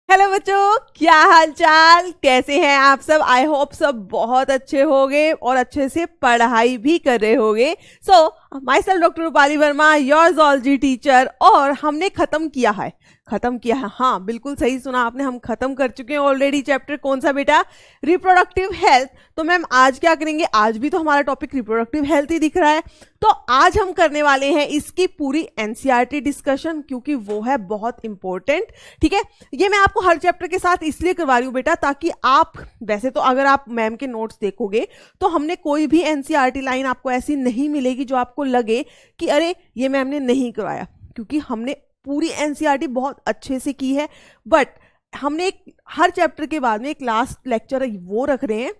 Hello बच्चों, क्या हाल चाल, कैसे हैं आप सब। आई होप सब बहुत अच्छे होंगे और अच्छे से पढ़ाई भी कर रहे होंगे। So myself doctor Rupali Verma, your zoology teacher. और हमने खत्म किया है, हाँ बिल्कुल सही सुना आपने, हम खत्म कर चुके हैं ऑलरेडी। चैप्टर कौन सा बेटा? Reproductive health. तो मैम आज क्या करेंगे? आज भी तो हमारा टॉपिक रिप्रोडक्टिव हेल्थ ही दिख रहा है, तो आज हम करने वाले हैं इसकी पूरी एनसीईआरटी डिस्कशन, क्योंकि वो है बहुत इंपॉर्टेंट। ठीक है, ये मैं आपको हर चैप्टर के साथ इसलिए करवा रही हूं बेटा, ताकि आप, वैसे तो अगर आप मैम के नोट्स देखोगे तो हमने कोई भी एनसीईआरटी लाइन आपको ऐसी नहीं मिलेगी जो आपको लगे कि अरे ये मैम ने नहीं करवाया, क्योंकि हमने पूरी एनसीईआरटी बहुत अच्छे से की है। बट हमने एक हर चैप्टर के बाद में एक लास्ट लेक्चर वो रख रहे हैं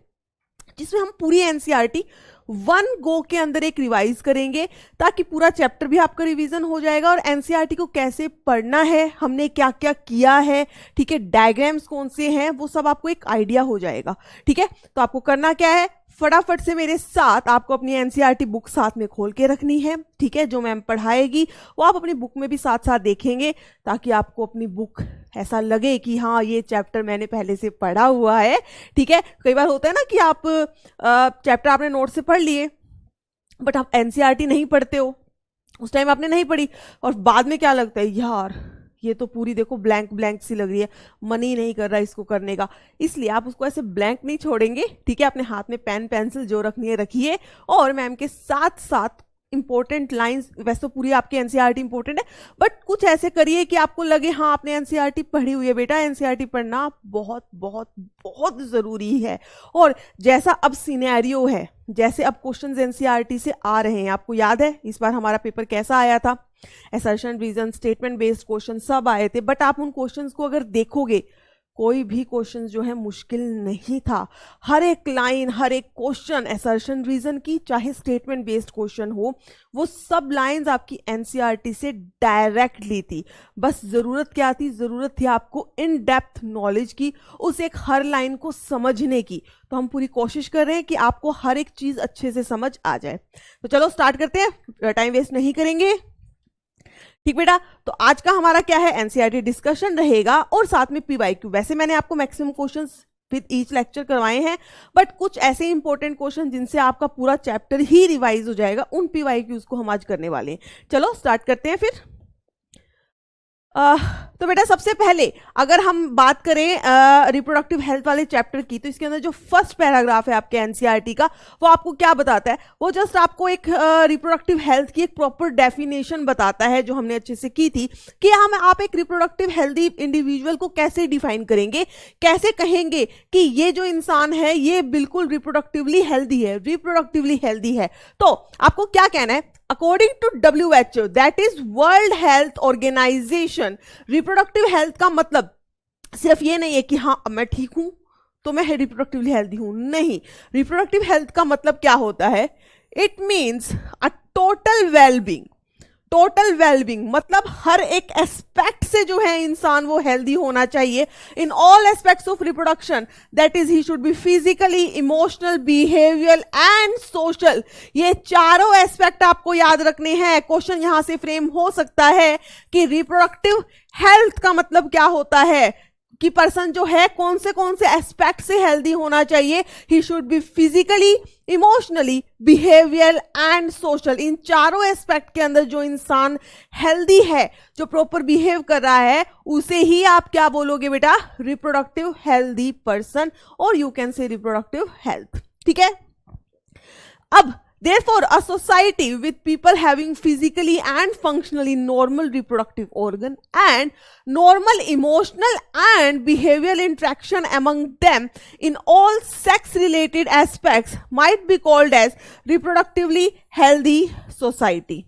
जिसमें हम पूरी एनसीईआरटी वन गो के अंदर एक रिवाइज करेंगे, ताकि पूरा चैप्टर भी आपका रिवीजन हो जाएगा और एनसीईआरटी को कैसे पढ़ना है, हमने क्या क्या किया है, ठीक है, डायग्राम्स कौन से हैं, वो सब आपको एक आइडिया हो जाएगा। ठीक है, तो आपको करना क्या है, फटाफट से मेरे साथ आपको अपनी एनसीईआरटी बुक साथ में खोल के रखनी है। ठीक है, जो मैम पढ़ाएगी वो आप अपनी बुक में भी साथ साथ देखेंगे, ताकि आपको अपनी बुक ऐसा लगे कि हाँ ये चैप्टर मैंने पहले से पढ़ा हुआ है। ठीक है, कई बार होता है ना कि आप चैप्टर आपने नोट से पढ़ लिए बट आप एनसीईआरटी नहीं पढ़ते हो, उस टाइम आपने नहीं पढ़ी और बाद में क्या लगता है, यार ये तो पूरी देखो ब्लैंक ब्लैंक सी लग रही है, मन ही नहीं कर रहा इसको करने का। इसलिए आप उसको ऐसे ब्लैंक नहीं छोड़ेंगे। ठीक है, अपने हाथ में पेन पेंसिल जो रखनी है रखिए, और मैम के साथ साथ इंपॉर्टेंट लाइंस, वैसे तो पूरी आपकी एनसीईआरटी इंपॉर्टेंट है बट कुछ ऐसे करिए कि आपको लगे हाँ आपने एनसीईआरटी पढ़ी हुई है। बेटा एनसीईआरटी पढ़ना बहुत बहुत बहुत जरूरी है। और जैसा अब सिनेरियो है, जैसे अब क्वेश्चंस एनसीईआरटी से आ रहे हैं, आपको याद है इस बार हमारा पेपर कैसा आया था? Assertion, reason, statement based question सब आए थे। बट आप उन क्वेश्चंस को अगर देखोगे, कोई भी क्वेश्चन जो है मुश्किल नहीं था। हर एक लाइन, हर एक क्वेश्चन, असर्शन रीजन की चाहे स्टेटमेंट बेस्ड क्वेश्चन हो, वो सब लाइंस आपकी एनसीईआरटी से डायरेक्ट ली थी। बस जरूरत क्या थी? जरूरत थी आपको इन डेप्थ नॉलेज की, उस एक हर लाइन को समझने की। तो हम पूरी कोशिश कर रहे हैं कि आपको हर एक चीज अच्छे से समझ आ जाए। तो चलो स्टार्ट करते हैं, टाइम वेस्ट नहीं करेंगे। ठीक बेटा, तो आज का हमारा क्या है, एनसीईआरटी डिस्कशन रहेगा और साथ में पीवाईक्यू। वैसे मैंने आपको maximum questions with each lecture करवाए हैं, बट कुछ ऐसे इंपॉर्टेंट क्वेश्चन जिनसे आपका पूरा चैप्टर ही रिवाइज हो जाएगा, उन पीवाईक्यूज को हम आज करने वाले हैं। चलो स्टार्ट करते हैं फिर। तो बेटा सबसे पहले अगर हम बात करें रिप्रोडक्टिव हेल्थ वाले चैप्टर की, तो इसके अंदर जो फर्स्ट पैराग्राफ है आपके एनसीईआरटी का, वो आपको क्या बताता है? वो जस्ट आपको एक रिप्रोडक्टिव हेल्थ की एक प्रॉपर डेफिनेशन बताता है, जो हमने अच्छे से की थी, कि आप एक रिप्रोडक्टिव हेल्दी इंडिविजुअल को कैसे डिफाइन करेंगे, कैसे कहेंगे कि ये जो इंसान है ये बिल्कुल रिप्रोडक्टिवली हेल्दी है, रिप्रोडक्टिवली हेल्दी है। तो आपको क्या कहना है, according to WHO, that is world health organisation, reproductive health का मतलब सिर्फ ये नहीं है कि हाँ मैं ठीक हूं तो मैं रिप्रोडक्टिवली हेल्दी हूं। नहीं, रिप्रोडक्टिव हेल्थ का मतलब क्या होता है? It means a total wellbeing. Total wellbeing मतलब हर एक एस्पेक्ट से जो है इंसान वो हेल्दी होना चाहिए, in all aspects of reproduction. That is he should be physically, emotional, behavioural and social. ये चारों एस्पेक्ट आपको याद रखने हैं। क्वेश्चन यहां से फ्रेम हो सकता है कि रिप्रोडक्टिव हेल्थ का मतलब क्या होता है, कि पर्सन जो है कौन से एस्पेक्ट से हेल्दी होना चाहिए। He should be physically, emotionally, behaviour and social. इन चारों एस्पेक्ट के अंदर जो इंसान हेल्दी है, जो प्रॉपर बिहेव कर रहा है, उसे ही आप क्या बोलोगे बेटा? रिप्रोडक्टिव हेल्दी पर्सन, और यू कैन से रिप्रोडक्टिव हेल्थ। ठीक है, अब therefore a society with people having physically and functionally normal reproductive organ and normal emotional and behavioral interaction among them in all sex related aspects might be called as reproductively healthy society.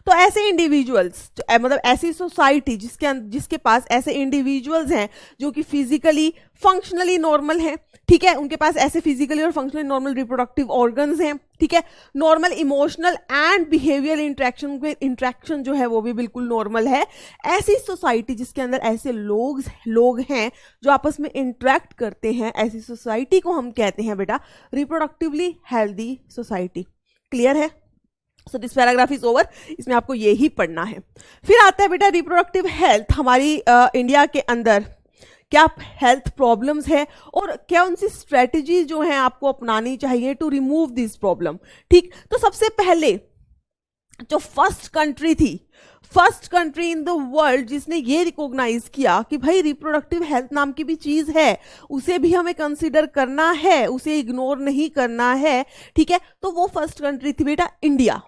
तो ऐसे individuals, मतलब ऐसी society जिसके पास ऐसे individuals हैं जो कि physically functionally normal हैं, ठीक है, उनके पास ऐसे फिजिकली और फंक्शनली नॉर्मल रिप्रोडक्टिव ऑर्गन्स हैं, ठीक है, normal emotional and behaviour interaction जो है वो भी बिल्कुल नॉर्मल है। ऐसी सोसाइटी जिसके अंदर ऐसे लोग हैं जो आपस में इंट्रैक्ट करते हैं, ऐसी सोसाइटी को हम कहते हैं बेटा रिप्रोडक्टिवली हेल्दी सोसाइटी। क्लियर है? So this paragraph is over, इसमें आपको ये ही पढ़ना है। फिर आता है बेटा रिप्रोडक्टिव हेल्थ हमारी इंडिया के अंदर क्या हेल्थ प्रॉब्लम्स है और क्या उनसी स्ट्रेटजी जो है आपको अपनानी चाहिए टू रिमूव दिस प्रॉब्लम। ठीक, तो सबसे पहले जो first country in the world जिसने ये रिकॉग्नाइज किया कि भाई रिप्रोडक्टिव हेल्थ नाम की भी चीज है, उसे भी हमें कंसीडर करना है, उसे इग्नोर नहीं करना है। ठीक है, तो वो फर्स्ट कंट्री थी बेटा इंडिया।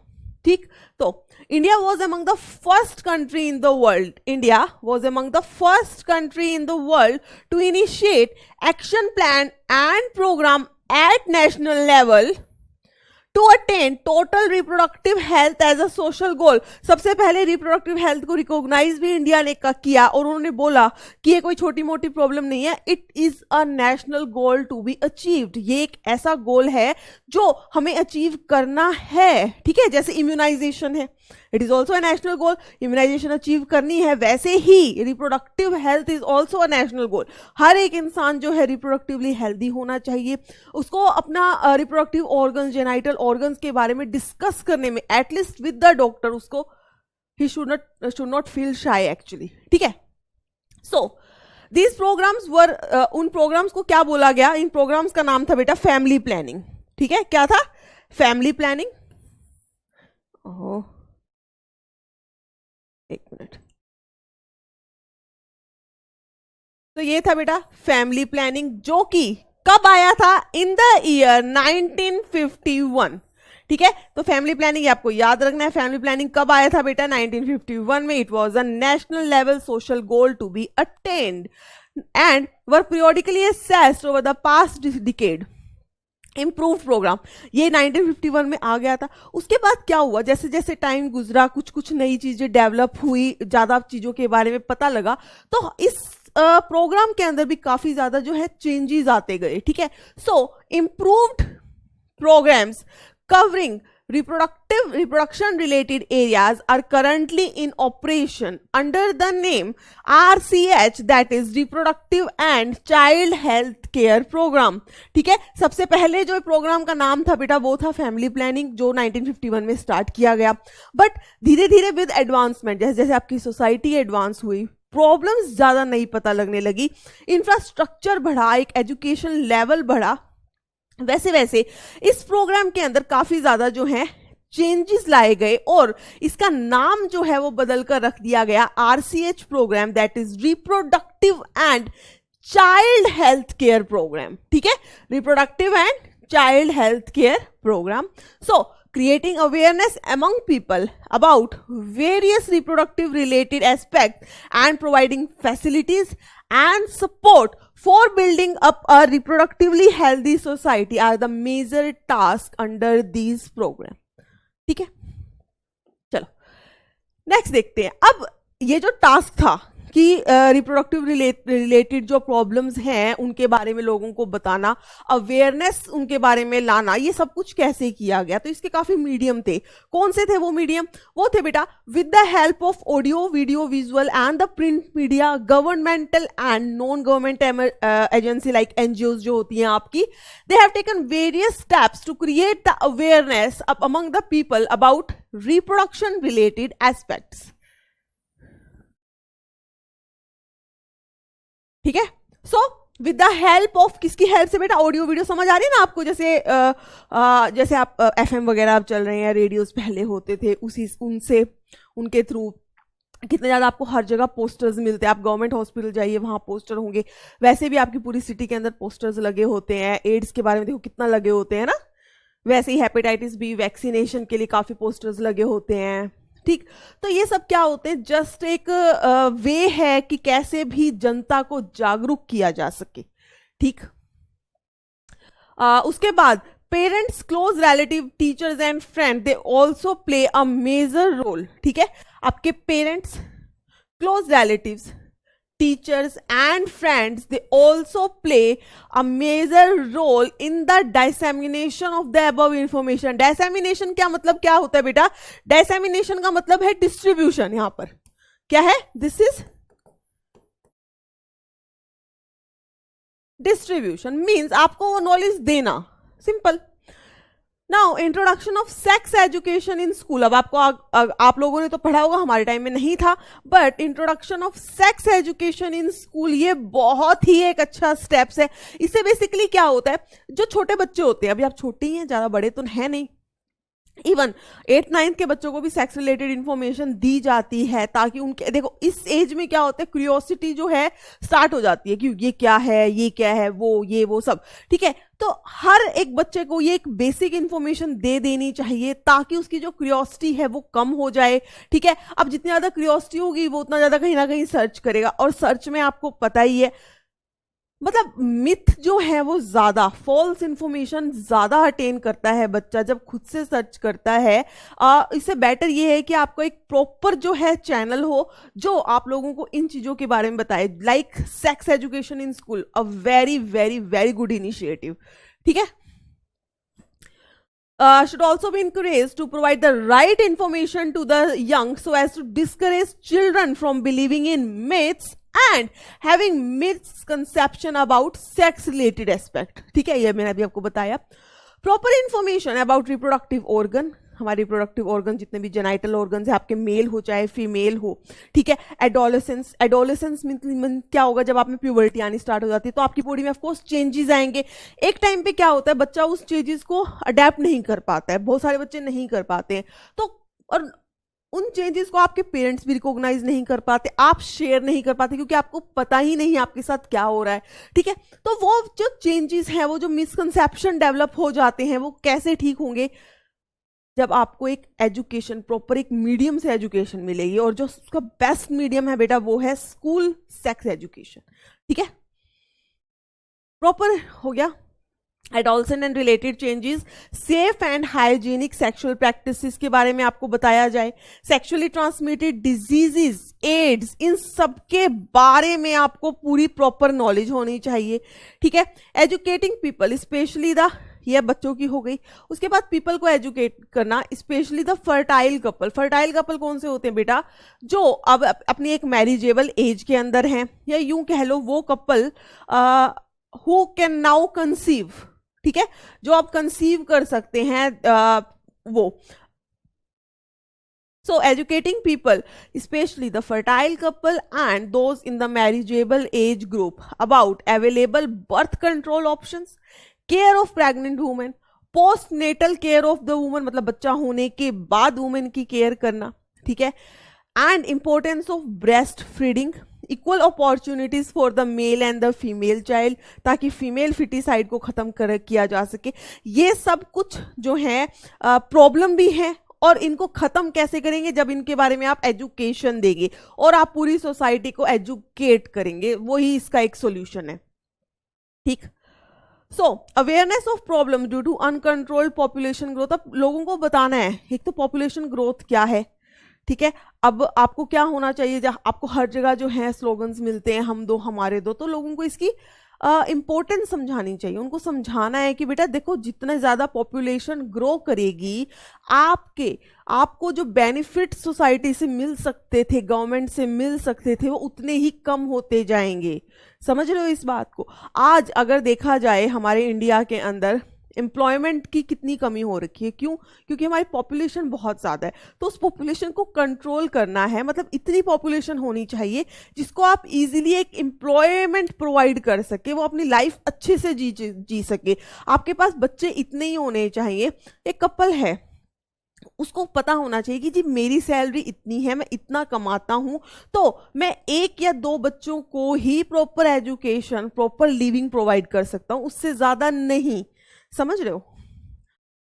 ठीक, तो India was among the first country in the world, India was among the first country in the world to initiate action plan and programme at national level to attain total reproductive health as a social goal. सबसे पहले reproductive health को recognise भी India ने किया और उन्होंने बोला कि ये कोई छोटी मोटी प्रॉब्लम नहीं है, it is a national goal to be achieved. ये एक ऐसा गोल है जो हमें अचीव करना है। ठीक है, जैसे इम्यूनाइजेशन है, it is also a national goal, immunisation achieve करनी है, वैसे ही reproductive health is also a national goal. हर एक इंसान जो है रिप्रोडक्टिवली हेल्दी होना चाहिए, उसको अपना रिप्रोडक्टिव ऑर्गन्स, जेनाइटल ऑर्गन्स के बारे में डिस्कस करने में एटलीस्ट विद द डॉक्टर उसको he should not feel shy actually. ठीक है, सो दीज प्रोग्राम्स वर, उन प्रोग्राम्स को क्या बोला गया, इन प्रोग्राम्स का नाम था बेटा फैमिली प्लानिंग। ठीक है, क्या था, फैमिली प्लानिंग। ओह, एक मिनट, तो ये था बेटा फैमिली प्लानिंग, जो कि कब आया था, इन द ईयर 1951। ठीक है, तो फैमिली प्लानिंग आपको याद रखना है, फैमिली प्लानिंग कब आया था बेटा, 1951 में। It was a national level social goal to be attend and were periodically assessed over the past decade. Improve programme, ये 1951 में आ गया था। उसके बाद क्या हुआ, जैसे जैसे टाइम गुजरा, कुछ कुछ नई चीजें डेवलप हुई, ज्यादा चीजों के बारे में पता लगा, तो इस प्रोग्राम के अंदर भी काफी ज्यादा जो है चेंजेस आते गए। ठीक है, so improved programmes covering reproduction related areas are currently in operation under the name RCH, that is reproductive and child health care program। ठीक है, सबसे पहले जो प्रोग्राम का नाम था बेटा वो था फैमिली प्लानिंग, जो 1951 में स्टार्ट किया गया। बट धीरे धीरे विद एडवांसमेंट, जैसे जैसे आपकी सोसाइटी एडवांस हुई, प्रॉब्लम्स ज्यादा नहीं पता लगने लगी, इंफ्रास्ट्रक्चर बढ़ा, एक एजुकेशन लेवल बढ़ा, वैसे वैसे इस प्रोग्राम के अंदर काफी ज्यादा जो है चेंजेस लाए गए और इसका नाम जो है वो बदल कर रख दिया गया RCH programme, that is reproductive and child health care programme. ठीक है, reproductive and child health care programme. So creating awareness among people about various reproductive related aspects and providing facilities and support for building up a reproductively healthy society are the major tasks under these program। ठीक है, चलो next देखते हैं। अब ये जो task था कि रिप्रोडक्टिव रिलेटेड जो प्रॉब्लम्स हैं उनके बारे में लोगों को बताना, अवेयरनेस उनके बारे में लाना, ये सब कुछ कैसे किया गया, तो इसके काफी मीडियम थे। कौन से थे वो मीडियम, वो थे बेटा with the help of audio, video, visual and the print media, governmental and non government agency like NGOs जो होती हैं आपकी, they have taken various steps to create the awareness among the people about reproduction related aspects. ठीक है, so with the help of, किसकी help से बेटा, audio video, समझ आ रही है ना आपको, जैसे जैसे आप FM वगैरह आप चल रहे हैं, रेडियोस पहले होते थे, उसी उनसे उनके थ्रू कितने ज़्यादा आपको हर जगह पोस्टर्स मिलते हैं। आप गवर्नमेंट हॉस्पिटल जाइए, वहाँ पोस्टर होंगे, वैसे भी आपकी पूरी सिटी के अंदर पोस्टर्स लगे होते हैं। एड्स के बारे में देखो कितना लगे होते हैं ना, वैसे ही हेपेटाइटिस बी वैक्सीनेशन के लिए काफ़ी पोस्टर्स लगे होते हैं। ठीक, तो ये सब क्या होते हैं, जस्ट एक वे है कि कैसे भी जनता को जागरूक किया जा सके। ठीक, उसके बाद parents, close relative, teachers and friend, they also play a major role. ठीक है, आपके parents, close relatives, teachers and friends, they also play a major role in the dissemination of the above information। dissemination क्या मतलब, क्या होता है बेटा, dissemination का मतलब है डिस्ट्रीब्यूशन। यहां पर क्या है, दिस इज डिस्ट्रीब्यूशन, मीन्स आपको वो नॉलेज देना, simple. Now introduction of sex education in school. अब आपको आप लोगों ने तो पढ़ा होगा, हमारे टाइम में नहीं था, but introduction of sex education in school ये बहुत ही एक अच्छा स्टेप्स है। इससे बेसिकली क्या होता है, जो छोटे बच्चे होते हैं, अभी आप छोटे ही हैं, ज्यादा बड़े तो है नहीं, इवन 8th-9th के बच्चों को भी सेक्स रिलेटेड इंफॉर्मेशन दी जाती है, ताकि उनके, देखो इस एज में क्या होता है, क्यूरियोसिटी जो है स्टार्ट हो जाती है कि ये क्या है, ये क्या है, वो सब, ठीक है। तो हर एक बच्चे को ये एक बेसिक इंफॉर्मेशन दे देनी चाहिए, ताकि उसकी जो क्यूरियोसिटी है वो कम हो जाए, ठीक है। अब जितनी ज्यादा क्यूरियोसिटी होगी वो उतना ज्यादा कहीं ना कहीं सर्च करेगा, और सर्च में आपको पता ही है, मतलब मिथ जो है वो ज्यादा, फॉल्स इंफॉर्मेशन ज्यादा अटेन करता है बच्चा जब खुद से सर्च करता है। इससे बेटर ये है कि आपको एक प्रॉपर जो है चैनल हो जो आप लोगों को इन चीजों के बारे में बताए, like sex education in school, a very very very good initiative, ठीक है। Should also be encouraged to provide the right information to the young so as to discourage children from believing in myths and having misconception about sex related aspect, ठीक है। ये मैंने अभी आपको बताया। Proper information about reproductive organ, हमारे reproductive organ जितने भी जेनाइटल ऑर्गन्स है आपके, मेल हो चाहे फीमेल हो, ठीक है। एडोलेसेंस मीन क्या होगा, जब आप में प्यूबर्टी आनी स्टार्ट हो जाती है तो आपकी बॉडी में ऑफ कोर्स चेंजेस आएंगे। एक टाइम पे क्या होता है, बच्चा उस चेंजेस को अडेप्ट नहीं कर पाता है, बहुत सारे बच्चे नहीं कर पाते हैं, तो और उन चेंजेस को आपके पेरेंट्स भी रिकॉग्नाइज नहीं कर पाते, आप शेयर नहीं कर पाते, क्योंकि आपको पता ही नहीं आपके साथ क्या हो रहा है, ठीक है। तो वो जो चेंजेस हैं, वो जो मिसकंसेप्शन डेवलप हो जाते हैं, वो कैसे ठीक होंगे, जब आपको एक एजुकेशन, प्रॉपर एक मीडियम से एजुकेशन मिलेगी, और जो उसका बेस्ट मीडियम है बेटा वो है स्कूल सेक्स एजुकेशन, ठीक है। प्रॉपर हो गया adolescent and related changes, safe and hygienic sexual practices के बारे में आपको बताया जाए, सेक्सुअली ट्रांसमिटेड डिजीजेस, एड्स, इन सब के बारे में आपको पूरी प्रॉपर नॉलेज होनी चाहिए, ठीक है। एजुकेटिंग पीपल स्पेशली द, ये बच्चों की हो गई, उसके बाद पीपल को एजुकेट करना, specially the fertile couple. Fertile couple कौन से होते हैं बेटा, जो अब अपनी एक मैरिजेबल एज के अंदर हैं, या यूं कह लो वो couple who can now conceive, ठीक है, जो आप कंसीव कर सकते हैं, वो। So educating people, especially the fertile couple and those in the marriageable age group, about available birth control options, care of pregnant women, postnatal care of the woman, मतलब बच्चा होने के बाद वुमेन की केयर करना, ठीक है, and importance of breast feeding, equal opportunities for the male and the female child, ताकि फीमेल फिटिसाइड को खत्म किया जा सके। ये सब कुछ जो है प्रॉब्लम भी है, और इनको खत्म कैसे करेंगे, जब इनके बारे में आप एजुकेशन देंगे और आप पूरी सोसाइटी को एजुकेट करेंगे, वही इसका एक सॉल्यूशन है, ठीक। So awareness of problem due to uncontrolled population growth, अब लोगों को बताना है एक तो पॉपुलेशन ग्रोथ क्या है, ठीक है। अब आपको क्या होना चाहिए, जब आपको हर जगह जो है स्लोगन्स मिलते हैं, हम दो हमारे दो, तो लोगों को इसकी इंपॉर्टेंस समझानी चाहिए। उनको समझाना है कि बेटा देखो, जितना ज़्यादा पॉपुलेशन ग्रो करेगी, आपको जो बेनिफिट सोसाइटी से मिल सकते थे, गवर्नमेंट से मिल सकते थे, वो उतने ही कम होते जाएंगे। समझ रहे हो इस बात को। आज अगर देखा जाए हमारे इंडिया के अंदर एम्प्लॉयमेंट की कितनी कमी हो रखी है, क्यों, क्योंकि हमारी पॉपुलेशन बहुत ज़्यादा है। तो उस पॉपुलेशन को कंट्रोल करना है, मतलब इतनी पॉपुलेशन होनी चाहिए जिसको आप इजीली एक एम्प्लॉयमेंट प्रोवाइड कर सके, वो अपनी लाइफ अच्छे से जी सके। आपके पास बच्चे इतने ही होने चाहिए। एक कपल है, उसको पता होना चाहिए कि जी मेरी सैलरी इतनी है, मैं इतना कमाता हूं, तो मैं 1 या 2 बच्चों को ही proper education, proper living provide कर सकता हूं, उससे ज़्यादा नहीं। समझ रहे हो,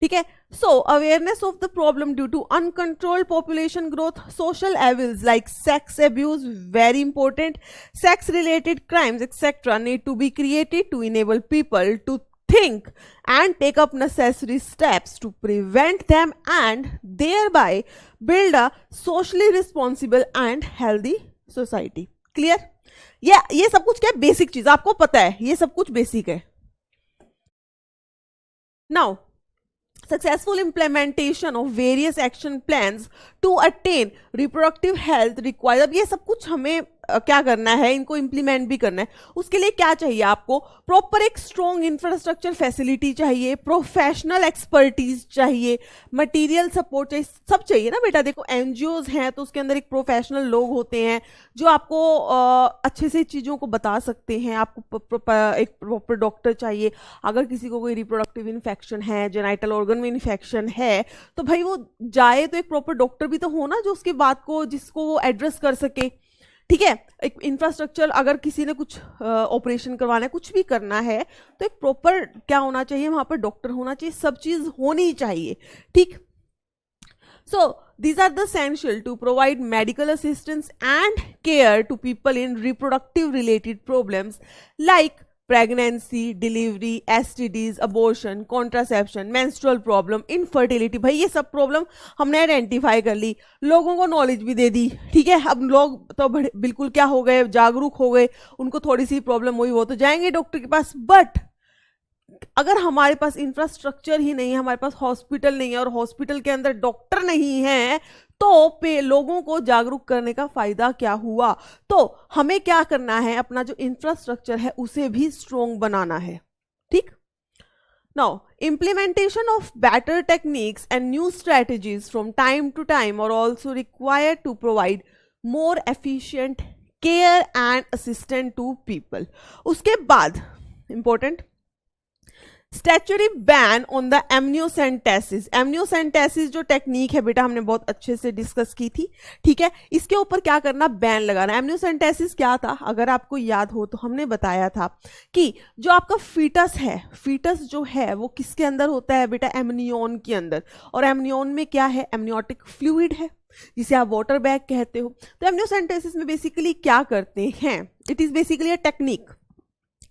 ठीक है। So awareness of the problem due to uncontrolled population growth, social evils like sex abuse, very important, sex related crimes etcetera need to be created to enable people to think and take up necessary steps to prevent them and thereby build a socially responsible and healthy society. Clear? ये सब कुछ क्या है, basic चीज, आपको पता है ये सब कुछ बेसिक है। Now, successful implementation of various action plans to attain reproductive health requires, अब ये सब कुछ हमें क्या करना है, इनको इंप्लीमेंट भी करना है। उसके लिए क्या चाहिए आपको, प्रॉपर एक स्ट्रॉन्ग इंफ्रास्ट्रक्चर फैसिलिटी चाहिए, प्रोफेशनल एक्सपर्टीज चाहिए, मटेरियल सपोर्ट चाहिए, सब चाहिए ना बेटा। देखो एनजीओज हैं तो उसके अंदर एक प्रोफेशनल लोग होते हैं जो आपको अच्छे से चीज़ों को बता सकते हैं। आपको एक प्रॉपर डॉक्टर चाहिए। अगर किसी को कोई रिप्रोडक्टिव इन्फेक्शन है, जेनाइटल ऑर्गन में इन्फेक्शन है, तो भाई वो जाए तो एक प्रॉपर डॉक्टर भी तो हो ना जो उसकी बात को, जिसको वो एड्रेस कर सके। ठीक है, एक इंफ्रास्ट्रक्चर, अगर किसी ने कुछ ऑपरेशन करवाना है, कुछ भी करना है, तो एक प्रॉपर क्या होना चाहिए, वहां पर डॉक्टर होना चाहिए, सब चीज होनी चाहिए। ठीक, so these are the essential to provide medical assistance and care to people in reproductive related problems like pregnancy, delivery, STDs, abortion, contraception, menstrual problem, infertility। भाई ये सब प्रॉब्लम हमने आइडेंटिफाई कर ली, लोगों को नॉलेज भी दे दी। ठीक है, अब लोग तो बिल्कुल क्या हो गए, जागरूक हो गए, उनको थोड़ी सी प्रॉब्लम हुई वो तो जाएंगे डॉक्टर के पास। बट अगर हमारे पास इंफ्रास्ट्रक्चर ही नहीं है, हमारे पास हॉस्पिटल नहीं है और हॉस्पिटल के अंदर डॉक्टर नहीं है, तो पे लोगों को जागरूक करने का फायदा क्या हुआ। तो हमें क्या करना है, अपना जो इंफ्रास्ट्रक्चर है उसे भी स्ट्रॉन्ग बनाना है। ठीक, now implementation of better techniques and new strategies from time to time are also required to provide more efficient care and assistance to people। उसके बाद important statutory ban on the amniocentesis. Amniocentesis जो technique है बेटा हमने बहुत अच्छे से discuss की थी। ठीक है, इसके ऊपर क्या करना, बैन लगाना। एमनियोसेंटेसिस क्या था, अगर आपको याद हो तो हमने बताया था कि जो आपका फीटस है, फीटस जो है वो किसके अंदर होता है बेटा, एमनियोन के अंदर। और एमनियोन में क्या है, एमनियोटिक फ्लूइड है जिसे आप वाटर बैग कहते हो। तो एमनियोसेंटेसिस में बेसिकली क्या करते हैं, it is basically a technique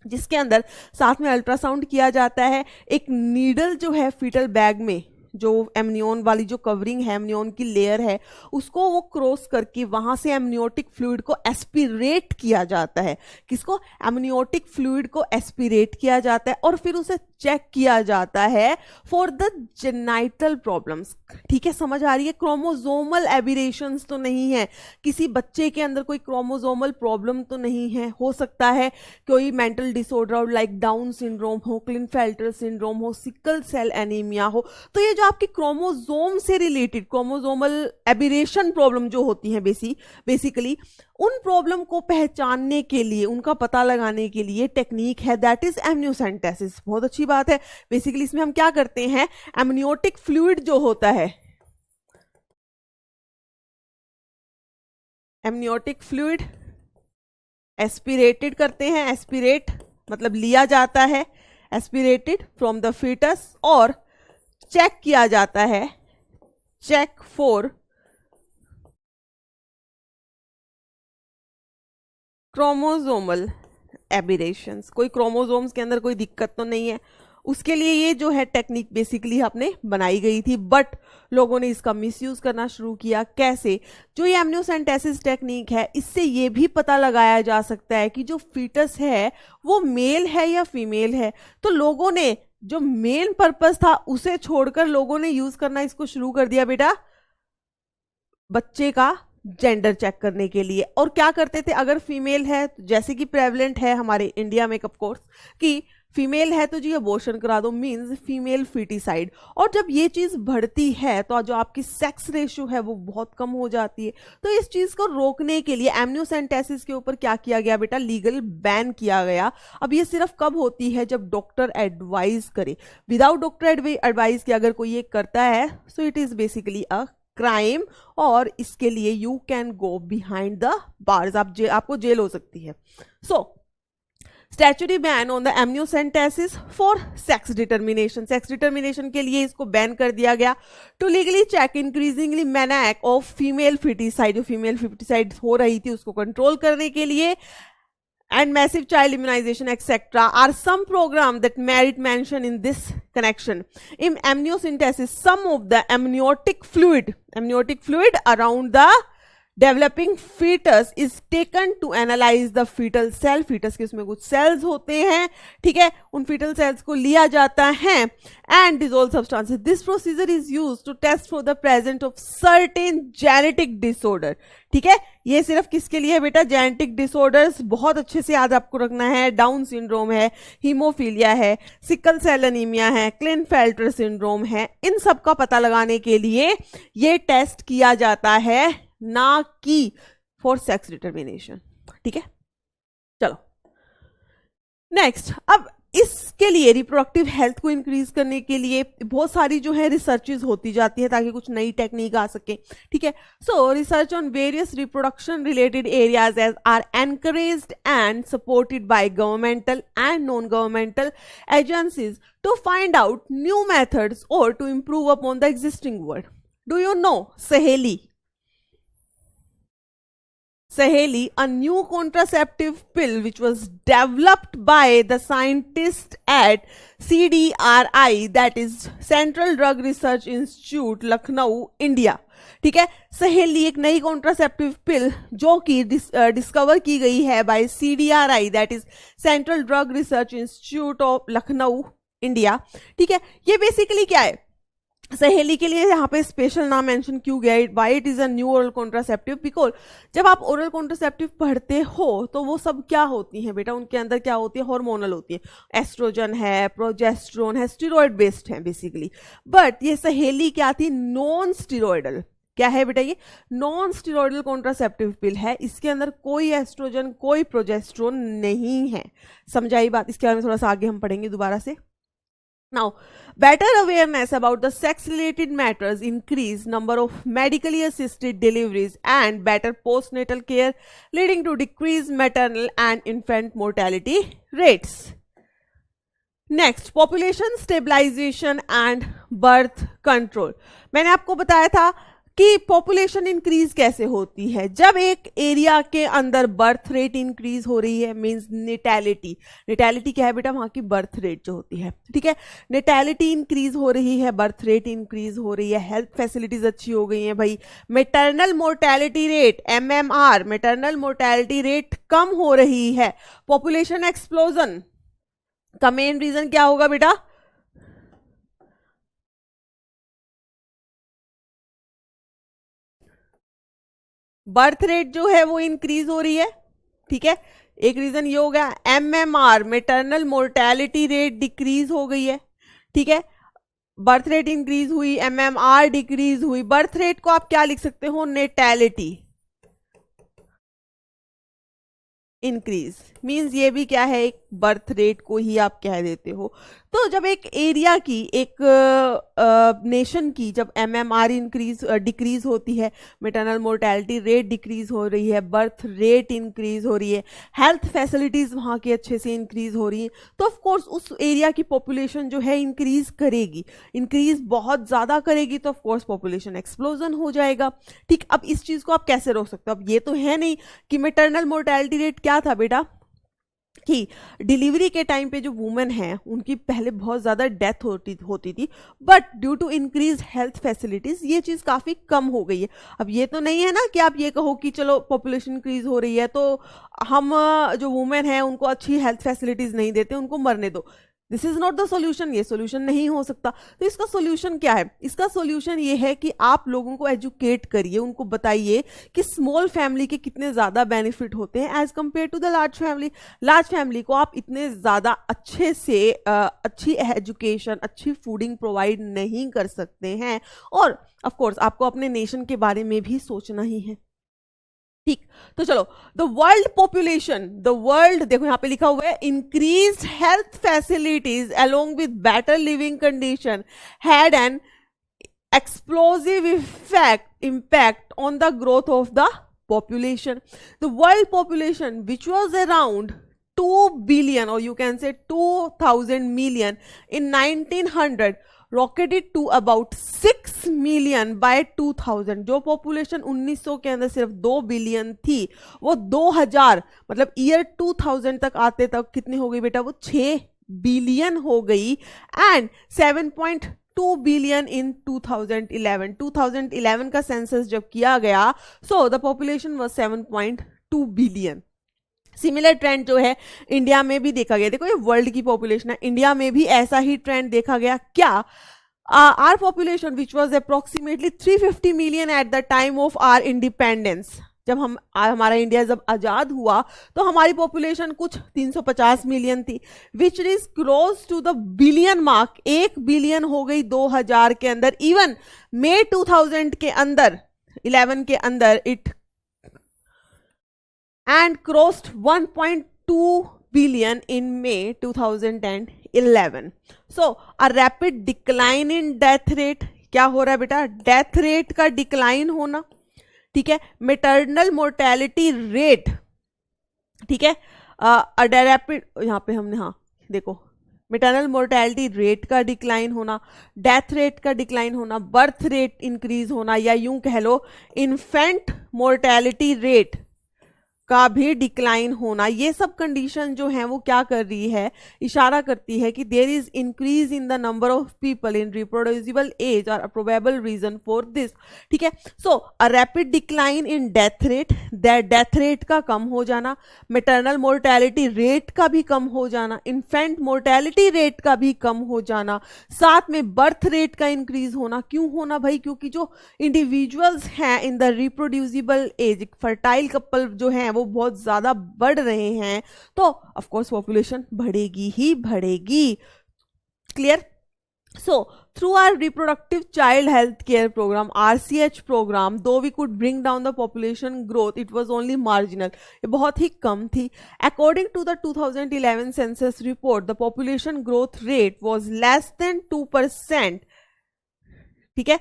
जिसके अंदर साथ में अल्ट्रासाउंड किया जाता है। एक नीडल जो है फीटल बैग में, जो एमनियोन वाली जो कवरिंग है, एमनियोन की लेयर है, उसको वो क्रॉस करके वहां से एमनियोटिक फ्लूइड को एस्पिरेट किया जाता है। किसको, एमनियोटिक फ्लूइड को एस्पिरेट किया जाता है और फिर उसे चेक किया जाता है फॉर द जेनाइटल प्रॉब्लम्स। ठीक है, समझ आ रही है। क्रोमोजोमल एबिरेशंस तो नहीं है, किसी बच्चे के अंदर कोई क्रोमोजोमल प्रॉब्लम तो नहीं है। हो सकता है कोई mental disorder like down syndrome हो, क्लिनफेल्टर सिंड्रोम हो, सिकल सेल एनीमिया हो। तो ये जो आपकी क्रोमोजोम से रिलेटेड क्रोमोजोमल एबिरेशन प्रॉब्लम जो होती है बेसिकली उन प्रॉब्लम को पहचानने के लिए, उनका पता लगाने के लिए टेक्निक है, दैट इज एमनियोसेंटेसिस। बहुत अच्छी बात है। बेसिकली इसमें हम क्या करते हैं, एमनियोटिक फ्लूइड जो होता है, एमनियोटिक फ्लूइड एस्पिरेटेड करते हैं। एस्पिरेट मतलब लिया जाता है, एस्पिरेटेड फ्रॉम द फीटस, और चेक किया जाता है, चेक फॉर क्रोमोजोमल एबिरेशंस। कोई क्रोमोजोम्स के अंदर कोई दिक्कत तो नहीं है, उसके लिए ये जो है टेक्निक बेसिकली आपने बनाई गई थी। बट लोगों ने इसका मिसयूज करना शुरू किया। कैसे, जो ये एमनियोसेंटेसिस टेक्निक है, इससे ये भी पता लगाया जा सकता है कि जो फीटस है वो मेल है या फीमेल है। तो लोगों ने जो मेन पर्पस था उसे छोड़कर लोगों ने यूज करना इसको शुरू कर दिया बेटा, बच्चे का जेंडर चेक करने के लिए। और क्या करते थे, अगर फीमेल है, जैसे कि प्रेवलेंट है हमारे इंडिया में ऑफ कोर्स कि फीमेल है तो जी अबॉर्शन करा दो, मींस फीमेल फीटिसाइड। और जब ये चीज बढ़ती है तो जो आपकी सेक्स रेशियो है वो बहुत कम हो जाती है। तो इस चीज को रोकने के लिए एमनियोसेंटेसिस के ऊपर क्या किया गया बेटा, लीगल बैन किया गया। अब ये सिर्फ कब होती है, जब डॉक्टर एडवाइज करे। विदाउट डॉक्टर एडवाइज के अगर कोई ये करता है so it is basically a crime, और इसके लिए you can go behind the bars, आपको जेल हो सकती है। So statutory ban on the amniocentesis for sex determination. Sex determination के लिए इसको बैन कर दिया गया। To legally check increasingly menace of female foeticide, जो फीमेल फिटिसाइड हो रही थी उसको कंट्रोल करने के लिए, and massive child immunization etc. are some program that merit mention in this connection. In amniocentesis, some of the amniotic fluid around the developing foetus is taken to analyse the foetal cell, foetus के उसमें कुछ sales होते हैं, ठीक है, उन fetal sales को लिया जाता है and dissolve substances. This procedure is used to test for the presence of certain genetic disorder. ठीक है, ये सिर्फ किसके लिए है बेटा? Genetic disorders. बहुत अच्छे से याद आपको रखना है. डाउन सिंड्रोम है, हीमोफीलिया है, सिकल सेल एनीमिया है, क्लिनफेल्टर सिंड्रोम है, इन सब का पता लगाने के लिए ये टेस्ट किया जाता है, ना कि फॉर सेक्स डिटर्मिनेशन. ठीक है, चलो नेक्स्ट. अब इसके लिए रिप्रोडक्टिव हेल्थ को इंक्रीज करने के लिए बहुत सारी जो है रिसर्चेज होती जाती है ताकि कुछ नई टेक्निक आ सके. ठीक है, so research on various reproduction related areas as are encouraged and supported by governmental and non governmental agencies to find out new methods और to improve upon the existing word. Do you know Saheli? Saheli, a new contraceptive pill which was developed by the scientists at CDRI, that is Central Drug Research Institute, Lucknow, India. ठीक है, सहेली एक नई contraceptive पिल जो कि discover की गई है by CDRI, that is central drug research institute of Lucknow, India. ठीक है, ये बेसिकली क्या है? सहेली के लिए यहाँ पे स्पेशल नाम मेंशन क्यों गया? Why it is a new oral contraceptive? Because जब आप ओरल कॉन्ट्रासेप्टिव पढ़ते हो तो वो सब क्या होती हैं बेटा? उनके अंदर क्या होती है? हार्मोनल होती है. एस्ट्रोजन है, प्रोजेस्टेरोन है, स्टीरॉयड बेस्ड है बेसिकली. बट ये सहेली क्या थी? Non steroidal. क्या है बेटा? ये नॉन स्टीरॉयडल कॉन्ट्रासेप्टिव पिल है. इसके अंदर कोई एस्ट्रोजन, कोई प्रोजेस्टेरोन नहीं है. समझाई बात? इसके बारे में थोड़ा सा आगे हम पढ़ेंगे दोबारा से. Now, better awareness about the sex-related matters, increase number of medically assisted deliveries and better postnatal care leading to decreased maternal and infant mortality rates. Next, population stabilization and birth control. मैंने आपको बताया था कि population increase कैसे होती है? जब एक एरिया के अंदर बर्थ रेट इंक्रीज हो रही है, मींस नेटैलिटी. नेटैलिटी क्या है बेटा? वहां की बर्थ रेट जो होती है. ठीक है, नेटैलिटी इंक्रीज हो रही है, बर्थ रेट इंक्रीज हो रही है, हेल्थ फैसिलिटीज अच्छी हो गई हैं भाई. Maternal mortality rate, MMR, maternal mortality rate कम हो रही है. पॉपुलेशन एक्सप्लोजन का मेन रीजन क्या होगा बेटा? बर्थ रेट जो है वो इंक्रीज हो रही है. ठीक है, एक रीजन ये हो गया. MMR, maternal mortality rate decrease हो गई है. ठीक है, बर्थ रेट इंक्रीज हुई, MMR डिक्रीज हुई. बर्थ रेट को आप क्या लिख सकते हो? Natality increase. मींस ये भी क्या है? एक बर्थ रेट को ही आप कह देते हो. तो जब एक एरिया की, एक नेशन की जब MMR इंक्रीज डिक्रीज होती है, मेटरनल मोर्टेलिटी रेट डिक्रीज हो रही है, बर्थ रेट इंक्रीज हो रही है, हेल्थ फैसिलिटीज वहाँ की अच्छे से इंक्रीज हो रही हैं, तो ऑफ कोर्स उस एरिया की पॉपुलेशन जो है इंक्रीज करेगी. इंक्रीज बहुत ज़्यादा करेगी तो ऑफ कोर्स पॉपुलेशन एक्सप्लोजन हो जाएगा. ठीक, अब इस चीज़ को आप कैसे रोक सकते हो? अब ये तो है नहीं कि मेटरनल मोर्टेलिटी रेट क्या था बेटा कि डिलीवरी के टाइम पे जो वुमेन है उनकी पहले बहुत ज़्यादा डेथ होती थी, but due to increase health facilities ये चीज़ काफ़ी कम हो गई है. अब ये तो नहीं है ना कि आप ये कहो कि चलो पॉपुलेशन इंक्रीज हो रही है तो हम जो वुमेन है उनको अच्छी हेल्थ फैसिलिटीज नहीं देते, उनको मरने दो. This is not the solution. ये सॉल्यूशन नहीं हो सकता. तो इसका सॉल्यूशन क्या है? इसका सॉल्यूशन ये है कि आप लोगों को एजुकेट करिए, उनको बताइए कि स्मॉल फैमिली के कितने ज़्यादा बेनिफिट होते हैं as compare to the large family. Large family को आप इतने ज़्यादा अच्छे से अच्छी एजुकेशन, अच्छी फूडिंग प्रोवाइड नहीं कर सकते हैं. और ऑफ कोर्स आपको अपने नेशन के बारे में भी सोचना ही है. ठीक, तो चलो. The world population, the world देखो यहां पे लिखा हुआ है, increase health facilities along with better living condition had an explosive impact on the growth of the population. The world population which was around 2 billion or you can say 2000 million in 1900 rocketed to about 6 million by 2000. जो population 1900 के अंदर सिर्फ 2 billion थी, वो 2000 मतलब year 2000 तक आते तक कितनी हो गई बेटा? वो 6 बिलियन हो गई. एंड 2 बिलियन इन 2011 का सेंसस जब किया गया, so the population was 7.2 billion. Similar trend जो है इंडिया में भी देखा गया। देखो ये वर्ल्ड की पॉपुलेशन है, इंडिया में भी ऐसा ही ट्रेंड देखा गया। क्या our population which was approximately 350 million at the time of our independence, जब हमारा इंडिया जब आजाद हुआ तो हमारी पॉपुलेशन कुछ 350 मिलियन थी, which is close to the billion mark. 1 billion हो गई 2000 के अंदर। इवन मई 2000 के अंदर 11 के अंदर it and crossed 1.2 billion in May 2011. So a rapid decline in death rate, क्या हो रहा है बेटा, डेथ रेट का डिक्लाइन होना, ठीक है, मेटरनल मोर्टेलिटी रेट, ठीक है, रैपिड, यहाँ पे हमने, हाँ देखो, मेटरनल मोर्टेलिटी रेट का डिक्लाइन होना, डेथ रेट का डिक्लाइन होना, बर्थ रेट इंक्रीज होना, या यूं कह लो इन्फेंट मोर्टेलिटी रेट का भी डिक्लाइन होना, ये सब कंडीशन जो है वो क्या कर रही है, इशारा करती है कि there is increase in the number of people in reproducible age और a probable reason for this, ठीक है। So a rapid decline in death rate, death rate का कम हो जाना, मेटरनल मोर्टेलिटी रेट का भी कम हो जाना, इन्फेंट मोर्टेलिटी रेट का भी कम हो जाना, साथ में बर्थ रेट का इंक्रीज होना। क्यों होना भाई, क्योंकि जो इंडिविजुअल्स हैं in the reproducible age, fertile couple जो हैं वो बहुत ज्यादा बढ़ रहे हैं, तो ऑफ कोर्स पॉपुलेशन बढ़ेगी ही बढ़ेगी। Clear? So through our reproductive child health care program, RCH program, though we could bring down the population growth, it was only marginal, ये बहुत ही कम थी। According to the 2011 census report, the population growth rate was less than 2%, ठीक है।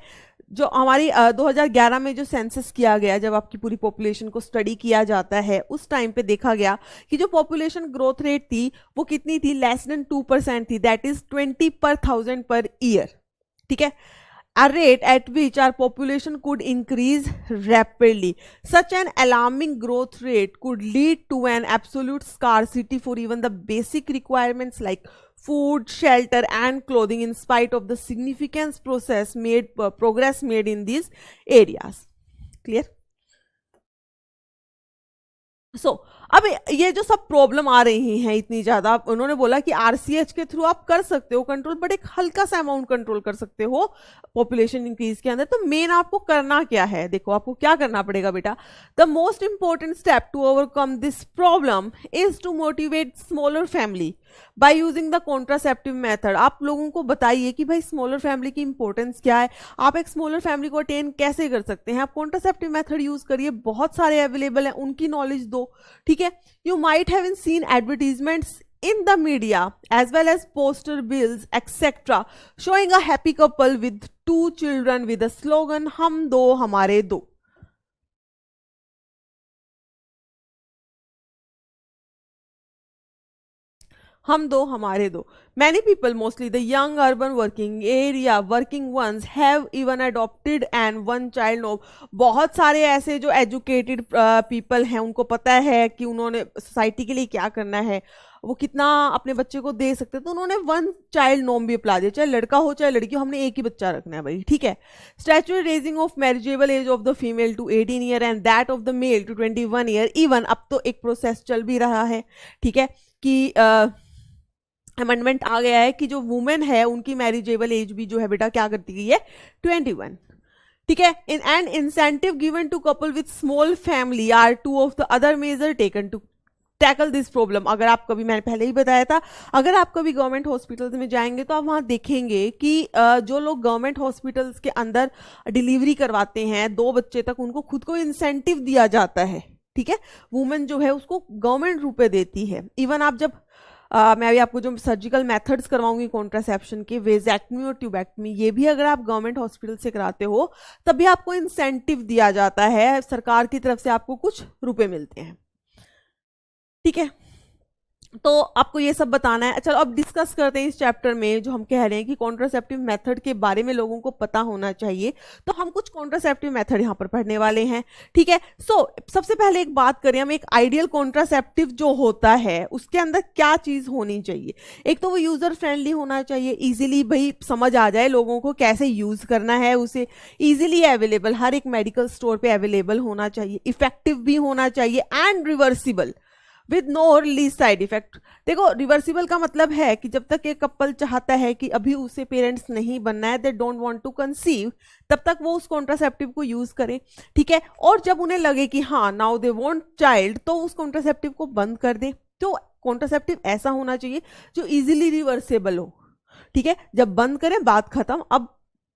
जो हमारी 2011 में जो census किया गया, जब आपकी पूरी पॉपुलेशन को स्टडी किया जाता है, उस टाइम पे देखा गया कि जो पॉपुलेशन ग्रोथ रेट थी वो कितनी थी, लेस देन 2% थी, दैट इज 20 पर 1000 पर ईयर, ठीक है। A rate at which our population could increase rapidly. Such an alarming growth rate could lead to an absolute scarcity for even the basic requirements like food, shelter, and clothing, in spite of the significant progress made in these areas. Clear? So, अब ये जो सब problem आ रही हैं इतनी ज्यादा, उन्होंने बोला कि आरसीएच के थ्रू आप कर सकते हो कंट्रोल, बट एक हल्का सा अमाउंट कंट्रोल कर सकते हो पॉपुलेशन इंक्रीज के अंदर। तो मेन आपको करना क्या है, देखो आपको क्या करना पड़ेगा बेटा, the most important step to overcome this problem is to motivate smaller family by using the contraceptive method. आप लोगों को बताइए कि भाई स्मॉलर फैमिली की इंपॉर्टेंस क्या है, आप एक स्मॉलर फैमिली को अटेन कैसे कर सकते हैं। आप कॉन्ट्रासेप्टिव मेथड यूज करिए, बहुत सारे अवेलेबल हैं, उनकी नॉलेज दो, ठीक है। You might have seen advertisements in the media as well as poster bills etc showing a happy couple with 2 children with the slogan हम दो हमारे दो। हम दो हमारे दो। Many people, mostly the young urban working ones, have even adopted and one child no। बहुत सारे ऐसे जो एजुकेटेड पीपल हैं, उनको पता है कि उन्होंने सोसाइटी के लिए क्या करना है, वो कितना अपने बच्चे को दे सकते हैं, तो उन्होंने 1 चाइल्ड नॉर्म भी अप्लाई दिया, चाहे लड़का हो चाहे लड़की हो, हमने एक ही बच्चा रखना है भाई, ठीक है। Statutory raising of marriageable age of the female to 18 year and that of the male to 21 year. Even अब तो एक प्रोसेस चल भी रहा है, ठीक है, कि अमेंडमेंट आ गया है कि जो वुमेन है उनकी मैरिजेबल एज भी जो है बेटा क्या करती गई है, 21, ठीक है। In and incentive given to couple with small family are 2 of the other major taken to tackle this problem. अगर आप कभी, मैंने पहले ही बताया था, अगर आप कभी गवर्नमेंट हॉस्पिटल्स में जाएंगे तो आप वहां देखेंगे कि जो लोग गवर्नमेंट हॉस्पिटल्स के अंदर डिलीवरी करवाते हैं 2 बच्चे तक, उनको खुद को इंसेंटिव दिया जाता है, ठीक है। वुमेन जो है उसको गवर्नमेंट रुपए देती है। इवन आप जब मैं अभी आपको जो सर्जिकल मेथड्स करवाऊंगी कॉन्ट्रासेप्शन के, वेजेक्टमी और ट्यूबेक्टमी, ये भी अगर आप गवर्नमेंट हॉस्पिटल से कराते हो तब भी आपको इंसेंटिव दिया जाता है, सरकार की तरफ से आपको कुछ रुपए मिलते हैं, ठीक है। तो आपको ये सब बताना है। चलो अब डिस्कस करते हैं इस चैप्टर में, जो हम कह रहे हैं कि कॉन्ट्रासेप्टिव मेथड के बारे में लोगों को पता होना चाहिए। तो हम कुछ कॉन्ट्रासेप्टिव मेथड यहाँ पर पढ़ने वाले हैं, ठीक है। सबसे पहले एक बात करें हम, एक आइडियल कॉन्ट्रासेप्टिव जो होता है उसके अंदर क्या चीज होनी चाहिए। एक तो वो यूजर फ्रेंडली होना चाहिए, इजीली भाई समझ आ जाए लोगों को कैसे यूज करना है उसे, इजीली अवेलेबल, हर एक मेडिकल स्टोर पे अवेलेबल होना चाहिए, इफेक्टिव भी होना चाहिए, and reversible with no release side effect. देखो रिवर्सिबल का मतलब है कि जब तक एक कपल चाहता है कि अभी उसे पेरेंट्स नहीं बनना है, they don't want to conceive, तब तक वो उस कॉन्ट्रासेप्टिव को यूज करें, ठीक है। और जब उन्हें लगे कि हाँ नाउ दे वांट चाइल्ड, तो उस कॉन्ट्रासेप्टिव को बंद कर दे। तो कॉन्ट्रासेप्टिव ऐसा होना चाहिए जो इजीली रिवर्सेबल हो, ठीक है। जब बंद करें बात खत्म, अब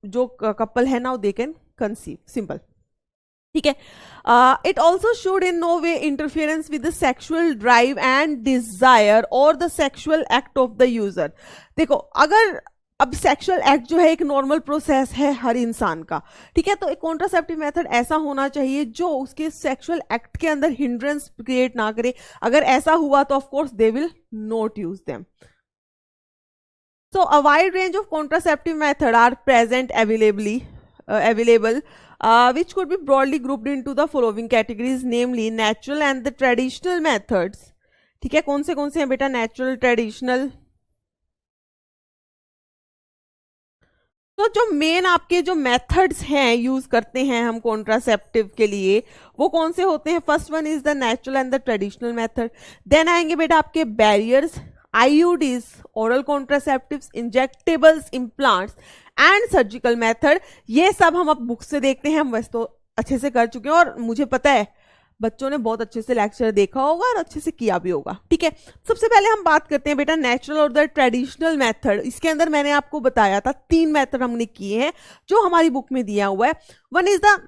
जो कपल है now they can conceive, simple, ठीक है। It also should in no way interference with the sexual drive and desire और the sexual act of the user. देखो अगर अब सेक्सुअल एक्ट जो है एक नॉर्मल प्रोसेस है हर इंसान का, ठीक है। तो एक कॉन्ट्रासेप्टिव मेथड ऐसा होना चाहिए जो उसके सेक्सुअल एक्ट के अंदर हिंड्रेंस क्रिएट ना करे। अगर ऐसा हुआ तो of course they will not use them. So a wide range of contraceptive methods are present available, which could be broadly grouped into the following categories, namely natural and the traditional methods. ठीक है, कौन से हैं बेटा? Natural, traditional. तो जो main आपके जो मेथड्स हैं यूज करते हैं हम कॉन्ट्रासेप्टिव के लिए, वो कौन से होते हैं? First one is the natural and the traditional method. Then आएंगे बेटा आपके barriers, IUDs, oral contraceptives, injectables, implants and surgical method. ये सब हम अब बुक से देखते हैं, हम वैसे तो अच्छे से कर चुके हैं और मुझे पता है बच्चों ने बहुत अच्छे से लेक्चर देखा होगा और अच्छे से किया भी होगा, ठीक है। सबसे पहले हम बात करते हैं बेटा नेचुरल और द ट्रेडिशनल मेथड। इसके अंदर मैंने आपको बताया था 3 मेथड हमने किए हैं जो हमारी बुक में दिया हुआ है। वन इज द,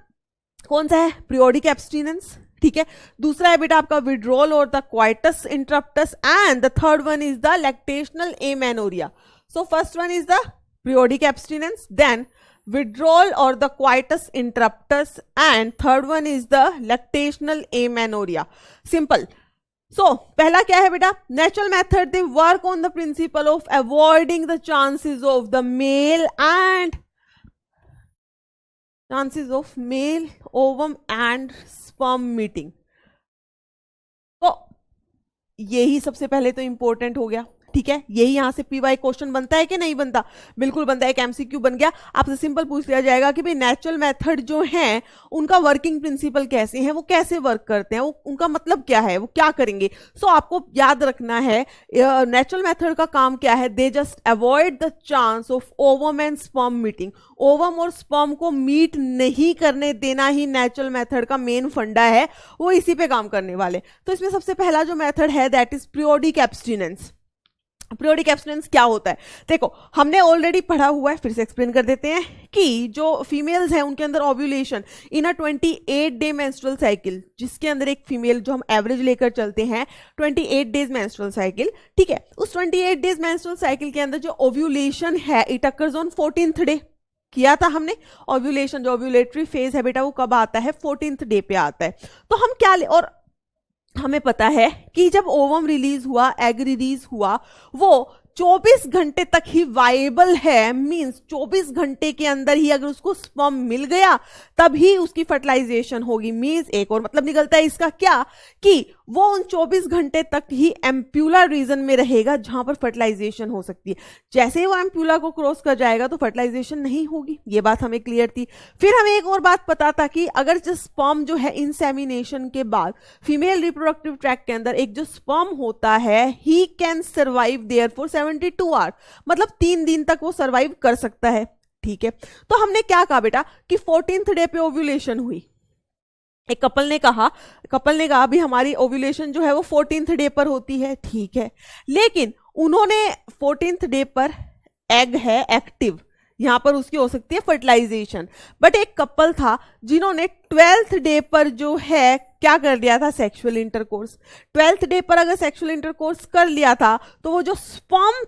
कौन सा है? पीरियोडिक एब्सटीनेंस, ठीक है। दूसरा है बेटा आपका विड्रॉल और the coitus interruptus, and the third one is the lactational amenorrhoea. So first one is the periodic abstinence, then withdrawal or the coitus interruptus, and third one is the lactational amenorrhea. Simple. So पहला क्या है बेटा? Natural method, they work on the principle of avoiding the chances of male ovum and sperm meeting. तो यही सबसे पहले तो important हो गया, ठीक है। यही यहां से PY क्वेश्चन बनता है कि नहीं बनता? बिल्कुल बनता है, एक MCQ बन गया। आपसे सिंपल पूछ लिया जाएगा कि भाई नेचुरल मेथड जो हैं उनका वर्किंग प्रिंसिपल कैसे हैं, वो कैसे वर्क करते हैं, वो उनका मतलब क्या है, वो क्या करेंगे। सो आपको याद रखना है नेचुरल मेथड का काम क्या है? They just avoid the chance of ovum and sperm meeting. Ovum और स्पर्म को मीट नहीं करने देना ही नेचुरल मेथड का मेन फंडा है, वो इसी पे काम करने वाले। तो इसमें सबसे पहला जो मेथड है that is periodic abstinence. Periodic abstinence क्या होता है? देखो हमने ऑलरेडी पढ़ा हुआ है, फिर से एक्सप्लेन कर देते हैं कि जो फीमेल्स हैं उनके अंदर ओव्यूलेशन इन अ 28 डे मेंस्ट्रुअल साइकिल, जिसके अंदर एक फीमेल जो हम एवरेज लेकर चलते हैं 28 डेज मेंस्ट्रुअल साइकिल, ठीक है। उस 28 डेज मेंस्ट्रुअल साइकिल के अंदर जो ओव्यूलेशन है it occurs on 14th day. किया था हमने ओव्यूलेशन, जो ओव्यूलेटरी फेज है बेटा वो कब आता है? 14th डे पे आता है। तो हम क्या और हमें पता है कि जब ओवम रिलीज हुआ, एग रिलीज हुआ, वो 24 घंटे तक ही वाइबल है। मींस 24 घंटे के अंदर ही अगर उसको स्पर्म मिल गया तभी उसकी फर्टिलाइजेशन होगी। मींस एक और मतलब निकलता है इसका क्या, कि वो उन 24 घंटे तक ही एम्प्यूला रीजन में रहेगा जहां पर फर्टिलाइजेशन हो सकती है। जैसे ही वो एम्प्यूला को क्रॉस कर जाएगा तो फर्टिलाइजेशन नहीं होगी। ये बात हमें क्लियर थी। फिर हमें एक और बात पता था कि अगर जो स्पर्म जो है इंसेमिनेशन के बाद फीमेल रिप्रोडक्टिव ट्रैक्ट के अंदर एक जो स्पर्म होता है ही can survive there for 72 hours, मतलब 3 दिन तक वो सर्वाइव कर सकता है, ठीक है। तो हमने क्या कहा बेटा कि 14th डे पे ओव्यूलेशन हुई। एक कपल ने कहा अभी हमारी ओव्यूलेशन जो है वो 14th डे पर होती है, ठीक है। लेकिन उन्होंने 14th डे पर एग है एक्टिव, यहां पर उसकी हो सकती है फर्टिलाइजेशन। बट एक कपल था जिन्होंने 12th डे पर जो है क्या कर लिया था? Sexual intercourse. 12th डे पर अगर सेक्सुअल इंटरकोर्स कर लिया था तो वो जो स्पर्म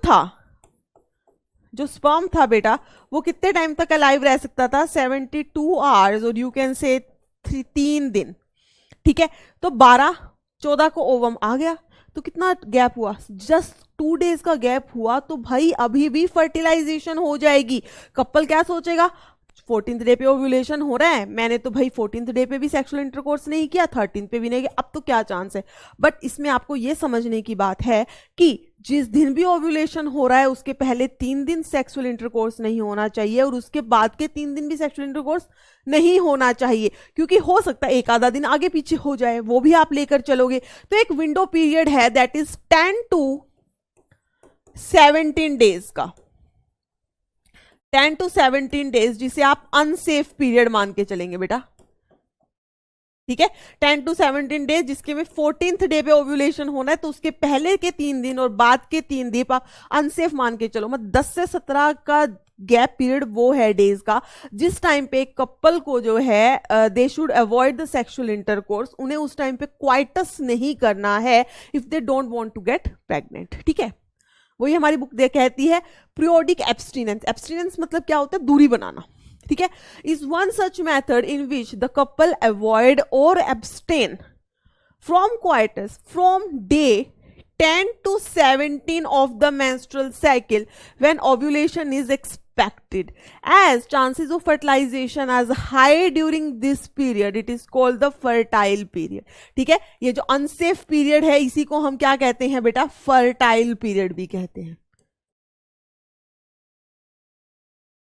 था बेटा वो कितने टाइम तक अलाइव रह सकता था? 72 आवर्स, और यू कैन से 3 दिन, ठीक है। तो 12-14 को ओवम आ गया, तो तो कितना गैप हुआ, जस्ट 2 days का गैप हुआ, तो भाई अभी भी फर्टिलाइजेशन हो जाएगी। कपल क्या सोचेगा, 14th डे पे ओव्यूलेशन हो रहा है, मैंने तो भाई 14th डे पे भी सेक्सुअल इंटरकोर्स नहीं किया, 13th पे भी नहीं किया, अब तो क्या चांस है। बट इसमें आपको ये समझने की बात है कि जिस दिन भी ओव्यूलेशन हो रहा है उसके पहले 3 दिन सेक्सुअल इंटरकोर्स नहीं होना चाहिए और उसके बाद के 3 दिन भी सेक्सुअल इंटरकोर्स नहीं होना चाहिए, क्योंकि हो सकता है एक आधा दिन आगे पीछे हो जाए, वो भी आप लेकर चलोगे। तो एक विंडो पीरियड है दैट इज 10 to 17 days का, 10 to 17 days, जिसे आप अनसेफ पीरियड मान के चलेंगे बेटा, ठीक है। 10 to 17 डेज, जिसके में 14th डे पे ओव्यूलेशन होना है, तो उसके पहले के 3 दिन और बाद के 3 दिन आप अनसेफ मान के चलो। मतलब 10 से 17 का गैप पीरियड वो है डेज का, जिस टाइम पे कपल को जो है they should avoid the sexual intercourse, उन्हें उस टाइम पे क्वाइटस नहीं करना है if they don't want to get pregnant, ठीक है। वही हमारी बुक कहती है पीरियोडिक एब्स्टिनेंस। एब्स्टिनेंस मतलब क्या होता है, दूरी बनाना, ठीक है। Is one such method in which the couple avoid और abstain from coitus from day 10 to 17 of the menstrual cycle when ovulation is expected, as chances of fertilization as high during this period, it is called the fertile period, ठीक है। ये जो unsafe period है इसी को हम क्या कहते हैं बेटा, फर्टाइल पीरियड भी कहते हैं,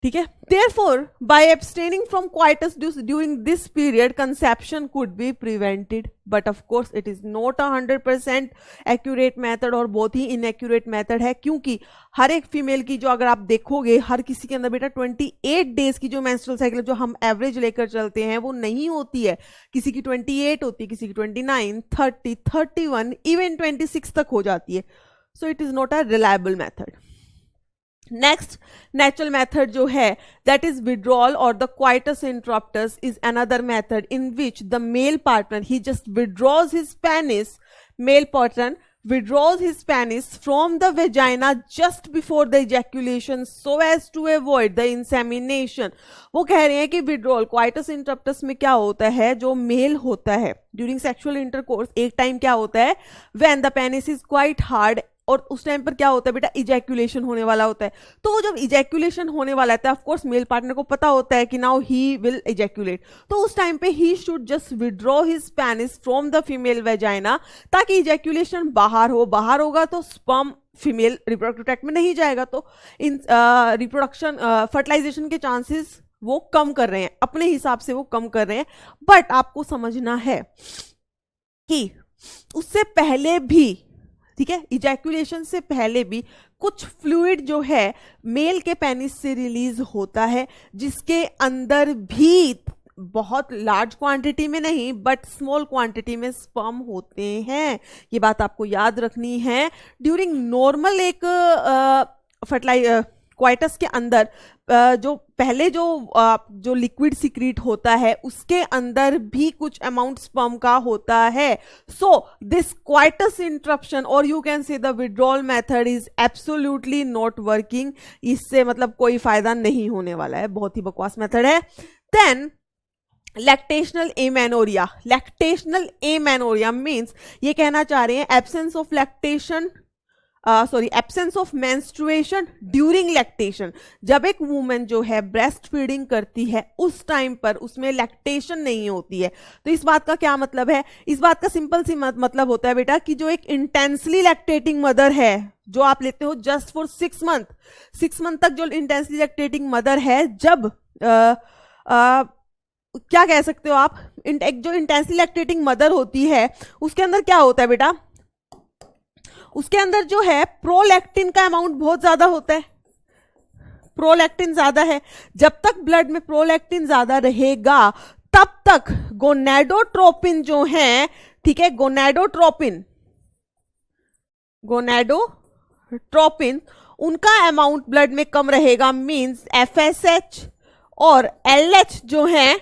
ठीक है। Therefore, by abstaining from coitus during this period, conception could be prevented. But of course, it is not 100% accurate method और बहुत ही inaccurate method है, क्योंकि हर एक फीमेल की जो अगर आप देखोगे हर किसी के अंदर बेटा 28 डेज की जो menstrual cycle जो हम एवरेज लेकर चलते हैं वो नहीं होती है। किसी की 28 होती है, किसी की 29, 30, 31, इवन 26 तक हो जाती है। So it is not a reliable method. Next natural method जो है दैट इज विड्रॉल और the coitus interruptus is another method in which the male partner ही just withdraws his penis, male partner withdraws his penis from the vagina just before the ejaculation so as to avoid the insemination. वो कह रहे हैं कि withdrawal coitus interrupts में क्या होता है, जो मेल होता है ड्यूरिंग सेक्सुअल इंटरकोर्स एक टाइम क्या होता है when the penis is quite hard, और उस टाइम पर क्या होता है बेटा, इजैक्यूलेशन होने वाला होता है। तो वो जब इजैक्यूलेशन होने वाला है ऑफ कोर्स मेल पार्टनर को पता होता है कि नाउ ही विल इजैक्यूलेट, तो उस टाइम पे he should just withdraw his penis from the female vagina, ताकि इजैक्यूलेशन बाहर हो, बाहर होगा तो स्पर्म फीमेल रिप्रोडक्टिव ट्रैक्ट में नहीं जाएगा, तो इन रिप्रोडक्शन फर्टिलाइजेशन के चांसेस वो कम कर रहे हैं, अपने हिसाब से वो कम कर रहे हैं। बट आपको समझना है कि उससे पहले भी, ठीक है, इजैक्यूलेशन से पहले भी कुछ फ्लूइड जो है मेल के पेनिस से रिलीज होता है, जिसके अंदर भी बहुत लार्ज क्वांटिटी में नहीं बट स्मॉल क्वांटिटी में स्पर्म होते हैं। ये बात आपको याद रखनी है। ड्यूरिंग नॉर्मल एक क्वाइटस के अंदर जो पहले जो लिक्विड सिक्रीट होता है उसके अंदर भी कुछ अमाउंट स्पर्म का होता है। सो दिस क्वाइटस इंटरप्शन और you can say the withdrawal method is absolutely not working. इससे मतलब कोई फायदा नहीं होने वाला है, बहुत ही बकवास मेथड है। Then lactational amenorrhoea. Lactational amenorrhoea means ये कहना चाह रहे हैं absence of lactation, absence of menstruation during lactation. जब एक वुमेन जो है ब्रेस्ट फीडिंग करती है उस टाइम पर उसमें लैक्टेशन नहीं होती है। तो इस बात का क्या मतलब है, इस बात का सिंपल सी मतलब होता है बेटा कि जो एक इंटेंसली लैक्टेटिंग मदर है, जो आप लेते हो जस्ट फॉर 6 मंथ तक, जो इंटेंसली लैक्टेटिंग मदर है, जब क्या कह सकते हो आप, एक जो इंटेंसली लैक्टेटिंग मदर होती है उसके अंदर क्या होता है बेटा, उसके अंदर जो है प्रोलैक्टिन का अमाउंट बहुत ज्यादा होता है, प्रोलैक्टिन ज्यादा है। जब तक ब्लड में प्रोलैक्टिन ज्यादा रहेगा तब तक गोनेडोट्रोपिन जो है, ठीक है, गोनेडोट्रोपिन उनका अमाउंट ब्लड में कम रहेगा। मींस एफएसएच और एलएच जो है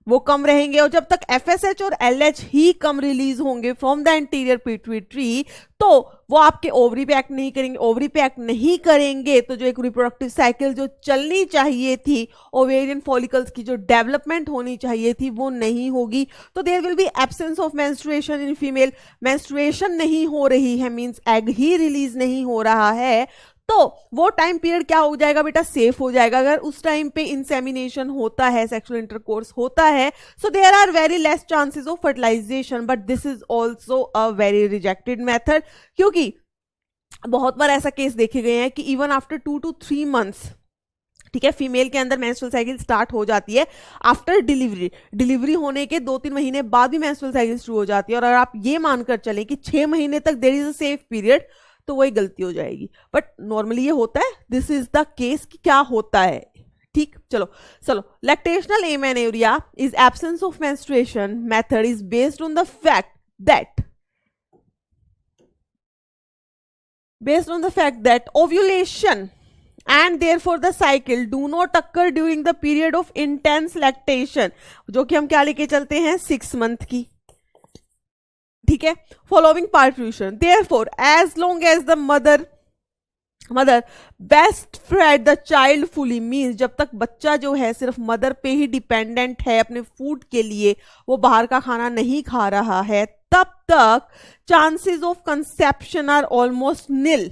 वो कम रहेंगे, और जब तक FSH और LH ही कम रिलीज होंगे फ्रॉम द एंटीरियर पिट्यूटरी तो वो आपके ओवरी पे एक्ट नहीं करेंगे। ओवरी पे एक्ट नहीं करेंगे तो जो एक रिप्रोडक्टिव साइकिल जो चलनी चाहिए थी, ओवेरियन फॉलिकल्स की जो डेवलपमेंट होनी चाहिए थी, वो नहीं होगी। तो there will be absence of menstruation in female. Menstruation नहीं हो रही है मींस एग ही रिलीज नहीं हो रहा है, तो वो टाइम पीरियड क्या हो जाएगा बेटा, सेफ हो जाएगा। अगर उस टाइम पे इंसेमिनेशन होता है, सेक्सुअल इंटरकोर्स होता है, so there are very less chances of fertilisation, but this is also a very rejected method, क्योंकि बहुत बार ऐसा केस देखे गए हैं कि इवन आफ्टर 2 to 3 months, ठीक है, फीमेल के अंदर मेंस्ट्रुअल साइकिल स्टार्ट हो जाती है आफ्टर डिलीवरी होने के 2-3 महीने बाद भी मेंस्ट्रुअल साइकिल शुरू हो जाती है। और अगर आप ये मानकर चलें कि 6 महीने तक there is a safe period, तो वही गलती हो जाएगी। बट नॉर्मली ये होता है, दिस इज द केस कि क्या होता है। ठीक, चलो lactational amenorrhoea is absence of menstruation method is based on the fact that ovulation and therefore the cycle do not occur during the period of intense lactation, जो कि हम क्या लेके चलते हैं, 6 month की। ठीक है, following parturition, therefore as long as the mother breast fed the child fully means जब तक बच्चा जो है सिर्फ मदर पे ही डिपेंडेंट है अपने फूड के लिए, वो बाहर का खाना नहीं खा रहा है, तब तक chances of conception are almost nil,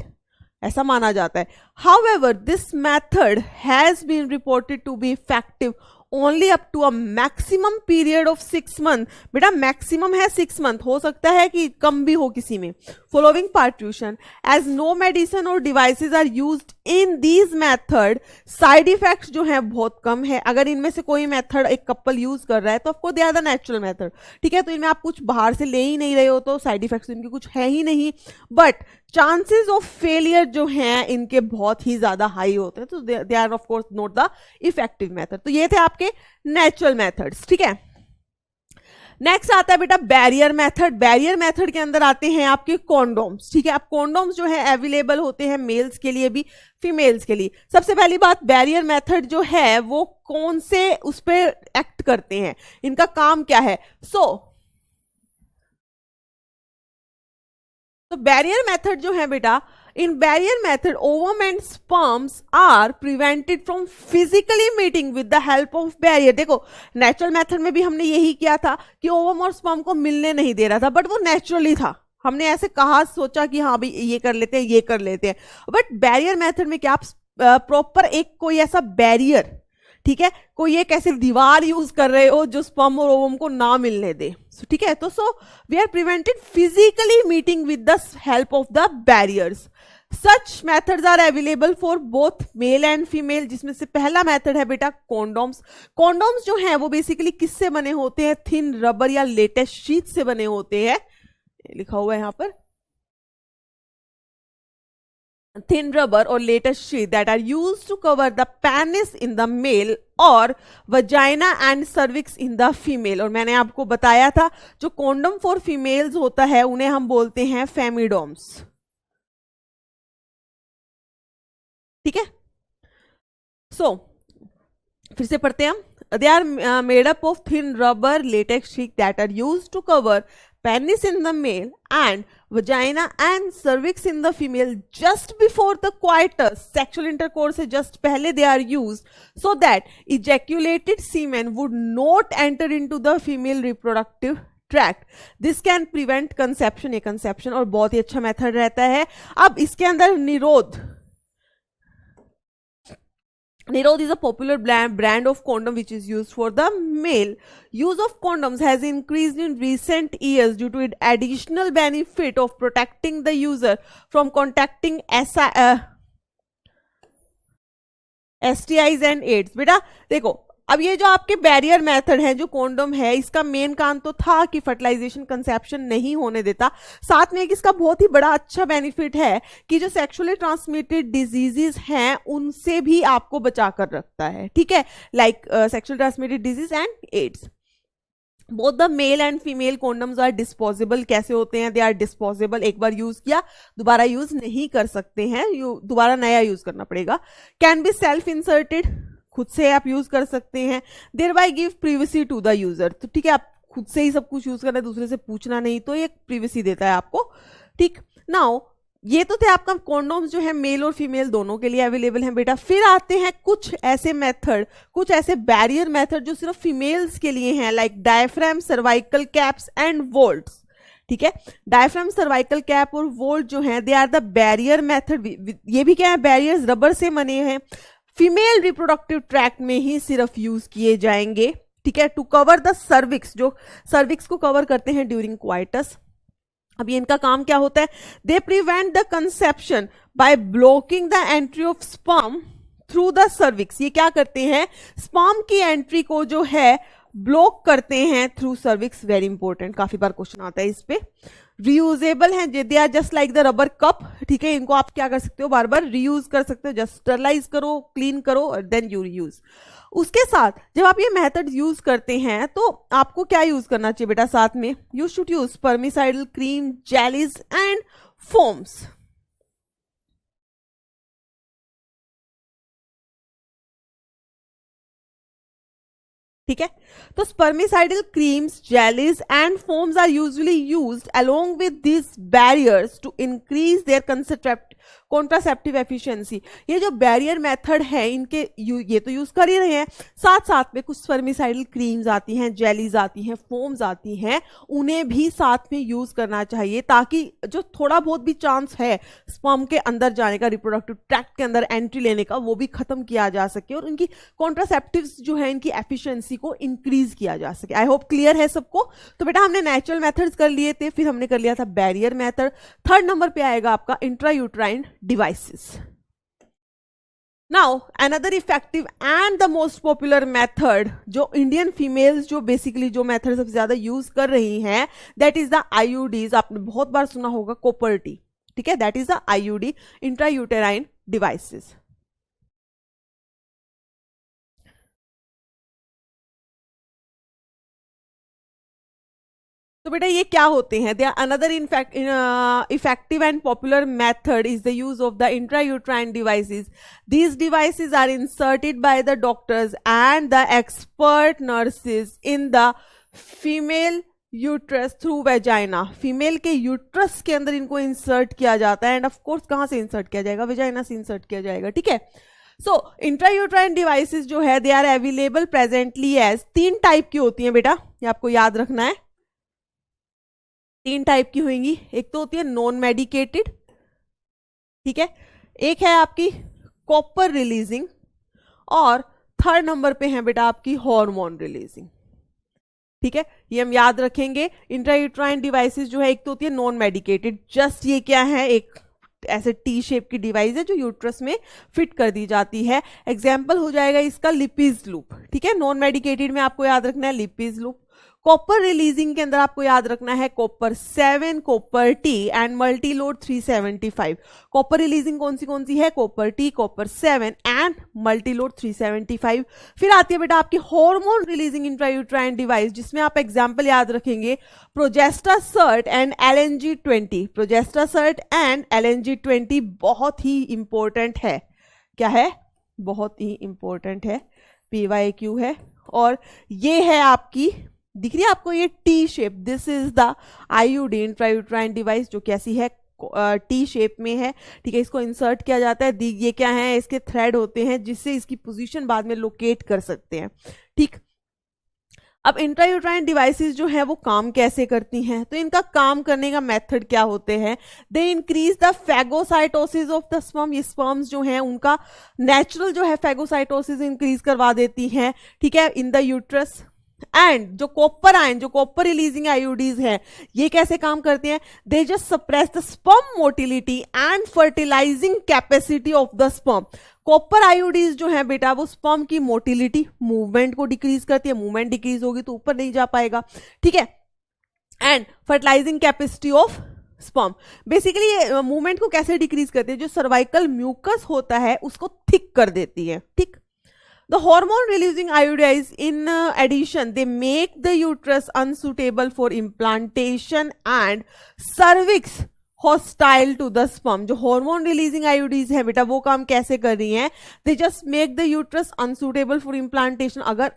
ऐसा माना जाता है। However this method has been reported to be effective only up to a maximum period of 6 months। बेटा मैक्सिमम है 6 month, हो सकता है कि कम भी हो किसी में। Following parturition, as no medicine or devices are used in these method, side effects जो है बहुत कम है। अगर इनमें से कोई मेथड एक कपल यूज कर रहा है तो of course they are the natural method, ठीक है, तो इनमें आप कुछ बाहर से ले ही नहीं रहे हो तो साइड इफेक्ट्स इनके कुछ है ही नहीं, बट चांसेस ऑफ फेलियर जो हैं इनके बहुत ही ज्यादा हाई होते हैं, तो they are of course not the effective method. तो ये थे आपके नेचुरल मेथड्स, ठीक है। नेक्स्ट आता है बेटा बैरियर मेथड। बैरियर मेथड के अंदर आते हैं आपके कॉन्डोम्स, ठीक है। अब कॉन्डोम्स जो है अवेलेबल होते हैं मेल्स के लिए भी, फीमेल्स के लिए। सबसे पहली बात, बैरियर मेथड जो है वो कौन से उस पर एक्ट करते हैं, इनका काम क्या है। तो बैरियर मेथड जो है बेटा, in barrier method ovum and sperms are prevented from physically meeting with the help of barrier। देखो नेचुरल मेथड में भी हमने यही किया था कि ओवम और स्पर्म को मिलने नहीं दे रहा था, बट वो नेचुरली था, हमने ऐसे कहा सोचा कि हाँ भाई ये कर लेते हैं ये कर लेते हैं। बट बैरियर मेथड में क्या आप प्रॉपर एक कोई ऐसा बैरियर, ठीक है, कोई एक ऐसी दीवार यूज कर रहे हो जो स्पर्म और ओवम को ना मिलने दे, ठीक है। तो so we are prevented physically meeting with the help of the barriers. Such methods are available for both male and female, जिसमें से पहला मेथड है बेटा कॉन्डोम्स। कॉन्डोम्स जो हैं वो बेसिकली किससे बने होते हैं, थिन रबर या लेटेस्ट शीट से बने होते हैं, लिखा हुआ है यहां पर, thin rubber or latest sheet that are used to cover the penis in the male और vagina and cervix in the female। और मैंने आपको बताया था जो कॉन्डम फॉर फीमेल्स होता है उन्हें हम बोलते हैं फेमिडोम्स, ठीक है। सो फिर से पढ़ते हैं हम, they are made up of thin rubber latex sheet that are used to cover penis in the male and vagina and cervix in the female just before the coitus, sexual intercourse से just पहले they are used so that ejaculated semen would not enter into the female reproductive tract. This can prevent conception, ये conception और बहुत ही अच्छा method रहता है। अब इसके अंदर निरोध is a popular brand of condom which is used for the male. Use of condoms has increased in recent years due to its additional benefit of protecting the user from contacting STIs and AIDS। बेटा देखो, अब ये जो आपके barrier method है जो condom है, इसका मेन काम तो था कि फर्टिलाइजेशन कंसेप्शन नहीं होने देता, साथ में इसका बहुत ही बड़ा अच्छा बेनिफिट है कि जो सेक्सुअली ट्रांसमिटेड डिजीजेस हैं उनसे भी आपको बचा कर रखता है, ठीक है, like sexual transmitted disease and AIDS. Both the male and female condoms are disposable. कैसे होते हैं, दे आर डिस्पोजेबल, एक बार यूज किया दोबारा यूज नहीं कर सकते हैं, दोबारा नया यूज करना पड़ेगा। कैन बी सेल्फ इंसर्टेड, खुद से आप यूज कर सकते हैं, thereby give privacy to the user. तो ठीक है, आप खुद से ही सब कुछ यूज करना है, दूसरे से पूछना नहीं, तो ये प्रिवेसी देता है आपको। ठीक, नाउ ये तो थे आपका कॉन्डोम्स जो है मेल और फीमेल दोनों के लिए अवेलेबल हैं बेटा। फिर आते हैं कुछ ऐसे मेथड, कुछ ऐसे बैरियर मेथड जो सिर्फ फीमेल्स के लिए हैं, like diaphragm, cervical caps and vaults. ठीक है, डायफ्राम, सर्वाइकल कैप और वोल्ट जो हैं, they are the barrier method. ये भी क्या है, बैरियर्स रबर से बने हैं, फीमेल रिप्रोडक्टिव ट्रैक्ट में ही सिर्फ यूज किए जाएंगे। ठीक है, टू कवर द सर्विक्स, जो सर्विक्स को कवर करते हैं ड्यूरिंग क्वाइटस। अब ये इनका काम क्या होता है, दे prevent the conception by blocking the entry of sperm through the cervix. ये क्या करते हैं, स्पर्म की एंट्री को जो है ब्लॉक करते हैं थ्रू सर्विक्स। वेरी इंपॉर्टेंट, काफी बार क्वेश्चन आता है इस पे। रीयूजेबल है, they are just like the rubber cup. ठीक है, इनको आप क्या कर सकते हो, बार बार रीयूज कर सकते हो, जस्ट स्टरलाइज करो, क्लीन करो और देन यू यूज। उसके साथ जब आप ये मेथड यूज करते हैं तो आपको क्या यूज करना चाहिए बेटा साथ में, you should use spermicidal cream, jellies and foams. ठीक है, तो spermicidal creams, jellies and foams are usually used along with this barriers to increase their contraceptive efficiency. ये जो बैरियर मेथड है इनके ये तो यूज कर ही रहे हैं, साथ साथ में कुछ स्पर्मिसाइडल क्रीम्स आती हैं, जेलीज आती हैं, फोम्स आती हैं, उन्हें भी साथ में यूज करना चाहिए ताकि जो थोड़ा बहुत भी चांस है स्पर्म के अंदर जाने का, रिप्रोडक्टिव ट्रैक्ट के अंदर एंट्री लेने का, वो भी खत्म किया जा सके और इनकी कॉन्ट्रासेप्टिव्स जो है इनकी एफिशिएंसी को इंक्रीज किया जा सके। आई होप क्लियर है सबको। तो बेटा हमने नेचुरल मेथड्स कर लिए थे, फिर हमने कर लिया था बैरियर मेथड। थर्ड नंबर पे आएगा आपका intrauterine devices. Now another effective and the most popular method जो इंडियन फीमेल्स जो बेसिकली जो मेथड सबसे ज्यादा यूज कर रही हैं, दैट इज द आईयूडीज। आपने बहुत बार सुना होगा कॉपर टी। ठीक है, that is the IUD, intrauterine devices. तो बेटा ये क्या होते हैं, they are another effective and popular method is the use of the intrauterine devices. These devices are inserted by the doctors and the expert nurses in the female uterus through vagina. Female के uterus के अंदर इनको insert किया जाता है end of course कहां से insert किया जाएगा, वेजाइना से इंसर्ट किया जाएगा। ठीक है, सो इंट्रायूट्राइन डिवाइसेस जो है they are available presently as, 3 type की होती हैं बेटा, ये आपको याद रखना है। 3 टाइप की होंगी, एक तो होती है नॉन मेडिकेटेड, ठीक है, एक है आपकी कॉपर रिलीजिंग और थर्ड नंबर पे है बेटा आपकी हार्मोन रिलीजिंग। ठीक है, ये हम याद रखेंगे। इंट्रायूट्राइन डिवाइसेस जो है एक तो होती है नॉन मेडिकेटेड, जस्ट ये क्या है, एक ऐसे टी शेप की डिवाइस है जो यूट्रस में फिट कर दी जाती है। एग्जाम्पल हो जाएगा इसका लिपिज लूप। ठीक है, नॉन मेडिकेटेड में आपको याद रखना है लिपिज लूप। कॉपर रिलीजिंग के अंदर आपको याद रखना है copper 7, copper T and Multiload 375। Copper releasing कौन सी है, copper T, copper 7 and Multiload 375। फिर आती है बेटा आपकी हार्मोन रिलीजिंग इंट्रायूट्राइन डिवाइस, जिसमें आप एग्जांपल याद रखेंगे प्रोजेस्टासर्ट एंड LNG-20। प्रोजेस्टासर्ट एंड LNG-20 बहुत ही इंपॉर्टेंट है। क्या है, बहुत ही इंपॉर्टेंट है, PYQ है। और ये है आपकी, दिख रही है आपको ये T shape, this is the IUD intrauterine device, जो कैसी है, टी शेप में है। ठीक है, इसको इंसर्ट किया जाता है, ये क्या है, इसके थ्रेड होते हैं जिससे इसकी पोजीशन बाद में लोकेट कर सकते हैं। ठीक, अब इंट्रायूट्राइन डिवाइसेस जो है वो काम कैसे करती हैं, तो इनका काम करने का मेथड क्या होते हैं, दे increase the phagocytosis of the sperm. ये स्पर्म्स जो हैं उनका नेचुरल जो है फैगोसाइटोसिस इंक्रीज करवा देती हैं। ठीक है, इन द यूट्रस। एंड जो कॉपर आयन, जो कॉपर रिलीजिंग आईयूडीज है, ये कैसे काम करते हैं, they just suppress the sperm motility and fertilising capacity of the sperm. Copper IUDs जो है बेटा वो स्पर्म की मोटिलिटी, मूवमेंट को डिक्रीज करती है, मूवमेंट डिक्रीज होगी तो ऊपर नहीं जा पाएगा। ठीक है, and fertilising capacity of sperm, basically ये मूवमेंट को कैसे डिक्रीज करती है, जो सर्वाइकल म्यूकस होता है उसको थिक कर देती है। ठीक, the hormone releasing iodides in addition they make the uterus unsuitable for implantation and cervix hostile to the sperm. जो हार्मोन रिलीजिंग आईयूडीज है बेटा वो काम कैसे कर रही हैं, they just make the uterus unsuitable for implantation. अगर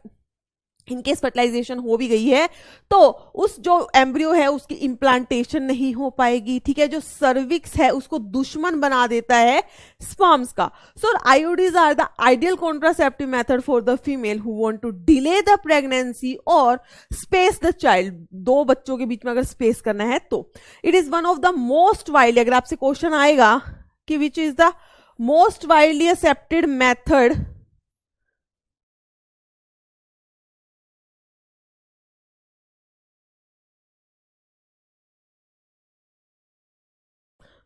इनकेस फर्टिलाइजेशन हो भी गई है तो उस जो एम्ब्रियो है उसकी इम्प्लांटेशन नहीं हो पाएगी, ठीक है। जो सर्विक्स है उसको दुश्मन बना देता है स्पर्म्स का। So IUDs are the ideal contraceptive method for the female who want to delay the pregnancy और स्पेस द चाइल्ड। दो बच्चों के बीच में अगर स्पेस करना है तो it is one of the most widely, अगर आपसे क्वेश्चन आएगा कि which is the most widely accepted method,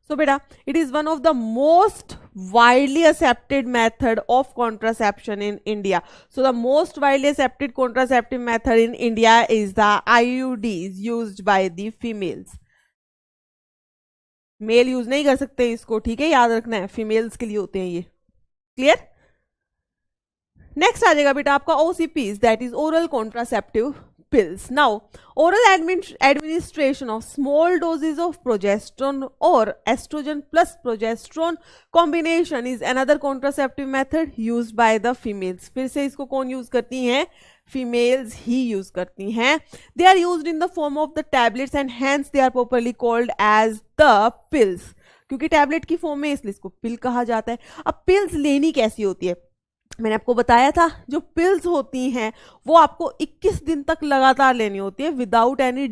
so beta it is one of the most widely accepted method of contraception in India. So the most widely accepted contraceptive method in India is the IUDs used by the females. Male use नहीं कर सकते इसको, ठीक है, याद रखना है, females के लिए होते हैं ये। क्लियर। नेक्स्ट आ जाएगा बेटा आपका OCPs, that is oral contraceptive pills. Now, oral administration of small doses of progesterone or estrogen plus progesterone combination is another contraceptive method used by the females. फिर से इसको कौन यूज करती हैं, फीमेल्स ही use करती हैं। They are used in the form of the tablets and hence they are properly called as the pills. क्योंकि tablet की फॉर्म में इसलिए इसको पिल कहा जाता है। अब पिल्स लेनी कैसी होती है, मैंने आपको बताया था जो पिल्स होती हैं वो आपको 21 दिन तक लगातार लेनी होती है विदाउट एनी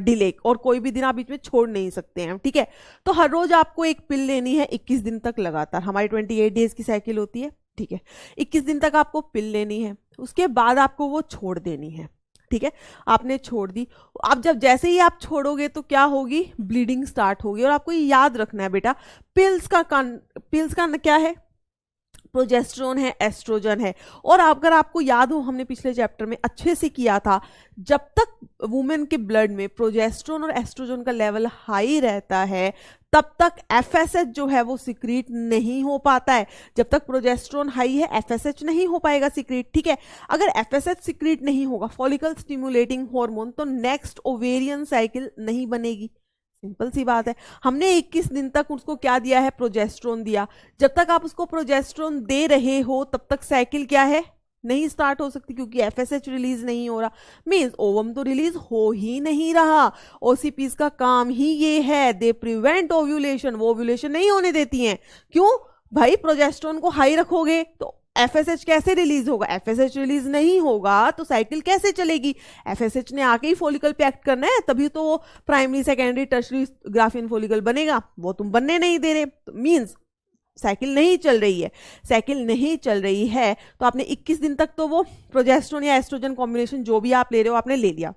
डिले, और कोई भी दिन आप बीच में छोड़ नहीं सकते हैं, ठीक है। तो हर रोज आपको एक पिल लेनी है 21 दिन तक लगातार। हमारी 28 डेज की साइकिल होती है, ठीक है। 21 दिन तक आपको पिल लेनी है, उसके बाद आपको वो छोड़ देनी है, ठीक है। आपने छोड़ दी, आप जब जैसे ही आप छोड़ोगे तो क्या होगी, ब्लीडिंग स्टार्ट होगी। और आपको ये याद रखना है बेटा, पिल्स का क्या है, प्रोजेस्टेरोन है, एस्ट्रोजन है। और अगर आपको याद हो हमने पिछले चैप्टर में अच्छे से किया था, जब तक वुमेन के ब्लड में प्रोजेस्टेरोन और एस्ट्रोजन का लेवल हाई रहता है तब तक एफएसएच जो है वो सिक्रीट नहीं हो पाता है। जब तक प्रोजेस्टेरोन हाई है एफएसएच नहीं हो पाएगा सिक्रीट, ठीक है। अगर एफएसएच सिक्रीट नहीं होगा, फॉलिकल स्टिमुलेटिंग हार्मोन, तो नेक्स्ट ओवेरियन साइकिल नहीं बनेगी। सिंपल सी बात है। हमने 21 दिन तक उसको क्या दिया है, प्रोजेस्टेरोन दिया। जब तक आप उसको प्रोजेस्टेरोन दे रहे हो तब तक साइकिल क्या है, नहीं स्टार्ट हो सकती, क्योंकि एफएसएच रिलीज नहीं हो रहा। मींस ओवम तो रिलीज हो ही नहीं रहा। ओसीपीज का काम ही ये है, दे प्रिवेंट ओव्यूलेशन, वो ओव्यूलेशन नहीं होने देती हैं। क्यों भाई, प्रोजेस्टेरोन को हाई रखोगे तो एफएसएच कैसे रिलीज होगा, एफएसएच रिलीज नहीं होगा तो साइकिल कैसे चलेगी। एफएसएच ने आके ही फॉलिकल पे एक्ट करना है, तभी तो वो primary secondary tertiary Graafian follicle बनेगा, वो तुम बनने नहीं दे रहे। तो मींस साइकिल नहीं चल रही है। साइकिल नहीं चल रही है तो आपने 21 दिन तक तो वो प्रोजेस्टेरोन या एस्ट्रोजन कॉम्बिनेशन जो भी आप ले रहे हो आपने ले लिया,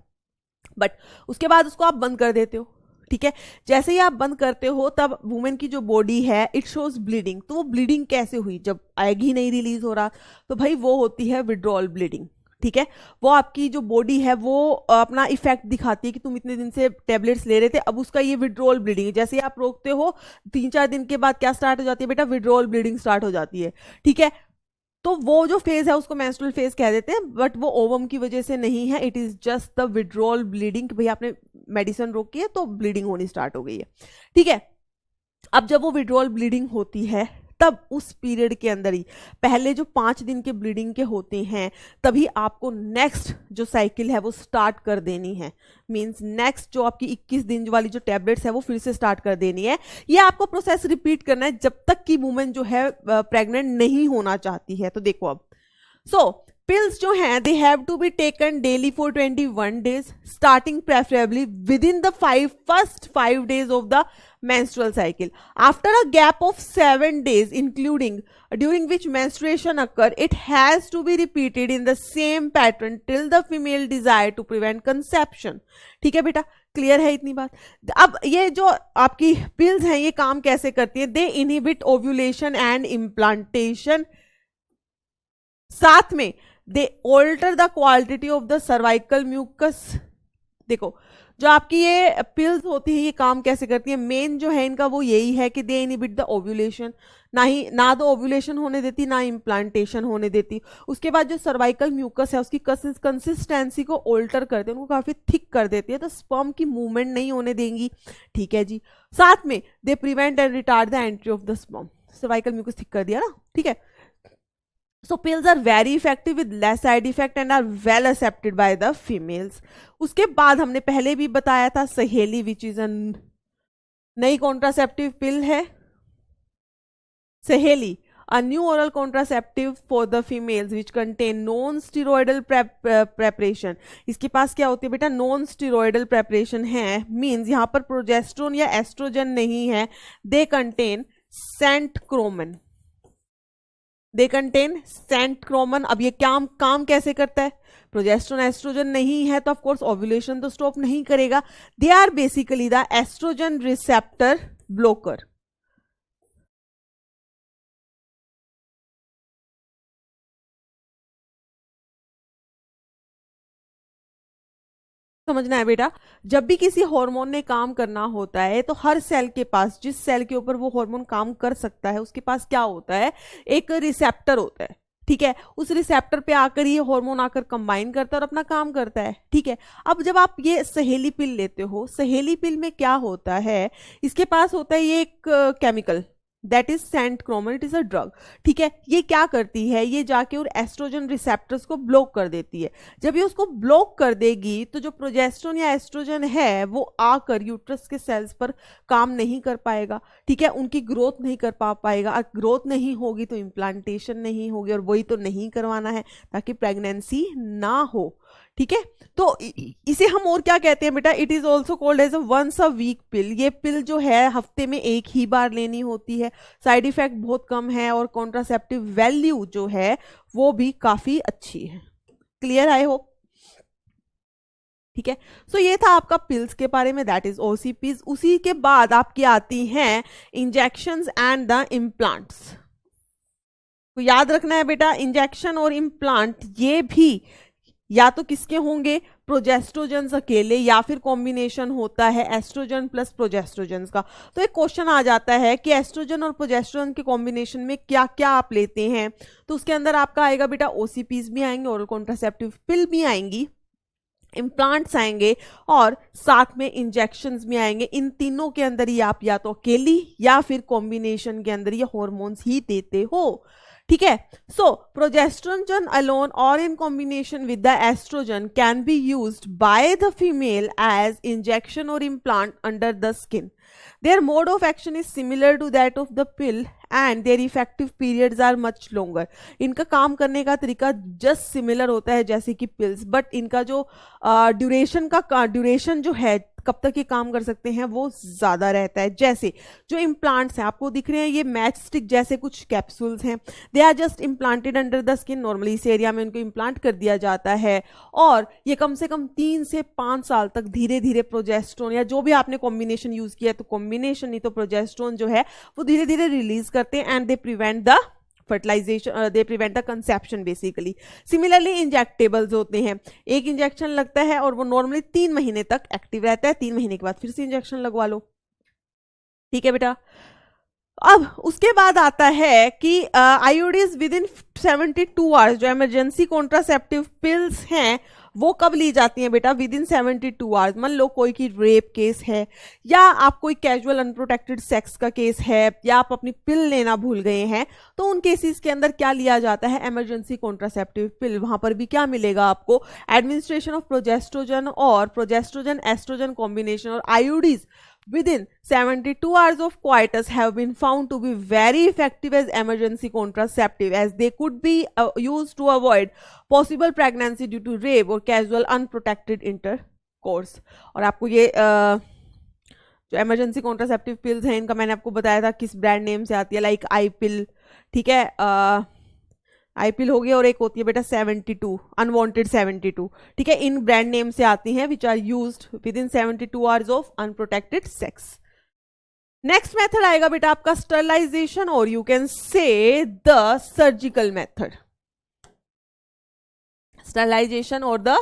बट उसके बाद उसको आप बंद कर देते हो, ठीक है। जैसे ही आप बंद करते हो तब वुमेन की जो बॉडी है इट शोज ब्लीडिंग। तो वो ब्लीडिंग कैसे हुई, जब एग ही नहीं रिलीज हो रहा, तो भाई वो होती है विड्रॉल ब्लीडिंग, ठीक है। वो आपकी जो बॉडी है वो अपना इफेक्ट दिखाती है कि तुम इतने दिन से टेबलेट्स ले रहे थे, अब उसका ये विड्रॉल ब्लीडिंग है। जैसे ही आप रोकते हो 3-4 दिन के बाद क्या स्टार्ट हो जाती है बेटा, विड्रॉल ब्लीडिंग स्टार्ट हो जाती है, ठीक है। तो वो जो फेज है उसको मेंस्ट्रुअल फेज कह देते हैं, बट वो ओवम की वजह से नहीं है, it is just the withdrawal bleeding. भाई आपने मेडिसिन रोकी है तो ब्लीडिंग होनी स्टार्ट हो गई है, ठीक है। अब जब वो विड्रॉल ब्लीडिंग होती है तब उस पीरियड के अंदर ही पहले जो 5 दिन के ब्लीडिंग के होते हैं तभी आपको नेक्स्ट जो साइकिल है वो स्टार्ट कर देनी है। मींस नेक्स्ट जो आपकी 21 दिन वाली जो टैबलेट्स है वो फिर से स्टार्ट कर देनी है। ये आपको प्रोसेस रिपीट करना है जब तक कि वुमेन जो है प्रेग्नेंट नहीं होना चाहती है। तो देखो अब, सो पिल्स जो हैं they have to be taken daily for 21 days starting preferably with in the first 5 days of the menstrual cycle. After a gap of 7 days including during which menstruation occur, it has to be repeated in the same pattern till the female desire to prevent conception. ठीक है बेटा, clear है इतनी बात। अब ये जो आपकी पिल्स हैं ये काम कैसे करती है, they inhibit ovulation and implantation, साथ में they alter the quality of the cervical mucus. देखो जो आपकी ये पिल्स होती है ये काम कैसे करती है, मेन जो है इनका वो यही है कि दे इनहिबिट द ओव्यूलेशन, ना तो ओव्यूलेशन होने देती ना इम्प्लांटेशन होने देती। उसके बाद जो सर्वाइकल म्यूकस है उसकी कंसिस्टेंसी को ऑल्टर करते हैं, उनको काफी थिक कर देती है, तो स्पर्म की मूवमेंट नहीं होने देंगी। ठीक है जी। साथ में they prevent and retard the entry of the sperm, cervical mucus thick कर दिया ना, ठीक है। So pills are very effective with less side effect and are well accepted by the females. उसके बाद हमने पहले भी बताया था सहेली विच इज नई कॉन्ट्रासेप्टिव पिल है। सहेली a new oral contraceptive for the females which contain non-steroidal preparation। इसके पास क्या होती है बेटा, नॉन स्टीरोइडल प्रेपरेशन है, मीन्स यहाँ पर प्रोजेस्ट्रोन या एस्ट्रोजन नहीं है। They contain centchroman, they contain centchroman. अब ये काम कैसे करता है, प्रोजेस्ट्रोन एस्ट्रोजन नहीं है तो ऑफ कोर्स ओव्यूलेशन तो स्टॉप नहीं करेगा। They are basically the estrogen receptor blocker. समझना है बेटा, जब भी किसी हार्मोन ने काम करना होता है तो हर सेल के पास, जिस सेल के ऊपर वो हार्मोन काम कर सकता है उसके पास क्या होता है, एक रिसेप्टर होता है। ठीक है, उस रिसेप्टर पे आकर ये हार्मोन आकर कंबाइन करता है और अपना काम करता है। ठीक है, अब जब आप ये सहेली पिल लेते हो, सहेली पिल में क्या होता है, इसके पास होता है ये एक chemical that is centchroman, it is a drug. ठीक है, ये क्या करती है, ये जाके और एस्ट्रोजन रिसेप्टर्स को ब्लॉक कर देती है। जब ये उसको ब्लॉक कर देगी तो जो प्रोजेस्ट्रोन या एस्ट्रोजन है वो आकर यूट्रस के सेल्स पर काम नहीं कर पाएगा। ठीक है, उनकी ग्रोथ नहीं कर पाएगा। ग्रोथ नहीं होगी तो इम्प्लांटेशन नहीं होगी, और वही तो नहीं करवाना है ताकि प्रेगनेंसी ना हो। ठीक है, तो इसे हम और क्या कहते हैं बेटा, it is also called as a once a week pill. ये पिल जो है हफ्ते में एक ही बार लेनी होती है, साइड इफेक्ट बहुत कम है और कॉन्ट्रासेप्टिव वैल्यू जो है वो भी काफी अच्छी है। Clear I hope. ठीक है, सो ये था आपका पिल्स के बारे में, दैट इज ओसीपीज। उसी के बाद आपकी आती हैं इंजेक्शंस एंड द इम्प्लांट्स। तो याद रखना है बेटा, इंजेक्शन और इम्प्लांट ये भी या तो किसके होंगे, प्रोजेस्ट्रोजन अकेले, या फिर कॉम्बिनेशन होता है एस्ट्रोजन प्लस प्रोजेस्ट्रोजन का। तो एक क्वेश्चन आ जाता है कि एस्ट्रोजन और प्रोजेस्ट्रोजन के कॉम्बिनेशन में क्या क्या आप लेते हैं, तो उसके अंदर आपका आएगा बेटा ओसीपीज भी आएंगे, ओरल कॉन्ट्रासेप्टिव पिल भी आएंगी, इम्प्लांट्स आएंगे और साथ में इंजेक्शंस भी आएंगे। इन तीनों के अंदर ही आप या तो अकेली या फिर कॉम्बिनेशन के अंदर ये हॉर्मोन्स ही देते हो। ठीक है, सो प्रोजेस्ट्रोजन अलोन और in combination with the oestrogen can be used by the female as injection और implant under the skin. Their mode of action is similar to that of the pill and their effective periods are much longer। इनका काम करने का तरीका just similar होता है जैसे कि पिल्स, बट इनका जो ड्यूरेशन जो है, कब तक ये काम कर सकते हैं, वो ज्यादा रहता है। जैसे जो इम्प्लांट्स हैं आपको दिख रहे हैं, ये मैच स्टिक जैसे कुछ कैप्सूल्स हैं, they are just implanted under the skin. Normally इस एरिया में उनको इम्प्लांट कर दिया जाता है और ये कम से कम 3 से 5 साल तक धीरे धीरे प्रोजेस्ट्रोन या जो भी आपने कॉम्बिनेशन यूज किया, तो कॉम्बिनेशन नहीं तो प्रोजेस्ट्रोन जो है वो धीरे धीरे रिलीज करते हैं and they prevent the fertilization, they prevent the conception basically. Similarly injectables होते हैं, एक इंजेक्शन लगता है और वो नॉर्मली 3 महीने तक एक्टिव रहता है, 3 महीने के बाद फिर से इंजेक्शन लगवा लो। ठीक है बेटा, अब उसके बाद आता है कि आईओडीज विद इन 72 आवर्स, जो इमरजेंसी कॉन्ट्रासेप्टिव पिल्स हैं वो कब ली जाती हैं बेटा, विद इन 72 आवर्स। मान लो कोई की रेप केस है या आप कोई कैजुअल अनप्रोटेक्टेड सेक्स का केस है या आप अपनी पिल लेना भूल गए हैं, तो उन केसेस के अंदर क्या लिया जाता है, इमरजेंसी कॉन्ट्रासेप्टिव पिल। वहां पर भी क्या मिलेगा आपको, एडमिनिस्ट्रेशन ऑफ प्रोजेस्ट्रोजन और प्रोजेस्ट्रोजन एस्ट्रोजन कॉम्बिनेशन और आईओडीज within 72 hours of coitus have been found to be very effective as emergency contraceptive, as they could be used to avoid possible pregnancy due to rape or casual unprotected intercourse। और आपको ये जो emergency contraceptive pills हैं इनका मैंने आपको बताया था किस ब्रांड नेम से आती है, लाइक आई पिल। ठीक है, आई पिल हो गई और एक होती है बेटा 72 अनवांटेड 72। ठीक है, इन ब्रांड नेम से आती हैं which are used within 72 hours of unprotected sex. Next method आएगा बेटा आपका स्टरलाइजेशन और you can say the surgical method. Sterilization और the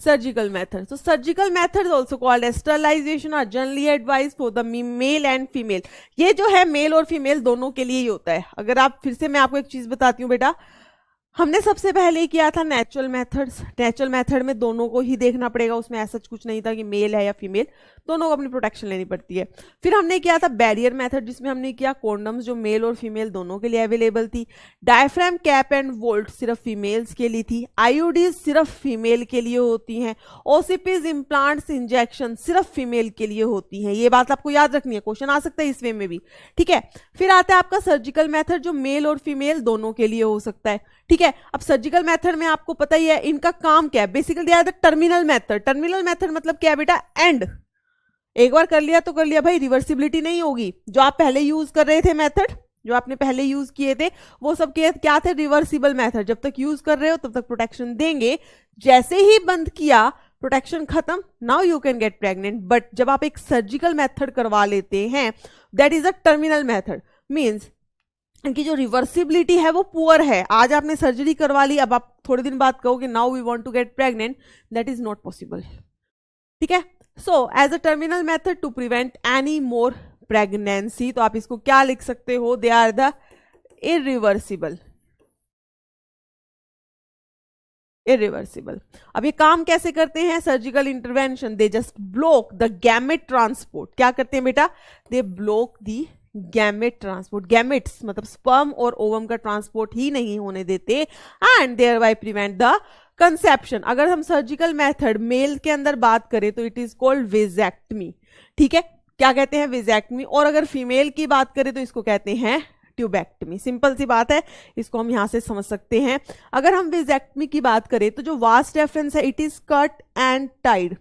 surgical methods. So surgical methods also called as sterilization are generally advised for the male and female. ये जो है mail और female दोनों के लिए ही होता है. अगर आप फिर से मैं आपको एक चीज बताती हूँ बेटा, हमने सबसे पहले किया था नेचुरल मेथड्स. नेचुरल मेथड में दोनों को ही देखना पड़ेगा, उसमें ऐसा कुछ नहीं था कि मेल है या फीमेल, दोनों को अपनी प्रोटेक्शन लेनी पड़ती है. फिर हमने किया था बैरियर मेथड, जिसमें हमने किया कॉन्डम्स जो मेल और फीमेल दोनों के लिए अवेलेबल थी. डायफ्राम, कैप एंड वोल्ट सिर्फ फीमेल्स के लिए थी. आईयूडीज सिर्फ फीमेल के लिए होती हैं. ओसीपीज, इम्प्लांट्स, इंजेक्शन सिर्फ फीमेल के लिए होती हैं. ये बात आपको याद रखनी है, क्वेश्चन आ सकता है इस वे में भी. ठीक है. फिर आता है आपका सर्जिकल मेथड, जो मेल और फीमेल दोनों के लिए हो सकता है. ठीक है. अब सर्जिकल मेथड में आपको पता ही है इनका काम क्या है. Basically they are the terminal method. Terminal method मतलब क्या है बेटा? एंड. एक बार कर लिया तो कर लिया भाई, रिवर्सिबिलिटी नहीं होगी. जो आप पहले यूज कर रहे थे मेथड, जो आपने पहले यूज किए थे, वो सब क्या थे? Reversible method. जब तक यूज कर रहे हो तब तक प्रोटेक्शन देंगे, जैसे ही बंद किया प्रोटेक्शन खत्म, now you can get pregnant. But जब आप एक सर्जिकल मेथड करवा लेते हैं, that is a terminal method. Means कि जो रिवर्सिबिलिटी है वो पुअर है. आज आपने सर्जरी करवा ली, अब आप थोड़े दिन बाद कहोगे now we want to get pregnant, that is not possible. ठीक है. So as a terminal method to prevent any more pregnancy, तो आप इसको क्या लिख सकते हो? They are the irreversible. Irreversible. अब ये काम कैसे करते हैं? Surgical intervention. They just block the gamete transport. क्या करते हैं बेटा? They block the gamete transport. Gametes मतलब स्पर्म और ओवम का ट्रांसपोर्ट ही नहीं होने देते, and thereby prevent the conception. अगर हम सर्जिकल मेथड मेल के अंदर बात करें तो इट इज कॉल्ड वेजेक्टमी. ठीक है. क्या कहते हैं? वेजेक्टमी. और अगर फीमेल की बात करें तो इसको कहते हैं ट्यूबेक्टमी. सिंपल सी बात है, इसको हम यहां से समझ सकते हैं. अगर हम वेजेक्टमी की बात करें तो जो वास्ट रेफरेंस है, it is cut and tied.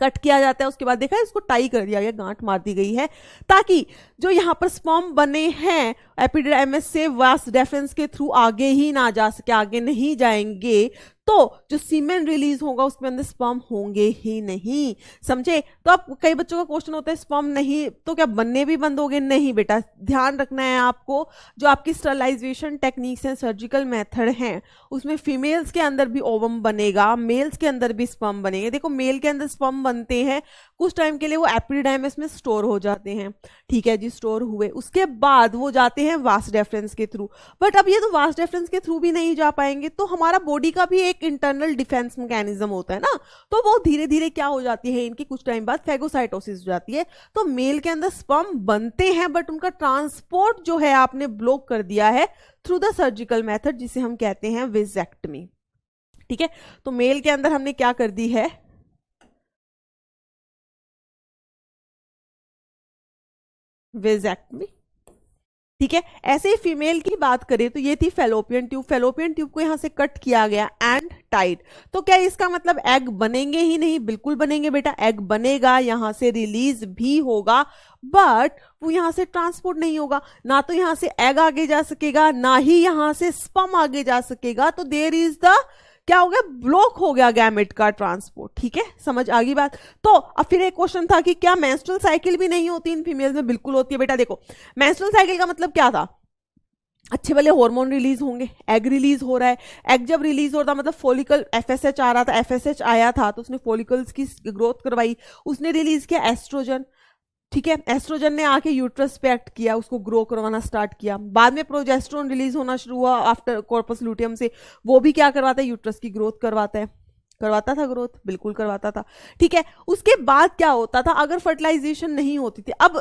Cut किया जाता है, उसके बाद देखा है इसको टाई कर दिया गया, गांठ मार दी गई है, ताकि जो यहां पर स्पर्म बने हैं एपिडर्मिस से वास्ट रेफरेंस के थ्रू आगे ही ना जा सके, आगे नहीं जाएंगे, तो जो सीमेन रिलीज होगा उसके अंदर स्पर्म होंगे ही नहीं. समझे? तो अब कई बच्चों का क्वेश्चन होता है स्पर्म नहीं तो क्या बनने भी बंद हो गए? नहीं बेटा, ध्यान रखना है आपको. जो आपकी स्टरलाइजेशन टेक्निक्स हैं, सर्जिकल मेथड हैं, उसमें फीमेल्स के अंदर भी ओवम बनेगा, मेल्स के अंदर भी स्पर्म बनेंगे. देखो मेल के अंदर स्पर्म बनते हैं, कुछ टाइम के लिए वो एपिडर्मिस में स्टोर हो जाते हैं. ठीक है जी, स्टोर हुए, उसके बाद वो जाते हैं वास्ट रेफरेंस के थ्रू. बट अब ये तो वास्ट रेफरेंस के थ्रू भी नहीं जा पाएंगे, तो हमारा बॉडी का भी एक इंटरनल डिफेंस मैकेनिज्म होता है ना, तो वो धीरे धीरे क्या हो जाती है, इनकी कुछ टाइम बाद फेगोसाइटोसिस हो जाती है. तो मेल के अंदर स्पर्म बनते हैं, बट उनका ट्रांसपोर्ट जो है आपने ब्लॉक कर दिया है थ्रू द सर्जिकल मेथड, जिसे हम कहते हैं वेजेक्टमी. ठीक है. तो मेल के अंदर हमने क्या कर दी है? वेजेक्टमी. ठीक है. ऐसे ही फीमेल की बात करें तो ये थी फेलोपियन ट्यूब. फेलोपियन ट्यूब को यहां से कट किया गया एंड टाइड. तो क्या इसका मतलब एग बनेंगे ही नहीं? बिल्कुल बनेंगे बेटा. एग बनेगा, यहां से रिलीज भी होगा, बट वो यहां से ट्रांसपोर्ट नहीं होगा. ना तो यहां से एग आगे जा सकेगा, ना ही यहां से स्पर्म आगे जा सकेगा. तो देयर इज द क्या हो गया? ब्लॉक हो गया गैमेट का ट्रांसपोर्ट. ठीक है, समझ आ गई बात? तो अब फिर एक क्वेश्चन था कि क्या मेंस्ट्रुअल साइकिल भी नहीं होती इन फीमेल्स में? बिल्कुल होती है बेटा. देखो मेंस्ट्रुअल साइकिल का मतलब क्या था? अच्छे वाले हार्मोन रिलीज होंगे, एग रिलीज हो रहा है. एग जब रिलीज हो रहा मतलब फॉलिकल एफएसएच आ रहा था, एफएसएच आया था तो उसने फॉलिकल्स की ग्रोथ करवाई, उसने रिलीज किया एस्ट्रोजन. ठीक है. एस्ट्रोजन ने आके यूट्रस पे एक्ट किया, उसको ग्रो करवाना स्टार्ट किया. बाद में प्रोजेस्टेरोन रिलीज होना शुरू हुआ आफ्टर कॉर्पस लूटियम से. वो भी क्या करवाता है? यूट्रस की ग्रोथ करवाता है. करवाता था ग्रोथ? बिल्कुल करवाता था. ठीक है. उसके बाद क्या होता था? अगर फर्टिलाइजेशन नहीं होती थी, अब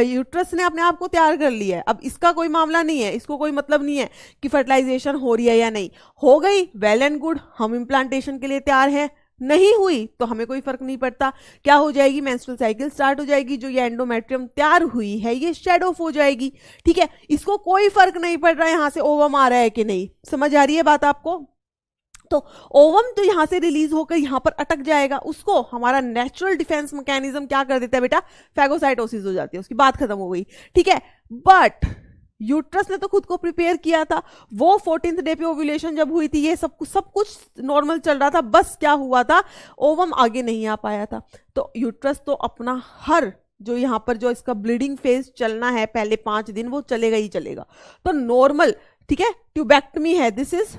यूट्रस ने अपने आप को तैयार कर लिया है, अब इसका कोई मामला नहीं है, इसको कोई मतलब नहीं है कि फर्टिलाइजेशन हो रही है या नहीं. हो गई, वेल एंड गुड, हम इम्प्लांटेशन के लिए तैयार हैं. नहीं हुई तो हमें कोई फर्क नहीं पड़ता. क्या हो जाएगी? मेंस्ट्रुअल साइकिल स्टार्ट हो जाएगी. जो ये एंडोमेट्रियम तैयार हुई है ये शेड ऑफ हो जाएगी. ठीक है. इसको कोई फर्क नहीं पड़ रहा है यहां से ओवम आ रहा है कि नहीं. समझ आ रही है बात आपको? तो ओवम तो यहां से रिलीज होकर यहां पर अटक जाएगा, उसको हमारा नेचुरल डिफेंस मैकेनिज्म क्या कर देता है बेटा? फेगोसाइटोसिस हो जाती है, उसकी बात खत्म हो गई. ठीक है. बट यूट्रस ने तो खुद को प्रिपेयर किया था. वो 14th डे पे ओव्यूलेशन जब हुई थी, ये सब कुछ नॉर्मल चल रहा था, बस क्या हुआ था? ओवम आगे नहीं आ पाया था. तो यूट्रस तो अपना हर जो यहां पर जो इसका ब्लीडिंग फेज चलना है पहले 5 दिन, वो चलेगा ही चलेगा. तो नॉर्मल. ठीक है. ट्यूबेक्टमी है, दिस इज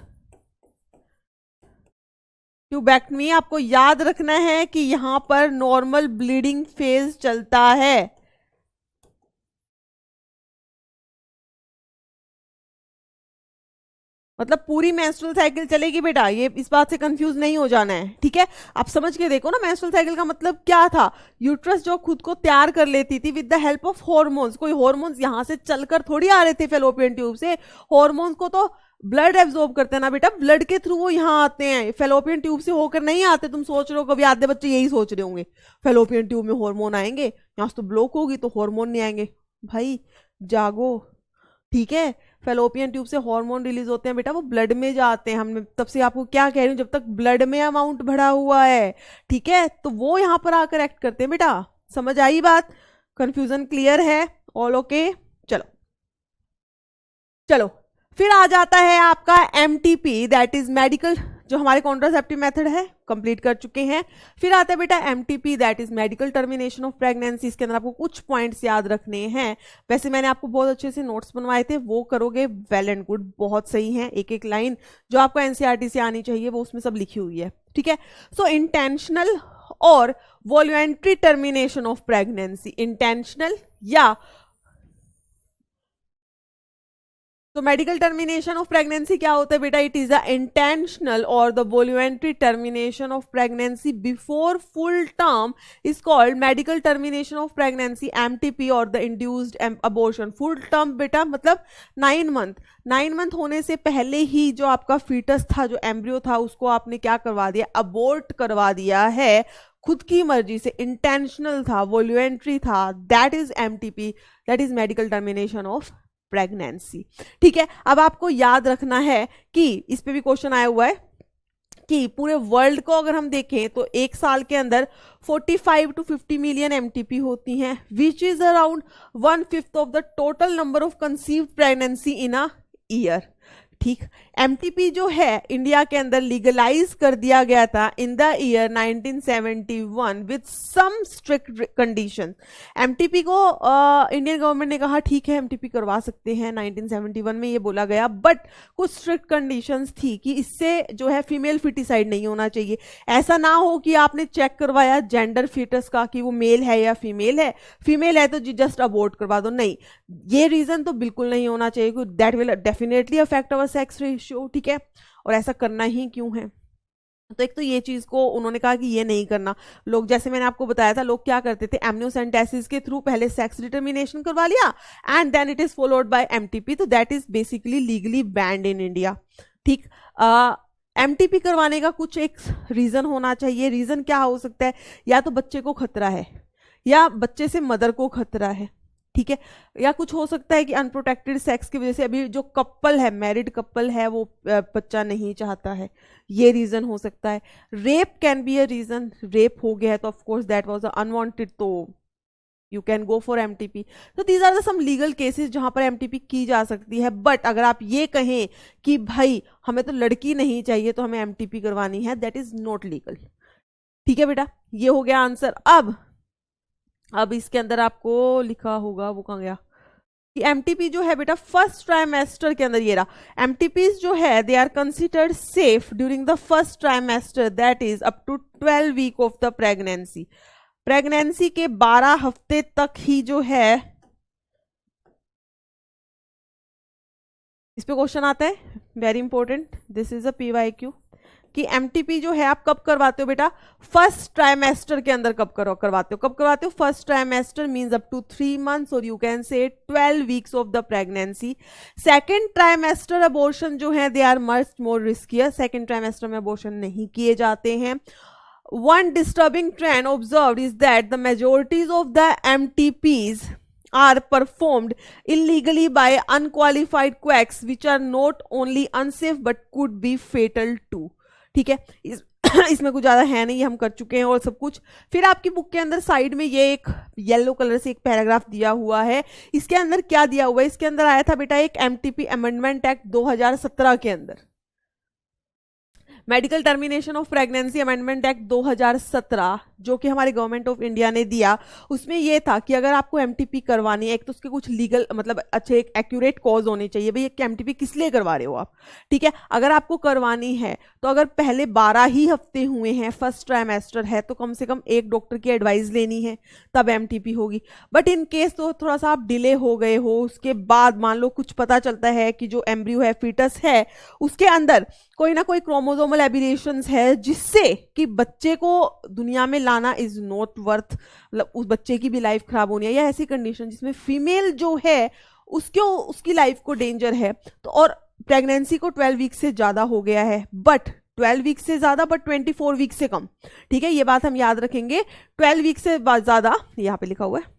ट्यूबेक्टमी आपको याद रखना है कि यहां पर नॉर्मल ब्लीडिंग फेज चलता है। मतलब पूरी मेंस्ट्रुअल साइकिल चलेगी बेटा, ये इस बात से कंफ्यूज नहीं हो जाना है, ठीक है। आप समझ के देखो ना, मेंस्ट्रुअल साइकिल का मतलब क्या था, यूट्रस जो खुद को तैयार कर लेती थी with the help of hormones. कोई हॉर्मोन्स यहां से चलकर थोड़ी आ रहे थे फेलोपियन ट्यूब से, हॉर्मोन्स को तो ब्लड एब्जॉर्ब करते हैं ना बेटा, ब्लड के थ्रू वो यहाँ आते हैं, फेलोपियन ट्यूब से होकर नहीं आते। तुम सोच रहे हो, कभी आधे बच्चे यही सोच रहे होंगे फेलोपियन ट्यूब में हॉर्मोन आएंगे, यहाँ से तो ब्लॉक होगी तो हॉर्मोन नहीं आएंगे। भाई जागो, ठीक है। फेलोपियन ट्यूब से हार्मोन रिलीज होते हैं बेटा, वो ब्लड में जाते हैं। हमने तब से आपको क्या कह रही हूँ, जब तक ब्लड में अमाउंट बढ़ा हुआ है, ठीक है, तो वो यहां पर आकर एक्ट करते हैं बेटा। समझ आई बात? कंफ्यूजन क्लियर है? All okay? चलो चलो, फिर आ जाता है आपका एमटीपी, दैट इज मेडिकल, जो हमारे कॉन्ट्रासेप्टिव मेथड है, कंप्लीट कर चुके हैं। फिर आता है बेटा MTP, that is medical termination of pregnancy. इसके अंदर आपको कुछ पॉइंट्स याद रखने हैं। वैसे मैंने आपको बहुत अच्छे से नोट्स बनवाए थे, वो करोगे वेल एंड गुड, बहुत सही है। एक एक लाइन जो आपको एनसीईआरटी से आनी चाहिए वो उसमें सब लिखी हुई है, ठीक है। सो इंटेंशनल और voluntary termination of pregnancy, intentional या तो मेडिकल टर्मिनेशन ऑफ प्रेगनेंसी क्या होता है बेटा, इट इज द इंटेंशनल और the voluntary termination of pregnancy before full term is called medical termination of pregnancy, MTP, और the induced abortion. Full term बेटा मतलब 9 मंथ, 9 मंथ होने से पहले ही जो आपका फीटस था, जो एम्ब्रियो था, उसको आपने क्या करवा दिया, अबॉर्ट करवा दिया है खुद की मर्जी से, इंटेंशनल था, वॉल्यूंट्री था, that is MTP, that is medical termination of pregnancy, ठीक है। अब आपको याद रखना है कि इस पे भी क्वेश्चन आया हुआ है कि पूरे वर्ल्ड को अगर हम देखें तो एक साल के अंदर 45 to 50 मिलियन एमटीपी होती हैं, which is around 1/5 of the total number of conceived pregnancy in a year, ठीक। एमटीपी जो है इंडिया के अंदर लीगलाइज कर दिया गया था in the year 1971 with some strict condition. MTP को इंडियन गवर्नमेंट ने कहा ठीक है एमटीपी करवा सकते हैं, 1971 में ये बोला गया, बट कुछ स्ट्रिक्ट कंडीशंस थी कि इससे जो है फीमेल फिटिसाइड नहीं होना चाहिए। ऐसा ना हो कि आपने चेक करवाया जेंडर फिटस का कि वो मेल है या फीमेल है, फीमेल है तो जस्ट अबॉर्ट करवा दो, नहीं, ये रीजन तो बिल्कुल नहीं होना चाहिए, that will definitely affect our sex ratio, ठीक है। और ऐसा करना ही क्यों है, तो एक तो ये चीज को उन्होंने कहा कि ये नहीं करना। लोग, जैसे मैंने आपको बताया था, लोग क्या करते थे, एमनियोसेंटेसिस के थ्रू पहले सेक्स डिटर्मिनेशन करवा लिया and then it is followed by MTP, तो that is basically legally banned in India, ठीक। एमटीपी करवाने का कुछ एक रीजन होना चाहिए। रीजन क्या हो सकता है, या तो बच्चे को खतरा है या बच्चे से मदर को खतरा है, ठीक है, या कुछ हो सकता है कि अनप्रोटेक्टेड सेक्स की वजह से अभी जो कपल है, मैरिड कपल है, वो बच्चा नहीं चाहता है, ये रीजन हो सकता है। Rape can be a reason, rape हो गया है तो of course that was unwanted, तो you can go for MTP. तो these are the some legal cases जहां पर एमटीपी की जा सकती है। बट अगर आप ये कहें कि भाई हमें तो लड़की नहीं चाहिए तो हमें एमटीपी करवानी है, दैट इज नॉट लीगल, ठीक है बेटा। ये हो गया आंसर। अब इसके अंदर आपको लिखा होगा, वो कहाँ गया, कि एमटीपी जो है बेटा फर्स्ट ट्राइमेस्टर के अंदर, ये रहा, एमटीपी जो है they are considered safe during the first trimester, that is up to 12 week of the pregnancy. Pregnancy के 12 हफ्ते तक ही जो है, इस पे क्वेश्चन आता है, very important, this is a PYQ, कि एमटीपी जो है आप कब करवाते हो बेटा, फर्स्ट ट्राइमेस्टर के अंदर कब करवाते हो, first trimester means up to 3 months और you can say 12 weeks of the pregnancy. Second trimester abortion जो है they are much more riskier, second trimester में अबॉर्शन नहीं किए जाते हैं। One disturbing trend observed is that the majorities of the MTPs are performed illegally by unqualified quacks which are not only unsafe but could be fatal too, ठीक है। इसमें कुछ ज्यादा है नहीं, हम कर चुके हैं और सब कुछ। फिर आपकी बुक के अंदर साइड में ये एक येलो कलर से एक पैराग्राफ दिया हुआ है, इसके अंदर क्या दिया हुआ है, इसके अंदर आया था बेटा एक एमटीपी अमेंडमेंट एक्ट 2017 के अंदर। Medical termination of pregnancy amendment act 2017 जो कि हमारे गवर्नमेंट ऑफ इंडिया ने दिया, उसमें ये था कि अगर आपको एमटीपी करवानी है, एक तो उसके कुछ लीगल मतलब अच्छे एक एक्यूरेट कॉज होने चाहिए, भाई एमटीपी किस लिए करवा रहे हो आप, ठीक है। अगर आपको करवानी है तो अगर पहले 12 ही हफ्ते हुए हैं, फर्स्ट ट्राइमेस्टर है, तो कम से कम एक डॉक्टर की एडवाइस लेनी है, तब एमटीपी होगी। बट इन केस तो थोड़ा सा आप डिले हो गए हो, उसके बाद मान लो कुछ पता चलता है कि जो एम्ब्रियो है, फीटस है, उसके अंदर कोई ना कोई क्रोमोसोमल एबिरेशंस है, जिससे कि बच्चे को दुनिया में लाना इज नॉट वर्थ, मतलब उस बच्चे की भी लाइफ खराब होनी है, या ऐसी कंडीशन जिसमें फीमेल जो है उसकी लाइफ को डेंजर है, तो और प्रेगनेंसी को 12 वीक से ज्यादा हो गया है, बट 12 वीक से ज्यादा बट 24 वीक से कम, ठीक है, ये बात हम याद रखेंगे। 12 वीक से ज्यादा, यहाँ पे लिखा हुआ है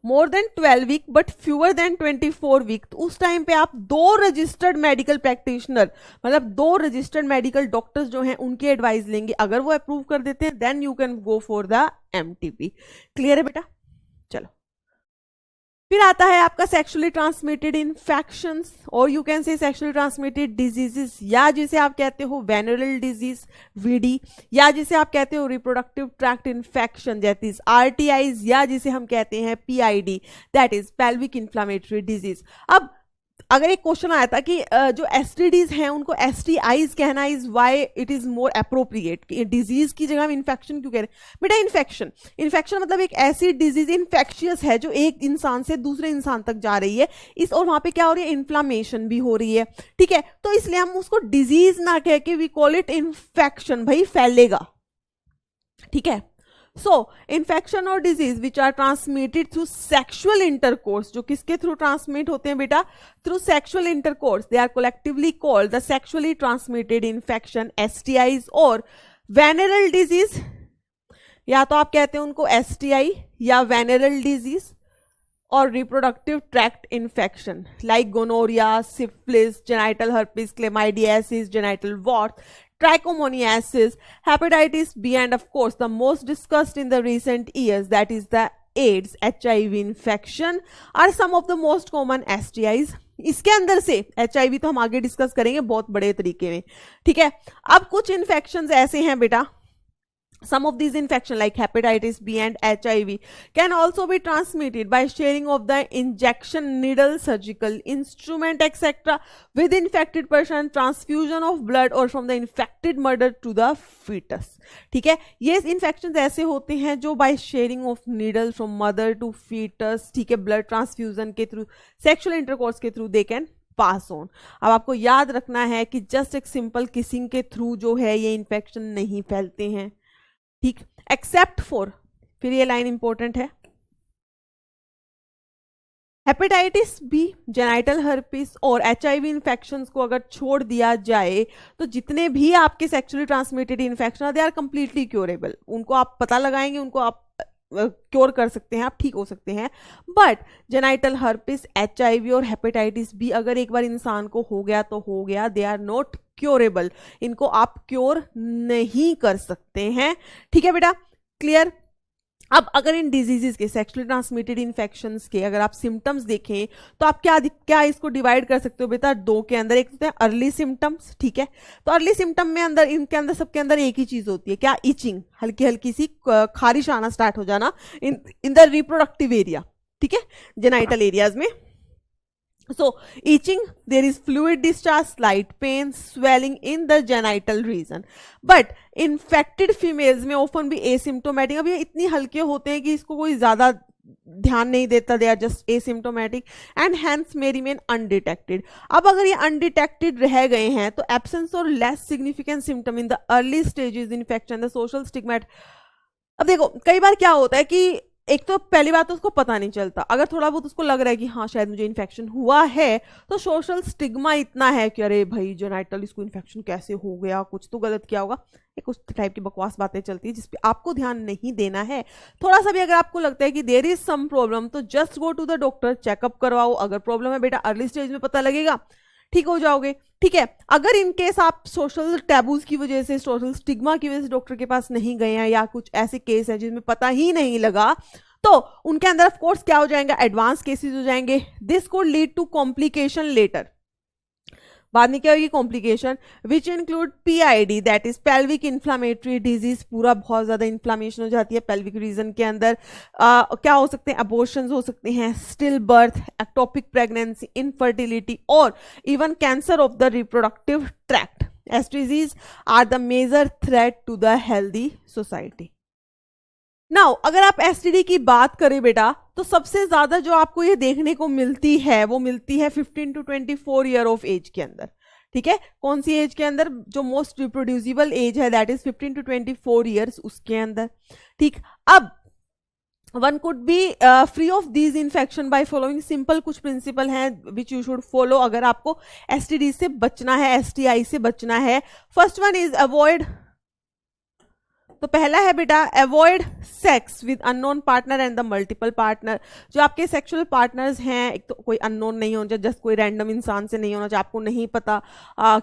more than 12 week but fewer than 24 week, तो उस टाइम पे आप 2 रजिस्टर्ड मेडिकल प्रैक्टिशनर, मतलब 2 रजिस्टर्ड मेडिकल डॉक्टर्स जो हैं उनकी एडवाइस लेंगे। अगर वो अप्रूव कर देते हैं then you can go for the MTP. Clear है बेटा? चलो, फिर आता है आपका सेक्सुअली ट्रांसमिटेड इन्फेक्शंस, और you can say sexually transmitted diseases, या जिसे आप कहते हो वेनरल डिजीज वीडी, या जिसे आप कहते हो reproductive tract infection that is RTIs, या जिसे हम कहते हैं PID that is pelvic inflammatory disease. अब अगर एक क्वेश्चन आया था कि जो एसटीडीज हैं उनको एसटीआईज कहना is why it is more appropriate, disease की जगह हम इन्फेक्शन क्यों कह रहे हैं बेटा? इन्फेक्शन मतलब एक ऐसी डिजीज इन्फेक्शियस है जो एक इंसान से दूसरे इंसान तक जा रही है, इस और वहां पे क्या हो रही है, इन्फ्लामेशन भी हो रही है, ठीक है। तो इसलिए हम उसको डिजीज ना कह के वी कॉल इट इन्फेक्शन, भाई फैलेगा, ठीक है। सो इन्फेक्शन और disease which are transmitted through sexual intercourse, जो किसके थ्रू ट्रांसमिट होते हैं बेटा? Through sexual intercourse, they are collectively called the sexually transmitted infection, STIs और वेनरल डिजीज, या तो आप कहते हैं उनको एसटीआई या वेनरल डिजीज, और reproductive tract infection like gonorrhoea, syphilis, genital herpes, chlamydiasis, genital wart, trichomoniasis, hepatitis B, and of course the most discussed in the recent years, that is the AIDS, HIV infection are some of the most common STIs। इसके अंदर से HIV तो हम आगे discuss करेंगे बहुत बड़े तरीके में, ठीक है। अब कुछ इन्फेक्शंस ऐसे हैं बेटा, some of these infections like hepatitis B and HIV can also be transmitted by sharing of the injection needle, surgical instrument, etc. with infected person, transfusion of blood or from the infected mother to the fetus। ठीक है, ये infections ऐसे होते हैं जो by sharing of needle from mother to fetus, ठीक है, blood transfusion के थ्रू, sexual intercourse के through they can pass on. अब आपको याद रखना है कि जस्ट एक सिंपल किसिंग के थ्रू जो है ये इन्फेक्शन नहीं फैलते हैं, ठीक, एक्सेप्ट फॉर, फिर ये लाइन इंपॉर्टेंट है, हेपेटाइटिस बी, जेनाइटल हर्पिस और एचआईवी इन्फेक्शंस को अगर छोड़ दिया जाए तो जितने भी आपके sexually transmitted infection they are completely curable. उनको आप पता लगाएंगे, उनको आप क्योर कर सकते हैं, आप ठीक हो सकते हैं। बट जेनाइटल हर्पिस, एचआईवी और हेपेटाइटिस बी अगर एक बार इंसान को हो गया तो हो गया, दे आर नॉट क्योरेबल, इनको आप क्योर नहीं कर सकते हैं, ठीक है बेटा, क्लियर। अब अगर इन डिजीजेस के, सेक्सुअली ट्रांसमिटेड इन्फेक्शंस के अगर आप सिम्टम्स देखें तो आप क्या इसको डिवाइड कर सकते हो बेटा? 2 के अंदर, एक होते हैं अर्ली सिम्टम्स, ठीक है, तो अर्ली सिम्टम में अंदर इनके अंदर सबके अंदर एक ही चीज होती है, क्या? इचिंग, हल्की हल्की सी खारिश आना स्टार्ट हो जाना इन द रिप्रोडक्टिव एरिया, ठीक है, जेनाइटल एरियाज में। So itching, there is fluid discharge, slight pain, swelling in the genital region, but infected females में often भी asymptomatic, अब ये इतनी हल्के होते हैं कि इसको कोई ज्यादा ध्यान नहीं देता, they are just asymptomatic and hence may remain undetected। अब अगर ये undetected रह गए हैं तो absence और less significant symptom in the early stages infection, the social stigma। अब देखो कई बार क्या होता है कि एक तो पहली बात तो उसको पता नहीं चलता, अगर थोड़ा बहुत उसको लग रहा है कि हाँ शायद मुझे इन्फेक्शन हुआ है, तो सोशल स्टिग्मा इतना है कि अरे भाई जेनाइटल इसको इन्फेक्शन कैसे हो गया, कुछ तो गलत किया होगा, एक उस टाइप की बकवास बातें चलती है जिसपे आपको ध्यान नहीं देना है। थोड़ा सा भी अगर आपको लगता है कि देयर इज सम प्रॉब्लम तो just go to the doctor, checkup करवाओ, अगर प्रॉब्लम है बेटा अर्ली स्टेज में पता लगेगा, ठीक हो जाओगे, ठीक है। अगर इन केस आप सोशल टैबूज की वजह से, सोशल स्टिग्मा की वजह से डॉक्टर के पास नहीं गए हैं, या कुछ ऐसे केस हैं जिसमें पता ही नहीं लगा, तो उनके अंदर ऑफ कोर्स क्या हो जाएगा? एडवांस केसेस हो जाएंगे। This could lead to complication later. बाद में क्या होगी complication, which include PID that is pelvic inflammatory disease, पूरा बहुत ज्यादा इन्फ्लामेशन हो जाती है पेल्विक रीजन के अंदर। क्या हो सकते हैं, अबॉर्शंस हो सकते हैं, still birth, ectopic pregnancy, infertility और even cancer of the reproductive tract. STDs are the major threat to the healthy society. Now अगर आप STD की बात करें बेटा, तो सबसे ज्यादा जो आपको ये देखने को मिलती है वो मिलती है 15 to 24 ईयर ऑफ एज के अंदर। ठीक है, कौन सी एज के अंदर, जो मोस्ट रिप्रोड्यूसिबल एज है दैट इज 15 to 24 ईयर्स, उसके अंदर। ठीक, अब one could be free of these infection by following, simple कुछ प्रिंसिपल हैं विच यू शुड फॉलो अगर आपको STD से बचना है, STI से बचना है। फर्स्ट वन इज अवॉइड, तो पहला है बेटा avoid sex with unknown partner and the multiple partner. जो आपके सेक्सुअल पार्टनर्स हैं, एक तो कोई अननोन नहीं होना चाहिए, जस्ट कोई रैंडम इंसान से नहीं होना चाहिए, आपको नहीं पता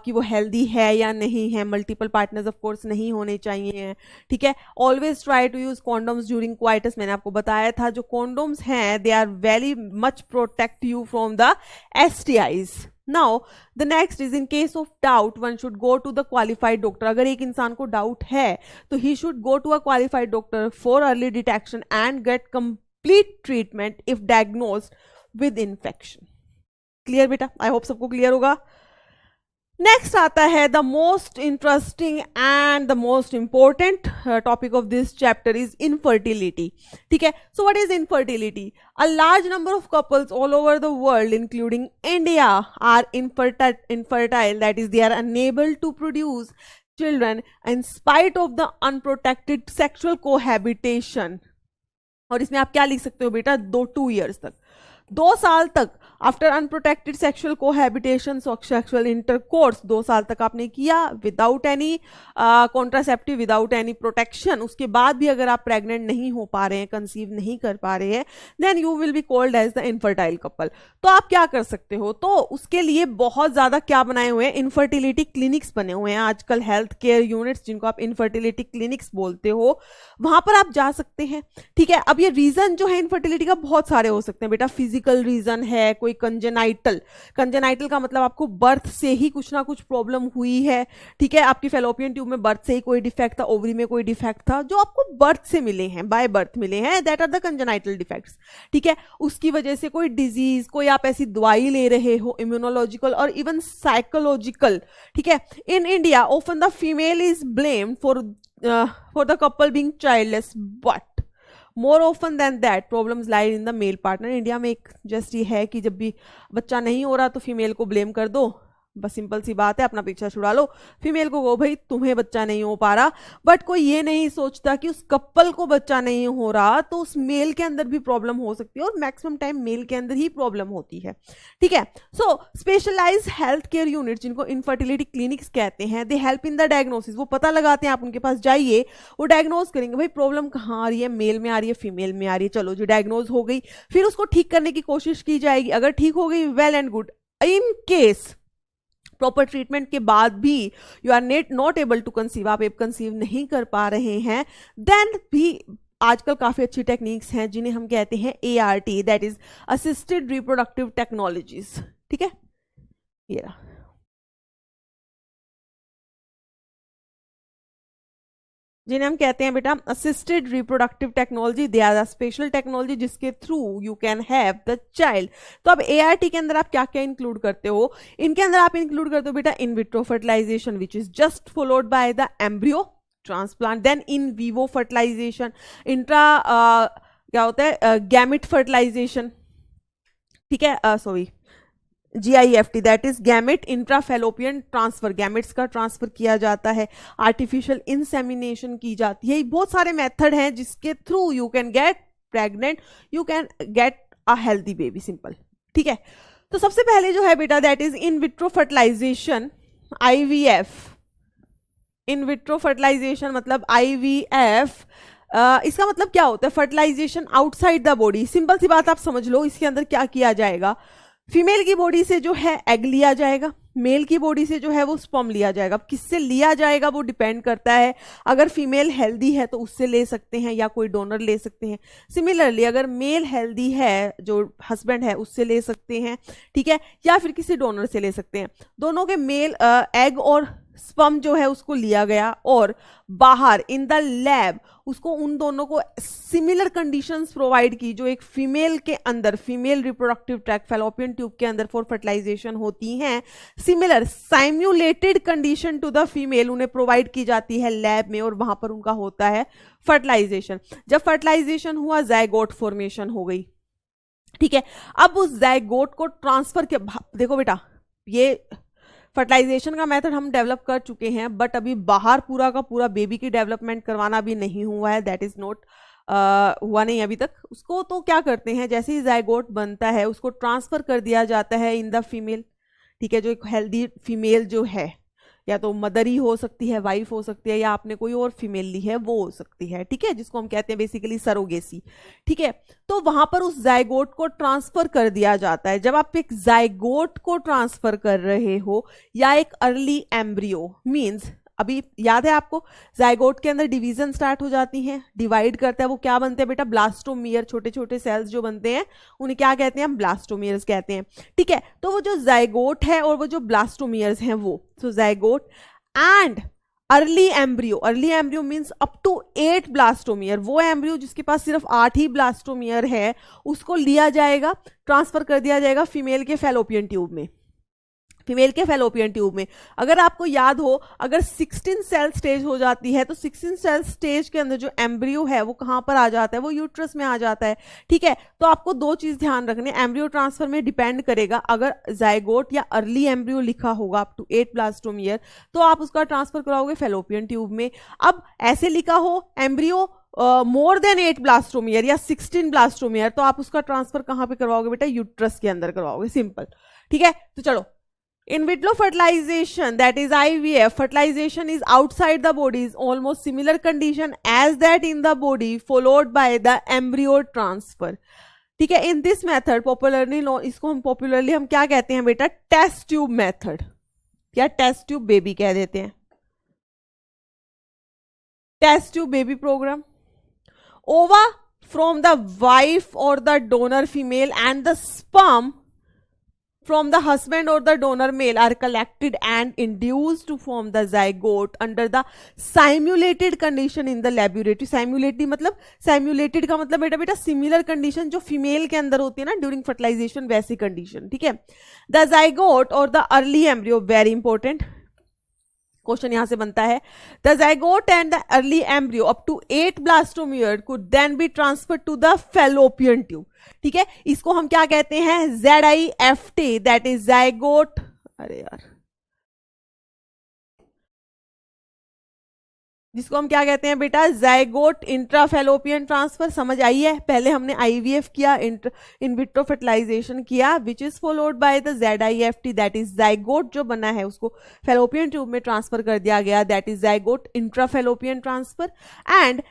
कि वो हेल्दी है या नहीं है। मल्टीपल पार्टनर्स ऑफ कोर्स नहीं होने चाहिए। ठीक है, always try to use condoms during coitus, मैंने आपको बताया था जो कॉन्डोम्स हैं they are very much protect you from the STIs। Now the next is in case of doubt one should go to the qualified doctor। अगर एक इंसान को डाउट है तो he should go to a qualified doctor for early detection and get complete treatment if diagnosed with infection। Clear बेटा, I hope सबको clear होगा। Next आता है the most interesting and the most important topic of this chapter is infertility. ठीक है, so what is infertility? A large number of couples all over the world including India are infertile, that is they are unable to produce children in spite of the unprotected sexual cohabitation। और इसमें आप क्या लिख सकते हो बेटा, 2 years तक, 2 साल तक after unprotected sexual cohabitation, sexual intercourse 2 साल तक आपने किया without any contraceptive, without any protection, उसके बाद भी अगर आप प्रेग्नेंट नहीं हो पा रहे हैं, कंसीव नहीं कर पा रहे हैं, then you will be called as the infertile couple. तो आप क्या कर सकते हो, तो उसके लिए बहुत ज्यादा क्या बनाए हुए हैं, इनफर्टिलिटी क्लिनिक्स बने हुए हैं आजकल, हेल्थ केयर यूनिट्स जिनको आप इनफर्टिलिटी क्लिनिक्स बोलते हो, वहां पर आप जा सकते हैं। ठीक है, अब ये रीजन जो है इनफर्टिलिटी का बहुत सारे हो सकते हैं बेटा, फिजिकल रीजन है, कोई कंजेनाइटल, कंजेनाइटल का मतलब आपको बर्थ से ही कुछ ना कुछ प्रॉब्लम हुई है। ठीक है, आपकी फेलोपियन ट्यूब में बर्थ से ही कोई डिफेक्ट था, ओवरी में कोई डिफेक्ट था, जो आपको बर्थ से मिले हैं, बाय बर्थ मिले हैं, that are the congenital defects. ठीक है, उसकी वजह से कोई डिजीज, कोई आप ऐसी दवाई ले रहे हो, इम्यूनोलॉजिकल और इवन साइकोलॉजिकल। ठीक है, in India often the female is blamed for the couple being childless, but more often than that problems lie in the male partner. India में एक जस्ट ये है कि जब भी बच्चा नहीं हो रहा तो फीमेल को ब्लेम कर दो, बस सिंपल सी बात है, अपना पीछा छुड़ा लो, फीमेल को कहो भाई तुम्हें बच्चा नहीं हो पा रहा, बट कोई ये नहीं सोचता कि उस कपल को बच्चा नहीं हो रहा तो उस मेल के अंदर भी प्रॉब्लम हो सकती है, और मैक्सिमम टाइम मेल के अंदर ही प्रॉब्लम होती है। ठीक है, सो स्पेशलाइज्ड हेल्थ केयर यूनिट जिनको इनफर्टिलिटी क्लिनिक्स कहते हैं, they help in the diagnosis, वो पता लगाते हैं, आप उनके पास जाइए, वो डायग्नोज करेंगे भाई प्रॉब्लम कहाँ आ रही है, मेल में आ रही है, फीमेल में आ रही है, चलो जो डायग्नोज हो गई फिर उसको ठीक करने की कोशिश की जाएगी, अगर ठीक हो गई well and good. In case proper treatment के बाद भी you are not able to conceive, आप कंसीव नहीं कर पा रहे हैं, देन भी आजकल काफी अच्छी टेक्निक्स हैं जिन्हें हम कहते हैं ART, that is assisted reproductive technologies. ठीक है, ये रहा, जिन्हें हम कहते हैं बेटा assisted reproductive technology, they are the special technology जिसके through you can have the child. तो अब ART के अंदर आप क्या क्या इंक्लूड करते हो, इनके अंदर आप इंक्लूड करते हो बेटा in vitro fertilization which is just followed by the embryo transplant, then in vivo fertilization, intra क्या होता है गैमेट फर्टिलाइजेशन। ठीक है, sorry GIFT, that is gamete intrafallopian transfer, gametes का ट्रांसफर किया जाता है, आर्टिफिशियल इंसेमिनेशन की जाती है, बहुत सारे मेथड हैं जिसके through you can get pregnant, you can get a healthy baby, simple. ठीक है, तो सबसे पहले जो है बेटा that is in vitro fertilisation, IVF। In vitro fertilisation मतलब IVF, इसका मतलब क्या होता है, fertilisation outside the body. Simple सी बात आप समझ लो, इसके अंदर क्या किया जाएगा, फीमेल की बॉडी से जो है एग लिया जाएगा, मेल की बॉडी से जो है वो स्पर्म लिया जाएगा। अब किससे लिया जाएगा वो डिपेंड करता है, अगर फीमेल हेल्दी है तो उससे ले सकते हैं या कोई डोनर ले सकते हैं। सिमिलरली अगर मेल हेल्दी है, जो हस्बैंड है, उससे ले सकते हैं, ठीक है, या फिर किसी डोनर से ले सकते हैं। दोनों के मेल एग और स्पर्म जो है उसको लिया गया और बाहर इन द लैब उसको उन दोनों को सिमिलर कंडीशंस प्रोवाइड की जो एक फीमेल के अंदर, female reproductive tract fallopian tube के अंदर फॉर फर्टिलाइजेशन होती हैं। Similar simulated condition to the female उन्हें प्रोवाइड की जाती है लैब में और वहां पर उनका होता है फर्टिलाइजेशन। जब फर्टिलाइजेशन हुआ जाइगोट फॉर्मेशन हो गई, ठीक है। अब उस जाइगोट को ट्रांसफर के, देखो बेटा ये फर्टिलाइजेशन का मेथड हम डेवलप कर चुके हैं, बट अभी बाहर पूरा का पूरा बेबी की डेवलपमेंट करवाना भी नहीं हुआ है, दैट इज नॉट हुआ नहीं अभी तक। उसको तो क्या करते हैं, जैसे ही जाइगोट बनता है उसको ट्रांसफर कर दिया जाता है इन द फीमेल, ठीक है। जो एक हेल्दी फीमेल जो है, या तो मदर ही हो सकती है, वाइफ हो सकती है, या आपने कोई और फीमेल ली है वो हो सकती है, ठीक है, जिसको हम कहते हैं बेसिकली सरोगेसी, ठीक है। तो वहां पर उस जाइगोट को ट्रांसफर कर दिया जाता है। जब आप एक जाइगोट को ट्रांसफर कर रहे हो या एक अर्ली एम्ब्रियो, मींस अभी याद है आपको जाइगोट के अंदर डिवीजन स्टार्ट हो जाती हैं, डिवाइड करता है, वो क्या बनते हैं बेटा, ब्लास्टोमियर, छोटे छोटे सेल्स जो बनते हैं उन्हें क्या कहते हैं, हम ब्लास्टोमियर्स कहते हैं, ठीक है। तो वो जो जाइगोट है और वो जो ब्लास्टोमियर्स हैं वो, तो zygote and early embryo means up to 8 blastomere, वो एम्ब्रियो जिसके पास सिर्फ 8 ही ब्लास्टोमियर है उसको लिया जाएगा, ट्रांसफर कर दिया जाएगा फीमेल के फैलोपियन ट्यूब में। फीमेल के फैलोपियन ट्यूब में अगर आपको याद हो, अगर 16 सेल स्टेज हो जाती है तो 16 सेल स्टेज के अंदर जो एम्ब्रियो है वो कहां पर आ जाता है, वो यूट्रस में आ जाता है, ठीक है। तो आपको दो चीज ध्यान रखने, एम्ब्रियो ट्रांसफर में डिपेंड करेगा, अगर जाइगोट या अर्ली एम्ब्रियो लिखा होगा अप टू 8 ब्लास्टोमियर तो आप उसका ट्रांसफर कराओगे फैलोपियन ट्यूब में। अब ऐसे लिखा हो एम्ब्रियो मोर देन 8 ब्लास्टोमियर या 16 ब्लास्टोमियर तो आप उसका ट्रांसफर कहां पे करवाओगे बेटा, यूट्रस के अंदर करवाओगे, सिंपल, ठीक है। तो चलो, in vitro fertilization, that is IVF, fertilization is outside the body, is almost similar condition as that in the body followed by the embryo transfer, ठीक है। in this method popularly known, इसको हम popularly हम क्या कहते हैं बेटा, test tube method या टेस्ट ट्यूब बेबी कह देते हैं, test tube baby program. ova from the wife or the donor female and the sperm from the husband or the donor male are collected and induced to form the zygote under the simulated condition in the laboratory। simulated का मतलब बेटा similar condition जो female के अंदर होती है ना during fertilisation, वैसी कंडीशन, ठीक है। द जाइगोट और the early embryo, very important question यहां से बनता है, the zygote and the early embryo up to 8 blastomere could then be transfer to the fallopian tube, ठीक है। इसको हम क्या कहते हैं, ZIFT, दैट इज जाइगोट, अरे यार जिसको हम क्या कहते हैं बेटा, जाइगोट इंट्राफेलोपियन ट्रांसफर। समझ आई है, पहले हमने IVF किया, इन विट्रो फर्टिलाइजेशन किया, which is followed by the ZIFT, that is zygote जो बना है उसको फेलोपियन ट्यूब में ट्रांसफर कर दिया गया, that is zygote intrafallopian transfer. And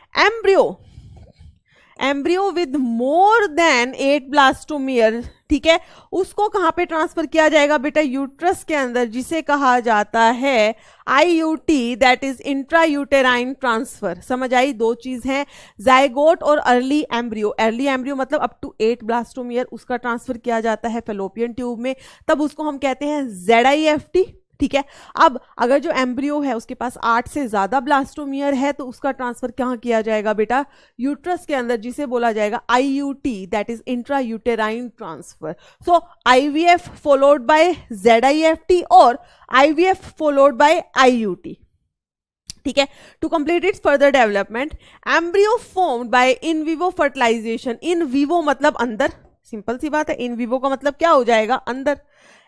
embryo with more than 8 blastomere, ठीक है, उसको कहां पे ट्रांसफर किया जाएगा बेटा, यूट्रस के अंदर, जिसे कहा जाता है IUT, that is intrauterine transfer. समझ आई, दो चीज हैं, जाइगोट और अर्ली एम्ब्रियो मतलब अप टू 8 ब्लास्टोमियर, उसका ट्रांसफर किया जाता है फैलोपियन ट्यूब में, तब उसको हम कहते हैं ZIFT, ठीक है। अब अगर जो एम्ब्रियो है उसके पास 8 से ज्यादा ब्लास्टोमियर है तो उसका ट्रांसफर कहां किया जाएगा बेटा, यूट्रस के अंदर, जिसे बोला जाएगा IUT, that is intrauterine transfer. So IVF followed by ZIFT और IVF फॉलोड बाय IUT, ठीक है। To complete its further development, embryo formed by in vivo fertilization, in vivo मतलब अंदर, सिंपल सी बात है, इन विवो का मतलब क्या हो जाएगा, अंदर।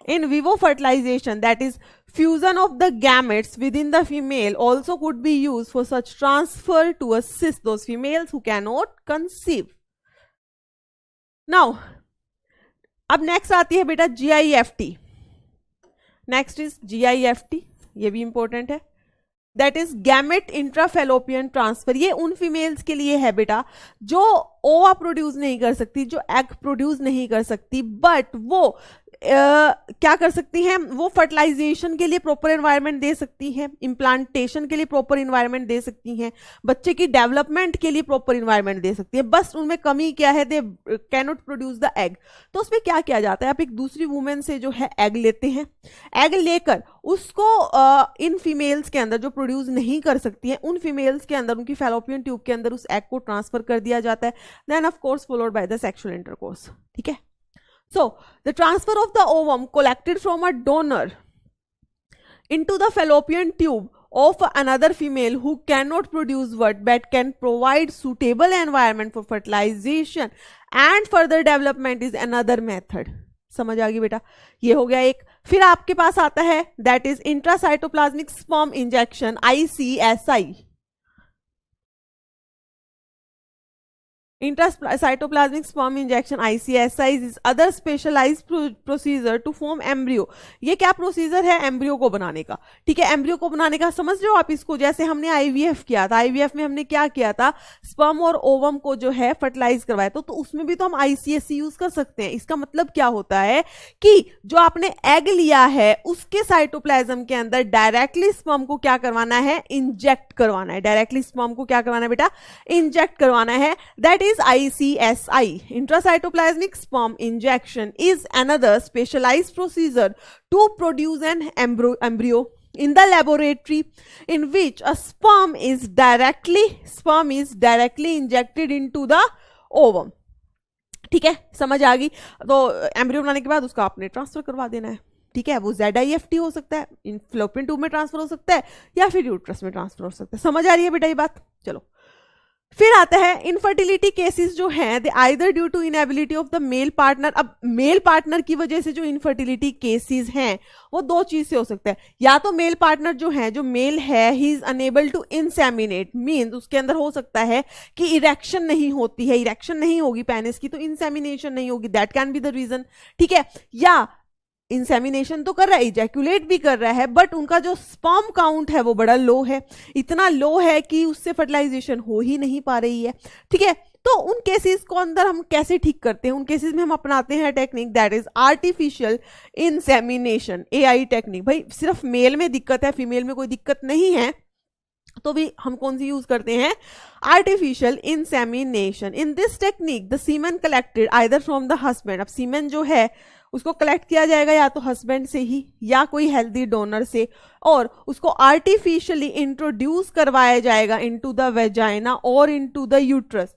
In vivo fertilization, that is fusion of the gametes within the female, also could be used for such transfer to assist those females who cannot conceive. Now, अब next आती है बेटा GIFT. Next is GIFT, ये भी important है, that is gamete intrafallopian transfer. ये उन females के लिए है बेटा जो ओवा प्रोड्यूस नहीं कर सकती, जो एग प्रोड्यूस नहीं कर सकती, बट वो क्या कर सकती हैं, वो फर्टिलाइजेशन के लिए प्रॉपर एनवायरनमेंट दे सकती हैं, इम्प्लांटेशन के लिए प्रॉपर इन्वायरमेंट दे सकती हैं, बच्चे की डेवलपमेंट के लिए प्रॉपर इन्वायरमेंट दे सकती है। बस उनमें कमी क्या है, they can not produce the egg. तो उसमें क्या किया जाता है, आप एक दूसरी वुमेन से जो है एग लेते हैं, एग लेकर उसको इन फीमेल्स के अंदर जो प्रोड्यूस नहीं कर सकती हैं, उन फीमेल्स के अंदर, उनकी फैलोपियन ट्यूब के अंदर उस एग को ट्रांसफर कर दिया जाता है, then of course followed by the sexual intercourse. ठीक है, so the transfer of the ovum collected from a donor into the fallopian tube of another female who cannot produce what but can provide suitable environment for fertilization and further development is another method। समझ आ गई बेटा, ये हो गया एक। फिर आपके पास आता है that is intracytoplasmic sperm injection, ICSI। Intracytoplasmic sperm injection, ICSI is other specialized procedure to form embryo। ये क्या प्रोसीजर है, एम्ब्रियो को बनाने का। ठीक है, एम्ब्रियो को बनाने का समझ रहे हो आप इसको, जैसे हमने आईवीएफ किया था, आईवीएफ में हमने क्या किया था, स्पर्म और ओवम को जो है फर्टिलाइज करवाया, तो उसमें भी तो हम आईसीएससी यूज कर सकते हैं। इसका मतलब क्या होता है कि जो आपने एग लिया है उसके साइटोप्लाज्म के अंदर डायरेक्टली स्पर्म को क्या करवाना है, इंजेक्ट करवाना है। डायरेक्टली स्पर्म को क्या करवाना है बेटा, इंजेक्ट करवाना है। That is ICSI, intracytoplasmic sperm injection is another specialized procedure to produce an embryo in the laboratory in which a sperm is directly injected into the ovum। ठीक है, समझ आ गई। तो एम्ब्रियो बनाने के बाद उसका आपने ट्रांसफर करवा देना है। ठीक है, वो ZIFT हो सकता है, इन फ्लोपियन ट्यूब में ट्रांसफर हो सकता है, या फिर यूट्रस में ट्रांसफर हो सकता है। समझ आ रही है बेटा ये बात। चलो फिर आता है इनफर्टिलिटी केसेस जो हैं, they either due to inability of the male partner. अब मेल पार्टनर की वजह से जो इनफर्टिलिटी केसेस हैं वो दो चीज से हो सकता है, या तो मेल पार्टनर जो है, जो मेल है, he is unable to inseminate, means उसके अंदर हो सकता है कि इरेक्शन नहीं होती है, इरेक्शन नहीं होगी पेनिस की, तो इंसेमिनेशन नहीं होगी, that can be the reason. ठीक है, या इंसेमिनेशन तो कर रहा है, इजैक्यूलेट भी कर रहा है, बट उनका जो स्पर्म काउंट है वो बड़ा लो है, इतना लो है कि उससे फर्टिलाइजेशन हो ही नहीं पा रही है। ठीक है, तो उन केसेस को अंदर हम कैसे ठीक करते हैं, उन केसेस में हम अपनाते हैं technique that is artificial insemination, AI technique. भाई सिर्फ मेल में दिक्कत है, फीमेल में कोई दिक्कत नहीं है, तो भी हम कौन सी यूज करते हैं, artificial insemination. In this technique the semen collected either from the husband, अब सीमेन जो है उसको कलेक्ट किया जाएगा या तो हस्बैंड से ही या कोई हेल्दी डोनर से, और उसको आर्टिफिशियली इंट्रोड्यूस करवाया जाएगा इनटू द वेजाइना और इनटू द यूट्रस।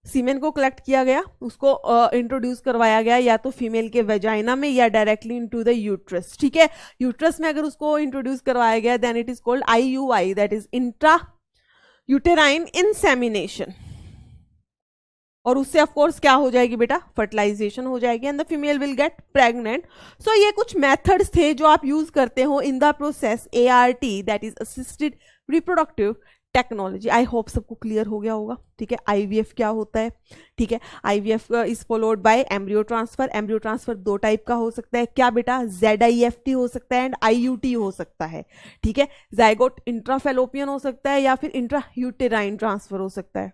सीमेन को कलेक्ट किया गया, उसको इंट्रोड्यूस करवाया गया या तो फीमेल के वेजाइना में या डायरेक्टली इनटू द यूट्रस। ठीक है, यूट्रस में अगर उसको इंट्रोड्यूस करवाया गया then it is called IUI, that is intra uterine insemination. और उससे ऑफ कोर्स क्या हो जाएगी बेटा, फर्टिलाइजेशन हो जाएगी and the female will get pregnant. So ये कुछ मेथड्स थे जो आप यूज करते हो in the process ART, that is assisted reproductive technology. I hope सबको क्लियर हो गया होगा। ठीक है, IVF क्या होता है। ठीक है, IVF is followed bye embryo transfer. Embryo transfer दो टाइप का हो सकता है, क्या बेटा, ZIFT हो सकता है एंड IUT हो सकता है। ठीक है, जाइगोट इंट्राफेलोपियन हो सकता है या फिर इंट्रा यूटेराइन ट्रांसफर हो सकता है।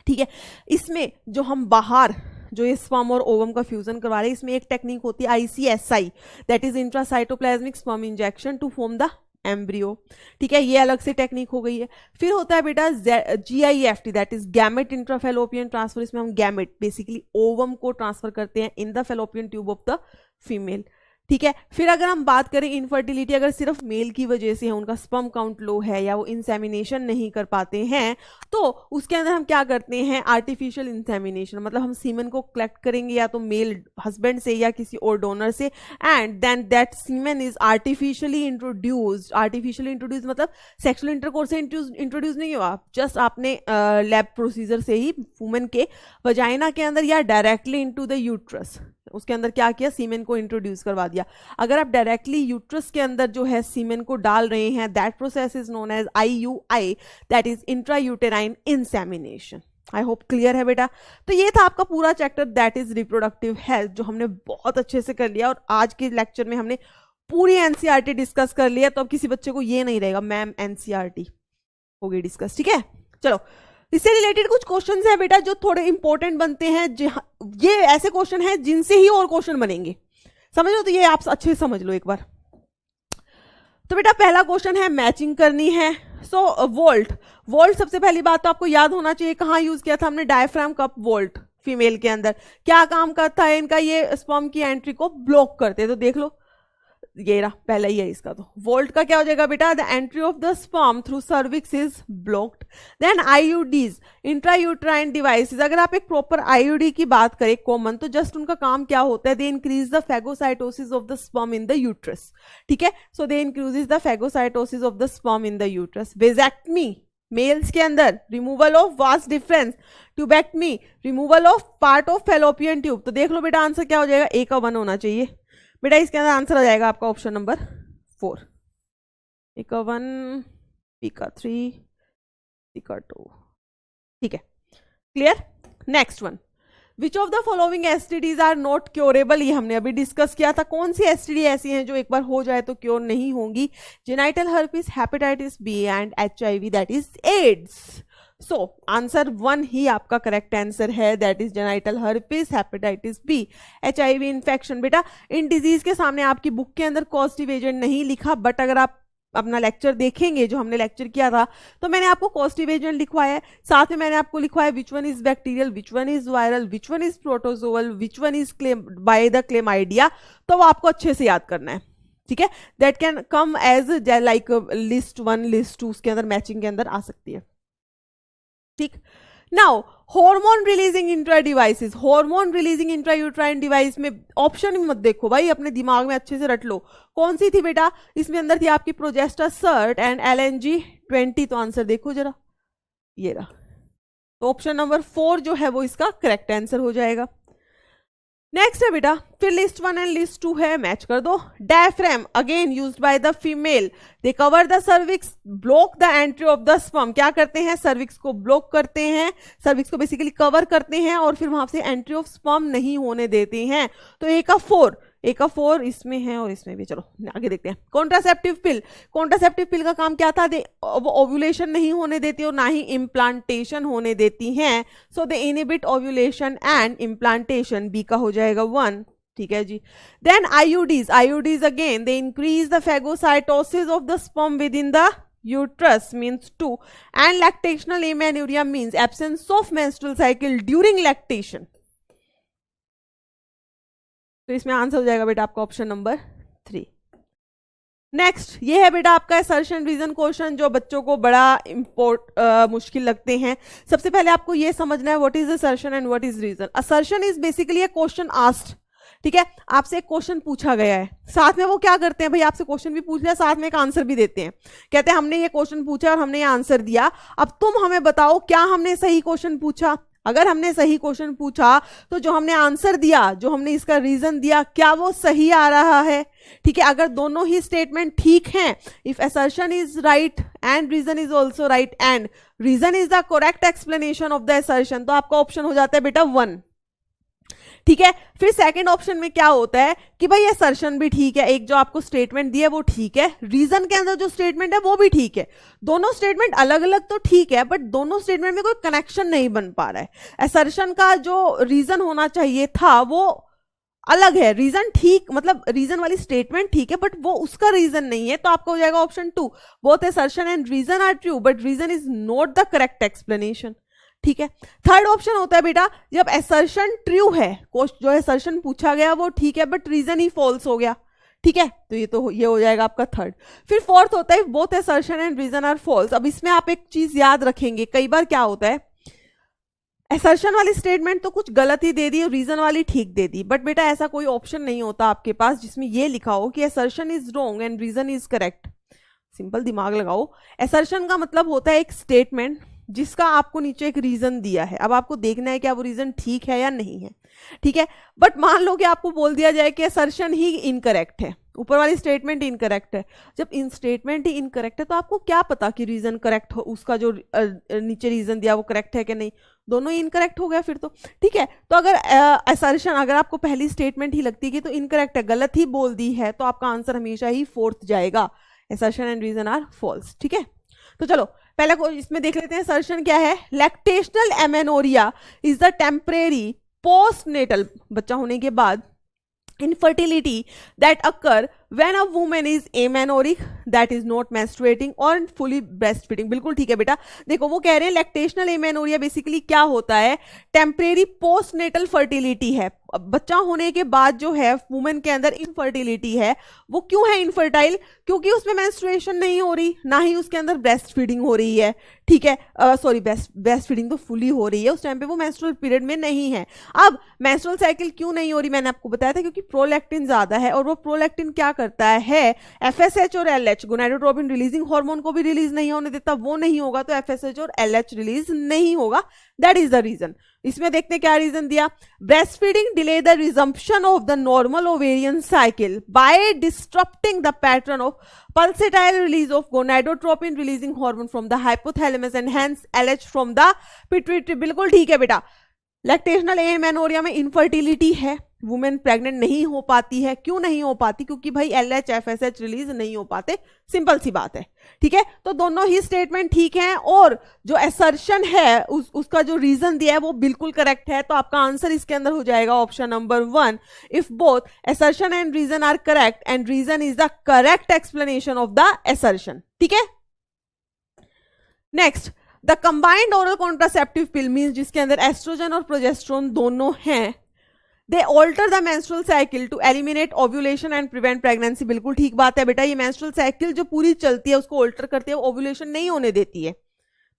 ठीक है, इसमें जो हम बाहर जो ये स्पर्म और ओवम का फ्यूजन करवा रहे हैं, इसमें एक टेक्निक होती है ICSI, that is intracytoplasmic sperm injection to form the embryo. ठीक है, ये अलग से टेक्निक हो गई है। फिर होता है बेटा GIFT, that is gamete intrafallopian transfer. इसमें हम गैमेट बेसिकली ओवम को ट्रांसफर करते हैं in the fallopian tube of the female. ठीक है, फिर अगर हम बात करें इनफर्टिलिटी, अगर सिर्फ मेल की वजह से है, उनका स्पर्म काउंट लो है या वो इंसेमिनेशन नहीं कर पाते हैं, तो उसके अंदर हम क्या करते हैं, आर्टिफिशियल इंसेमिनेशन। मतलब हम सीमन को कलेक्ट करेंगे या तो मेल हस्बैंड से या किसी और डोनर से, and then that semen is artificially introduced. Artificially introduce मतलब सेक्सुअल इंटरकोर्स से इंट्रोड्यूस नहीं हुआ, जस्ट आपने लैब प्रोसीजर से ही वुमेन के वजाइना के अंदर या डायरेक्टली इनटू द यूट्रस, उसके अंदर क्या किया, सीमेन को इंट्रोड्यूस करवा दिया। अगर आप डायरेक्टली यूट्रस के अंदर जो है सीमेन को डाल रहे हैं, that process is known as IUI, that is intra uterine insemination. I hope clear है बेटा। तो ये था आपका पूरा chapter that is reproductive health, जो हमने बहुत अच्छे से कर लिया, और आज के लेक्चर में हमने पूरी NCERT डिस्कस कर लिया। तो अब किसी बच्चे को ये नहीं रहेगा मैम NCERT हो गई डिस्कस। ठीक है, चलो इससे रिलेटेड कुछ क्वेश्चंस है बेटा जो थोड़े इंपॉर्टेंट बनते हैं। ये ऐसे क्वेश्चन हैं जिनसे ही और क्वेश्चन बनेंगे। समझ लो, तो ये आप अच्छे से समझ लो एक बार। तो बेटा पहला क्वेश्चन है मैचिंग करनी है। सो वोल्ट सबसे पहली बात तो आपको याद होना चाहिए, कहाँ यूज किया था हमने, डायफ्राम कप वोल्ट फीमेल के अंदर। क्या काम करता है इनका, ये स्पर्म की एंट्री को ब्लॉक करते हैं। तो देख लो ये रहा पहला ही है इसका। तो वोल्ट का क्या हो जाएगा बेटा, the entry of the sperm through cervix is blocked. Then IUDs, intrauterine devices. अगर आप एक प्रॉपर आईयूडी की बात करें कॉमन, तो जस्ट उनका काम क्या होता है, they increase the phagocytosis of the sperm in the uterus. ठीक है, so they increases the phagocytosis of the sperm in the uterus. Vasectomy males के अंदर, removal of vas deferens. Tubectomy, removal of part of fallopian tube. तो देख लो बेटा answer क्या हो जाएगा, ए का 1 होना चाहिए बेटा। इसके अंदर आंसर आ जाएगा आपका ऑप्शन नंबर 4, ए का 1, बी का 3, सी का 2। ठीक है, clear. Next one, which of the following STDs are not curable. ये हमने अभी डिस्कस किया था, कौन सी एसटीडी ऐसी हैं जो एक बार हो जाए तो क्योर नहीं होंगी। Genital herpes, hepatitis B and HIV, that is AIDS. So answer 1 ही आपका करेक्ट आंसर है, that is genital herpes, hepatitis B, HIV infection. बेटा इन डिजीज के सामने आपकी बुक के अंदर कॉजेटिव एजेंट नहीं लिखा, बट अगर आप अपना लेक्चर देखेंगे जो हमने लेक्चर किया था, तो मैंने आपको कॉजेटिव एजेंट लिखवाया है, साथ में मैंने आपको लिखवाया which one is bacterial, which one is viral, which one is protozoal, which one is by the chlamydia. तो वो आपको अच्छे से याद करना है। ठीक है, that can come as like list 1, list 2, उसके अंदर मैचिंग के अंदर आ सकती है। ठीक, now hormone releasing intra devices. Hormone releasing intra uterine device में ऑप्शन मत देखो भाई, अपने दिमाग में अच्छे से रट लो। कौन सी थी बेटा, इसमें अंदर थी आपकी प्रोजेस्टासर्ट एंड LNG-20। तो आंसर देखो जरा, ये रहा। तो ऑप्शन नंबर 4 जो है वो इसका करेक्ट आंसर हो जाएगा। नेक्स्ट है बेटा, फिर लिस्ट 1 एंड लिस्ट 2 है, मैच कर दो। Diaphragm again used by the female, they cover the cervix, block the entry of the sperm. क्या करते हैं, सर्विक्स को ब्लॉक करते हैं, सर्विक्स को बेसिकली कवर करते हैं और फिर वहां से एंट्री ऑफ स्पर्म नहीं होने देते हैं। तो ए का 4 इसमें है और इसमें भी। चलो आगे देखते हैं। कॉन्ट्रासेप्टिव पिल, कॉन्ट्रासेप्टिव पिल का काम क्या था, वो ओव्यूलेशन नहीं होने देती और ना ही इम्प्लांटेशन होने देती हैं। So they inhibit ovulation and implantation, B का हो जाएगा 1। ठीक है जी। Then IUDs again they increase the phagocytosis of the sperm with in the uterus means 2 and lactational amenorrhea means absence of menstrual cycle during lactation। तो इसमें answer हो जाएगा बेटा आपका ऑप्शन नंबर 3। नेक्स्ट ये है बेटा आपका असर्शन रीजन क्वेश्चन, जो बच्चों को बड़ा मुश्किल लगते हैं। सबसे पहले आपको ये समझना है what is assertion and what is reason. Assertion is basically a question asked. ठीक है, आपसे एक क्वेश्चन पूछा गया है, साथ में वो क्या करते हैं भाई, आपसे क्वेश्चन भी पूछ लिया, साथ में एक आंसर भी देते हैं। कहते हैं हमने ये क्वेश्चन पूछा और हमने ये आंसर दिया, अब तुम हमें बताओ क्या हमने सही क्वेश्चन पूछा। अगर हमने सही क्वेश्चन पूछा तो जो हमने आंसर दिया, जो हमने इसका रीजन दिया, क्या वो सही आ रहा है। ठीक है, अगर दोनों ही स्टेटमेंट ठीक हैं, if assertion is right and reason is also right and reason is the correct explanation of the assertion, तो आपका ऑप्शन हो जाता है बेटा 1। ठीक है, फिर सेकंड ऑप्शन में क्या होता है कि भाई असर्शन भी ठीक है, एक जो आपको स्टेटमेंट दिया वो ठीक है, रीजन के अंदर जो स्टेटमेंट है वो भी ठीक है। दोनों स्टेटमेंट अलग अलग तो ठीक है, बट दोनों स्टेटमेंट में कोई कनेक्शन नहीं बन पा रहा है। असर्शन का जो रीजन होना चाहिए था वो अलग है, रीजन ठीक, मतलब रीजन वाली स्टेटमेंट ठीक है बट वो उसका रीजन नहीं है। तो आपका हो जाएगा option 2, both assertion and reason are true but reason is not the correct explanation. ठीक है, थर्ड ऑप्शन होता है बेटा जब असर्शन ट्रू है, जो असर्शन पूछा गया वो ठीक है बट रीजन ही फॉल्स हो गया। ठीक है, तो ये हो जाएगा आपका थर्ड। फिर फोर्थ होता है both assertion and reason are false. अब इसमें आप एक चीज याद रखेंगे, कई बार क्या होता है, असर्शन वाली स्टेटमेंट तो कुछ गलत ही दे दी और रीजन वाली ठीक दे दी, बट बेटा ऐसा कोई ऑप्शन नहीं होता आपके पास जिसमें ये लिखा हो कि assertion is wrong and reason is correct. Simple दिमाग लगाओ, असर्शन का मतलब होता है एक स्टेटमेंट जिसका आपको नीचे एक रीजन दिया है, अब आपको देखना है क्या वो रीजन ठीक है या नहीं है। ठीक है, बट मान लो कि आपको बोल दिया जाए कि असर्शन ही इनकरेक्ट है, ऊपर वाली स्टेटमेंट इनकरेक्ट है। जब इन स्टेटमेंट ही इनकरेक्ट है तो आपको क्या पता कि रीजन करेक्ट हो, उसका जो नीचे रीजन दिया वो करेक्ट है कि नहीं, दोनों ही इनकरेक्ट हो गया फिर तो। ठीक है, तो अगर असर्शन, अगर आपको पहली स्टेटमेंट ही लगती है कि तो इनकरेक्ट है, गलत ही बोल दी है, तो आपका आंसर हमेशा ही फोर्थ जाएगा, assertion and reason are false. ठीक है, तो चलो पहले को इसमें देख लेते हैं असर्शन क्या है। Lactational amenorrhea is the temporary postnatal, बच्चा होने के बाद infertility that occur when a woman is amenorrheic, that is not menstruating or fully breastfeeding। बिल्कुल ठीक है बेटा। देखो वो कह रहे हैं लैक्टेशनल एमेनोरिया बेसिकली क्या होता है, टेम्परेरी पोस्टनेटल फर्टिलिटी है। बच्चा होने के बाद जो है वुमेन के अंदर इनफर्टिलिटी है, वो क्यों है इनफर्टाइल, क्योंकि उसमें मेंस्ट्रुएशन नहीं हो रही, ना ही उसके अंदर ब्रेस्ट फीडिंग हो रही है, ठीक है, सॉरी ब्रेस्ट फीडिंग तो फुली हो रही है, उस टाइम पे वो मेंस्ट्रुअल पीरियड में नहीं है। अब मेंस्ट्रुअल साइकिल क्यों नहीं हो रही, मैंने आपको बताया था क्योंकि प्रोलैक्टिन ज्यादा है, और वो प्रोलैक्टिन क्या करता है, एफएसएच और एलएच गोनाडोट्रोपिन रिलीजिंग हार्मोन को भी रिलीज नहीं होने देता, वो नहीं होगा तो एफएसएच और एलएच रिलीज नहीं होगा, दैट इज द रीजन। इसमें देखते क्या रीजन दिया, breast feeding delay the resumption of the normal ovarian cycle by disturbing the pattern of pulsatile release of gonadotropin releasing hormone from the hypothalamus and hence LH from the pituitary। बिल्कुल ठीक है बेटा। Lactational amenorrhoea में infertility है, women pregnant नहीं हो पाती है, क्यों नहीं हो पाती, क्योंकि भाई एलएच एफएसएच रिलीज नहीं हो पाते, सिंपल सी बात है, ठीक है। तो दोनों ही स्टेटमेंट ठीक हैं, और जो असर्शन है उसका जो रीजन दिया है वो बिल्कुल करेक्ट है। तो आपका आंसर इसके अंदर हो जाएगा option number 1, if both assertion and reason are correct and reason is the correct explanation of the assertion, ठीक है। Next, the combined oral contraceptive pill means जिसके अंदर एस्ट्रोजन और प्रोजेस्टेरोन दोनों हैं, they alter the menstrual cycle to eliminate ovulation and prevent pregnancy. बिल्कुल ठीक बात है बेटा, ये मेंस्ट्रुअल साइकिल जो पूरी चलती है उसको ऑल्टर करती है, ओव्यूलेशन नहीं होने देती है।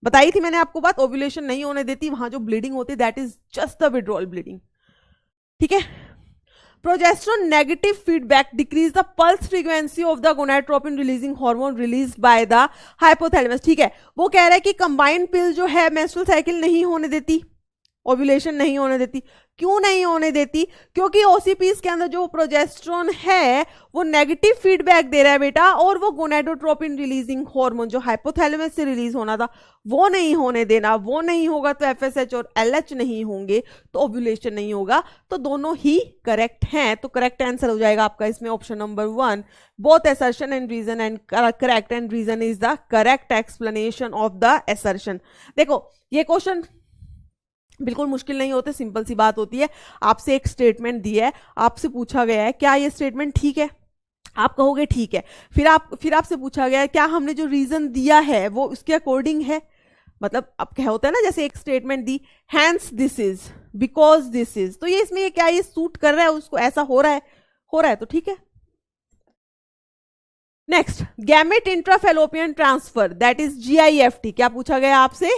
बताई थी मैंने आपको बात, ओव्यूलेशन नहीं होने देती, वहां जो ब्लीडिंग होती है that is just the withdrawal bleeding, ठीक है। Progesterone negative feedback decrease the pulse frequency of the gonadotropin releasing hormone release by the hypothalamus, ठीक है। वो कह रहा है कि कंबाइंड पिल जो है मेंस्ट्रुअल साइकिल नहीं होने देती, ओव्यूलेशन नहीं होने देती। क्यों नहीं होने देती, क्योंकि ओसीपीज के अंदर जो प्रोजेस्टेरोन है वो नेगेटिव फीडबैक दे रहा है बेटा, और वो गोनाडोट्रोपिन रिलीजिंग हार्मोन जो हाइपोथैलेमस से रिलीज होना था वो नहीं होने देना, वो नहीं होगा तो एफएसएच और एलएच नहीं होंगे तो ओव्यूलेशन नहीं होगा। तो दोनों ही करेक्ट हैं, तो करेक्ट आंसर हो जाएगा आपका इसमें option number 1, both assertion and reason and correct, and reason is the correct explanation of the assertion. देखो ये क्वेश्चन बिल्कुल मुश्किल नहीं होते, सिंपल सी बात होती है। आपसे एक स्टेटमेंट दिया है, आपसे पूछा गया है क्या ये स्टेटमेंट ठीक है, आप कहोगे ठीक है, फिर आपसे पूछा गया है क्या हमने जो रीजन दिया है वो उसके अकॉर्डिंग है, मतलब अब क्या होता है ना, जैसे एक स्टेटमेंट दी hence this is, because this is, तो ये इसमें क्या ये सूट कर रहा है उसको, ऐसा हो रहा है तो ठीक है। Next, gamete intrafallopian transfer that is GIFT, क्या पूछा गया आपसे,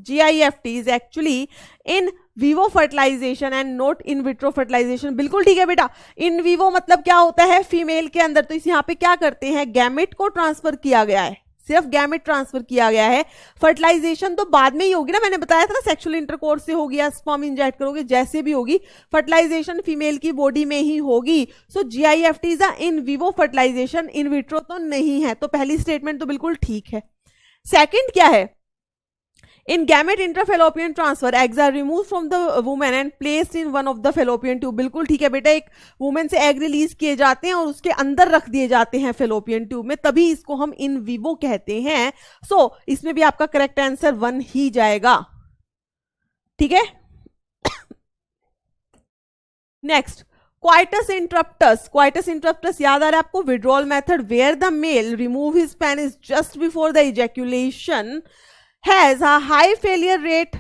GIFT is actually in vivo fertilization and not in vitro fertilization। बिल्कुल ठीक है बेटा। इन विवो मतलब क्या होता है, फीमेल के अंदर, तो इस यहाँ पे क्या करते हैं, गैमेट को ट्रांसफर किया गया है, सिर्फ गैमेट ट्रांसफर किया गया है, फर्टिलाइजेशन तो बाद में ही होगी ना, मैंने बताया था ना, सेक्सुअल इंटरकोर्स से होगी या स्पर्म इंजेक्ट करोगे, जैसे भी होगी फर्टिलाइजेशन फीमेल की बॉडी में ही होगी। So GIFT is in vivo fertilization, in vitro तो नहीं है। तो पहली स्टेटमेंट तो बिल्कुल ठीक है। सेकेंड क्या है, in gamete intrafallopian transfer eggs are removed from the woman and placed in one of the fallopian tube। बिल्कुल ठीक है बेटा, एक वुमेन से एग रिलीज किए जाते हैं और उसके अंदर रख दिए जाते हैं फेलोपियन ट्यूब में, तभी इसको हम इन विवो कहते हैं। सो इसमें भी आपका करेक्ट आंसर 1 ही जाएगा, ठीक है। नेक्स्ट, क्वाइटस इंटरप्टस याद आ रहा है आपको, withdrawal method where the male remove his penis just before the ejaculation has a high failure rate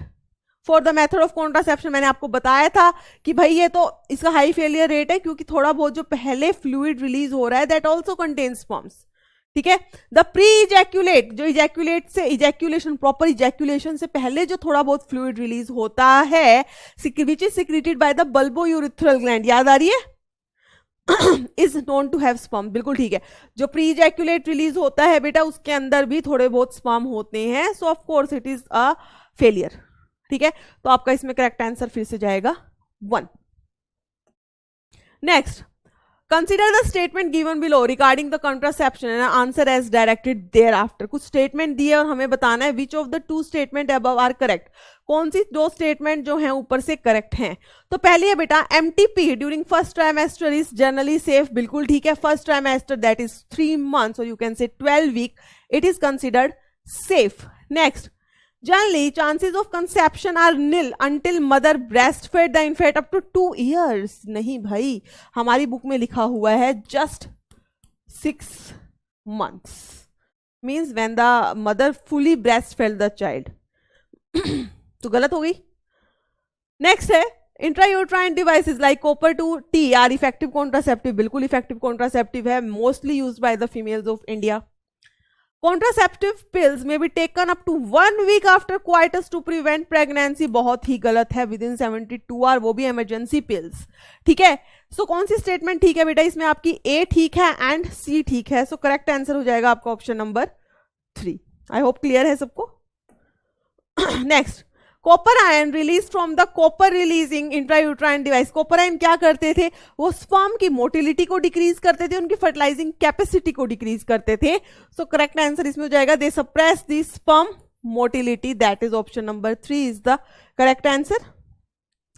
for the method of contraception। मैंने आपको बताया था कि भाई ये तो इसका हाई फेलियर रेट है क्योंकि थोड़ा बहुत जो पहले फ्लूइड रिलीज हो रहा है दैट ऑल्सो कंटेन्स स्पर्म्स, ठीक है। द प्री इजैक्यूलेट, जो इजैक्यूलेट से इजैक्यूलेशन, प्रॉपर इजैक्यूलेशन से पहले जो थोड़ा बहुत फ्लूइड रिलीज होता है, which is secreted by the bulbourethral gland, याद आ रही है, is known to have sperm. बिल्कुल ठीक है, जो प्री इजैक्यूलेट रिलीज होता है बेटा उसके अंदर भी थोड़े बहुत स्पर्म होते हैं, सो of course it is a failure, ठीक है। तो आपका इसमें करेक्ट आंसर फिर से जाएगा 1। Next, consider the statement given below regarding the contraception and answer as directed thereafter. कुछ स्टेटमेंट दिए और हमें बताना है which of the 2 statement above are correct, कौन सी 2 स्टेटमेंट जो हैं ऊपर से करेक्ट हैं। तो पहली है बेटा, MTP during first trimester is generally safe. बिल्कुल ठीक है, first trimester that is 3 months और you can say 12 week, it is considered safe. Next, Generally, chances of conception are nil until mother breastfed the infant up to 2 years. नहीं भाई, हमारी book में लिखा हुआ है just 6 months. Means when the mother fully breastfed the child. तो गलत हो गई. नेक्स्ट है intrauterine devices like copper 2T are effective contraceptive. बिल्कुल इफेक्टिव कॉन्ट्रासेप्टिव है, mostly used by the females of India. Contraceptive pills may be taken up to 1 week after coitus to prevent pregnancy. बहुत ही गलत है. With in 72 our, वो भी emergency pills. ठीक है. सो कौन सी स्टेटमेंट ठीक है बेटा? इसमें आपकी ए ठीक है एंड सी ठीक है. सो करेक्ट आंसर हो जाएगा आपका ऑप्शन नंबर 3. आई होप क्लियर है सबको. Next, copper ion release from the copper releasing intrauterine device. Copper ion क्या करते थे? वो स्पर्म की मोटिलिटी को डिक्रीज करते थे, उनकी फर्टिलाइजिंग कैपेसिटी को डिक्रीज करते थे. सो करेक्ट आंसर इसमें हो जाएगा they suppress the sperm motility. That is option number 3 is the correct answer.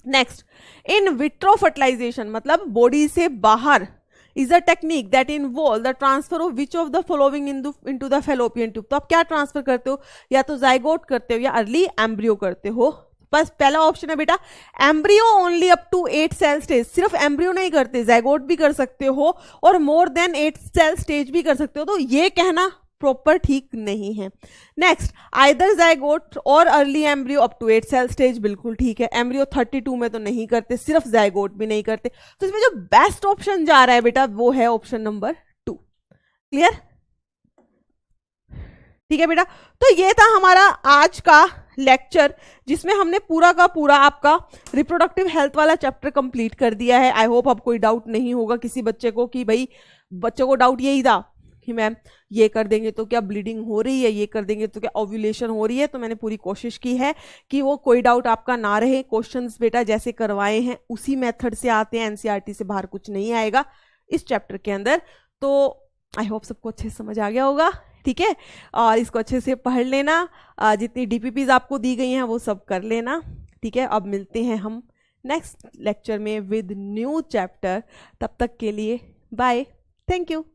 Next, in vitro fertilisation मतलब बॉडी से बाहर is a technique that involve the transfer of which of the following into the fallopian tube. तो आप क्या transfer करते हो? या तो जाइगोट करते हो या अर्ली एम्ब्रियो करते हो. बस पहला ऑप्शन है बेटा embryo only up to 8 cell stage. सिर्फ एम्ब्रियो नहीं करते, जाइगोट भी कर सकते हो और मोर देन 8 सेल स्टेज भी कर सकते हो. तो ये कहना प्रॉपर ठीक नहीं है. नेक्स्ट, आइदर जाइगोट और early embryo up to 8 cell stage बिल्कुल ठीक है. एम्ब्रियो 32 में तो नहीं करते, सिर्फ जाइगोट भी नहीं करते. तो इसमें जो बेस्ट ऑप्शन जा रहा है बेटा वो है ऑप्शन नंबर 2. क्लियर? ठीक है बेटा. तो ये था हमारा आज का लेक्चर जिसमें हमने पूरा का पूरा आपका रिप्रोडक्टिव हेल्थ वाला चैप्टर कंप्लीट कर दिया है. आई होप अब कोई डाउट नहीं होगा किसी बच्चे को कि भाई बच्चों को डाउट यही था कि मैम ये कर देंगे तो क्या ब्लीडिंग हो रही है, ये कर देंगे तो क्या ओव्यूलेशन हो रही है. तो मैंने पूरी कोशिश की है कि वो कोई डाउट आपका ना रहे. क्वेश्चंस बेटा जैसे करवाए हैं उसी मेथड से आते हैं, एनसीईआरटी से बाहर कुछ नहीं आएगा इस चैप्टर के अंदर. तो आई होप सबको अच्छे से समझ आ गया होगा. ठीक है, और इसको अच्छे से पढ़ लेना. जितनी डीपीपीज आपको दी गई हैं वो सब कर लेना. ठीक है, अब मिलते हैं हम नेक्स्ट लेक्चर में विद न्यू चैप्टर. तब तक के लिए बाय. Thank you.